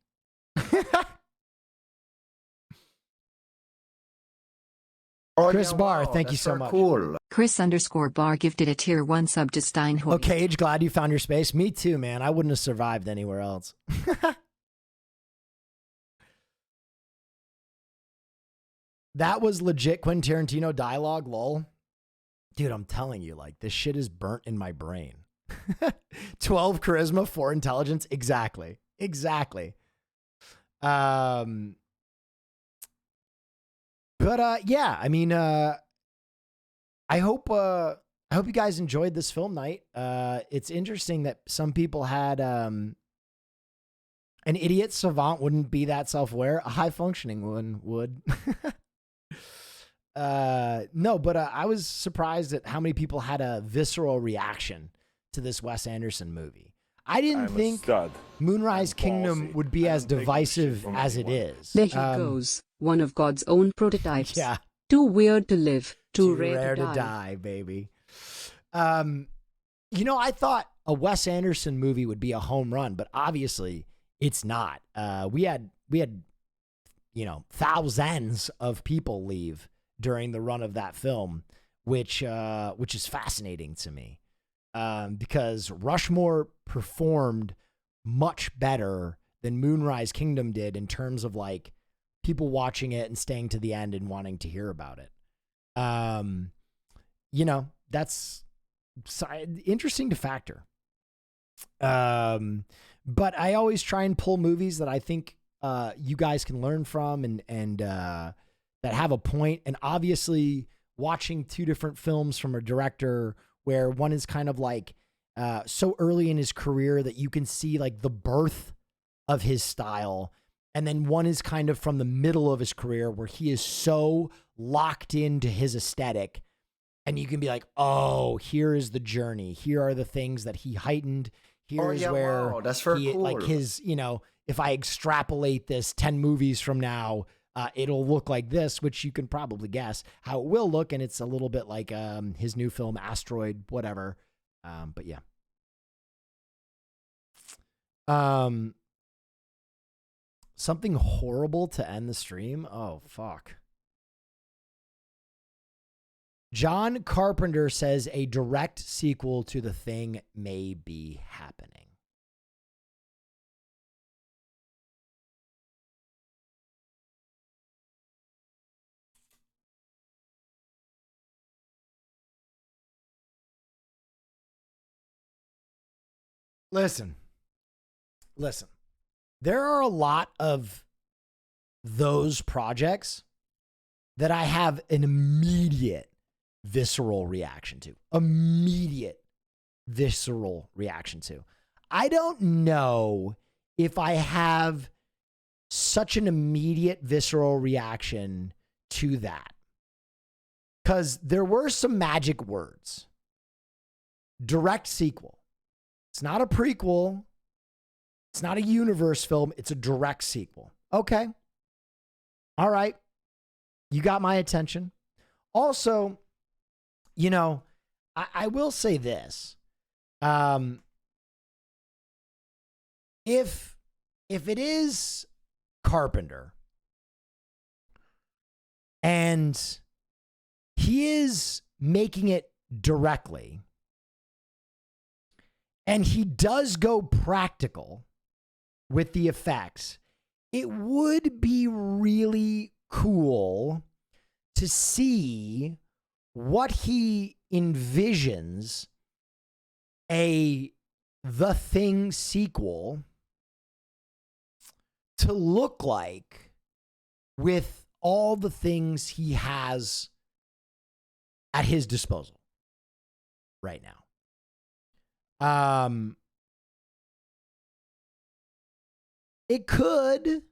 Chris Barr, thank you so much. Cool. Chris_Barr gifted a tier 1 sub to Steinhoy. Okay, Age, glad you found your space. Me too, man. I wouldn't have survived anywhere else. That was legit Quentin Tarantino dialogue, lol. Dude, I'm telling you, like, this shit is burnt in my brain. 12 charisma, 4 intelligence. Exactly. Exactly. But yeah, I mean, I hope you guys enjoyed this film night. It's interesting that some people had an idiot savant wouldn't be that self-aware. A high-functioning one would. No, but I was surprised at how many people had a visceral reaction to this Wes Anderson movie. I didn't think Moonrise Kingdom would be as divisive as it is. There he goes, one of God's own prototypes. Yeah. Too weird to live, too rare to die. Baby. You know, I thought a Wes Anderson movie would be a home run, but obviously it's not. We had, you know, thousands of people leave during the run of that film, which is fascinating to me. Because Rushmore performed much better than Moonrise Kingdom did in terms of like people watching it and staying to the end and wanting to hear about it. You know, that's interesting to factor. But I always try and pull movies that I think you guys can learn from and that have a point. And obviously watching two different films from a director where one is kind of like so early in his career that you can see like the birth of his style. And then one is kind of from the middle of his career where he is so locked into his aesthetic. And you can be like, oh, here is the journey. Here are the things that he heightened. Here's where that's very cool. Like his, you know, if I extrapolate this 10 movies from now, it'll look like this, which you can probably guess how it will look. And it's a little bit like his new film, Asteroid, whatever. But yeah. Something horrible to end the stream. Oh, fuck. John Carpenter says a direct sequel to The Thing may be happening. Listen. There are a lot of those projects that I have an immediate visceral reaction to. I don't know if I have such an immediate visceral reaction to that. Because there were some magic words. Direct sequel. It's not a prequel. It's not a universe film. It's a direct sequel. Okay. All right. You got my attention. Also, you know, I will say this. If it is Carpenter and he is making it directly and he does go practical with the effects, it would be really cool to see what he envisions The Thing sequel to look like with all the things he has at his disposal right now. It could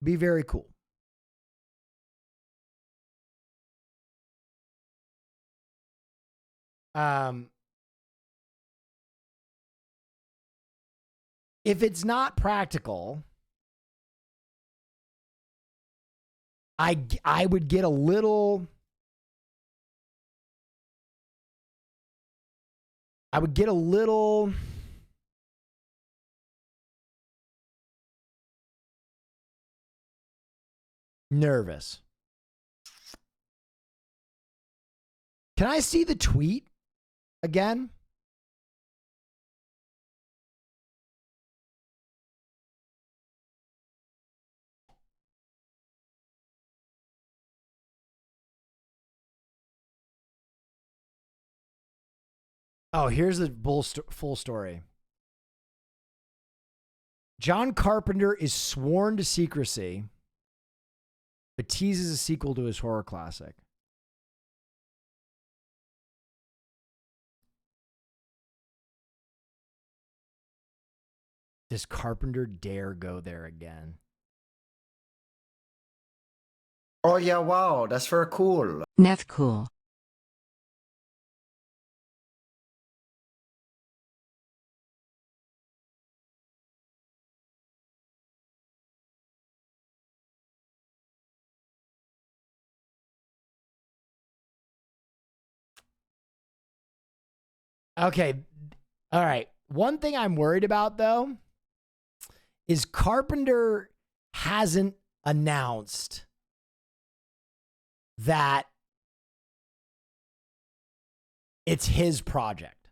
be very cool. If it's not practical, I would get a little I would get a little nervous. Can I see the tweet again? Oh, here's the full story. John Carpenter is sworn to secrecy, but teases a sequel to his horror classic. Does Carpenter dare go there again? Oh yeah, wow, that's very cool. Nev cool. Okay. All right. One thing I'm worried about, though, is Carpenter hasn't announced that it's his project,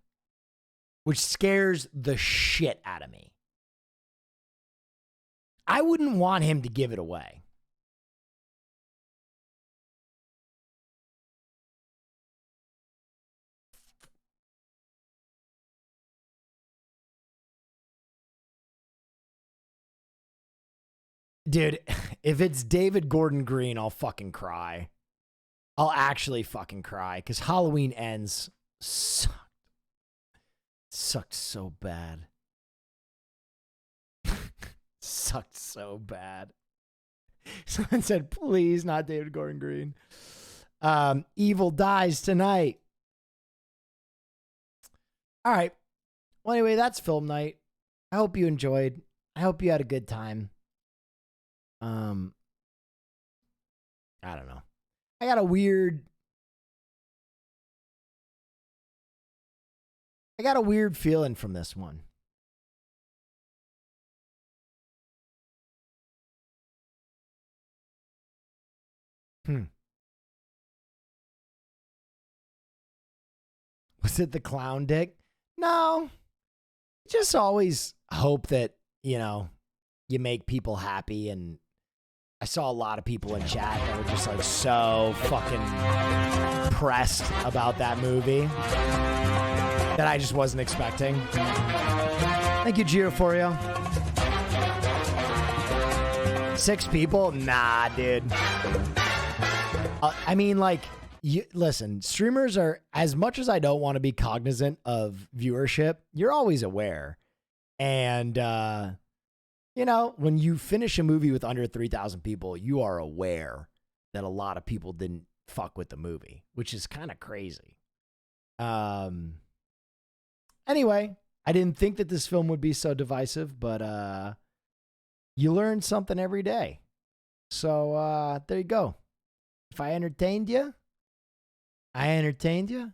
which scares the shit out of me. I wouldn't want him to give it away. Dude, if it's David Gordon Green, I'll fucking cry. I'll actually fucking cry because Halloween Ends sucked. Sucked so bad. Sucked so bad. Someone said, please, not David Gordon Green. Evil dies tonight. All right. Well, anyway, that's film night. I hope you enjoyed. I hope you had a good time. I don't know. I got a weird feeling from this one. Was it the clown dick? No. Just always hope that, you know, you make people happy. And I saw a lot of people in chat that were just like so fucking pressed about that movie that I just wasn't expecting. Thank you, Geoforio. 6 people? Nah, dude. I mean, like, listen, streamers are, as much as I don't want to be cognizant of viewership, you're always aware. And, you know, when you finish a movie with under 3,000 people, you are aware that a lot of people didn't fuck with the movie, which is kind of crazy. Anyway, I didn't think that this film would be so divisive, but you learn something every day. So there you go. If I entertained you, I entertained you.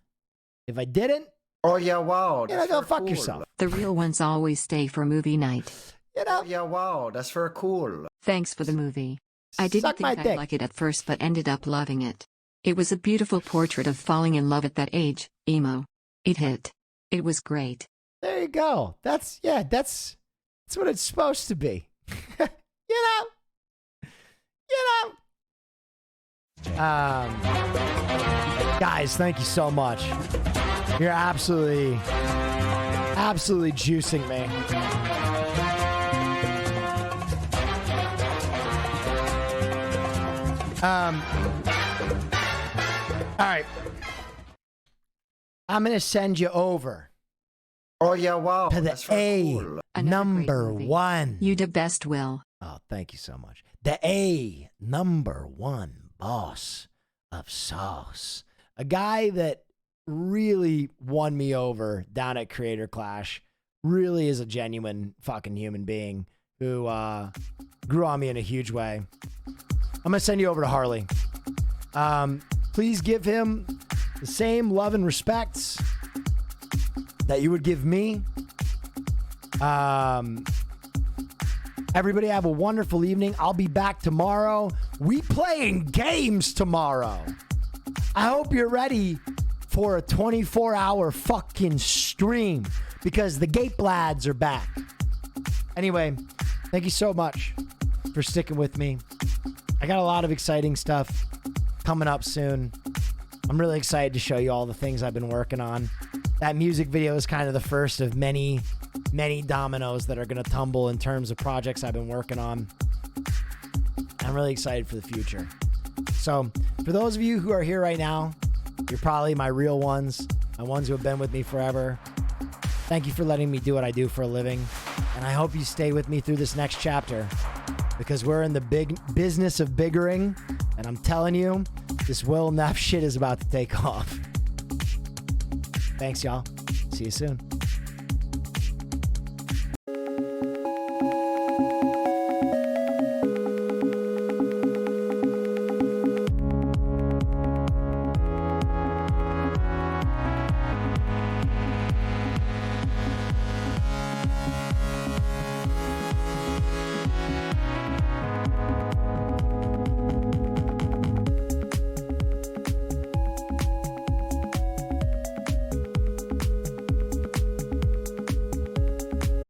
If I didn't, oh yeah, wow, you know, go fuck yourself. The real ones always stay for movie night. You know? Oh yeah, wow, that's very cool. Thanks for the movie. I didn't think I'd like it at first, but ended up loving it. It was a beautiful portrait of falling in love at that age, emo. It hit. It was great. There you go. That's what it's supposed to be. You know. Guys, thank you so much. You're absolutely juicing me. All right. I'm going to send you over. Oh yeah, wow. To the cool. number 1. You the best, Will. Oh, thank you so much. The number 1 boss of sauce. A guy that really won me over down at Creator Clash. Really is a genuine fucking human being who grew on me in a huge way. I'm going to send you over to Harley. Please give him the same love and respects that you would give me. Everybody have a wonderful evening. I'll be back tomorrow. We playing games tomorrow. I hope you're ready for a 24-hour fucking stream because the Gape lads are back. Anyway, thank you so much for sticking with me. I got a lot of exciting stuff coming up soon. I'm really excited to show you all the things I've been working on. That music video is kind of the first of many dominoes that are going to tumble in terms of projects I've been working on. I'm really excited for the future. So, for those of you who are here right now, you're probably my real ones, my ones who have been with me forever. Thank you for letting me do what I do for a living. And I hope you stay with me through this next chapter because we're in the big business of biggering. And I'm telling you, this Will Neff shit is about to take off. Thanks, y'all. See you soon.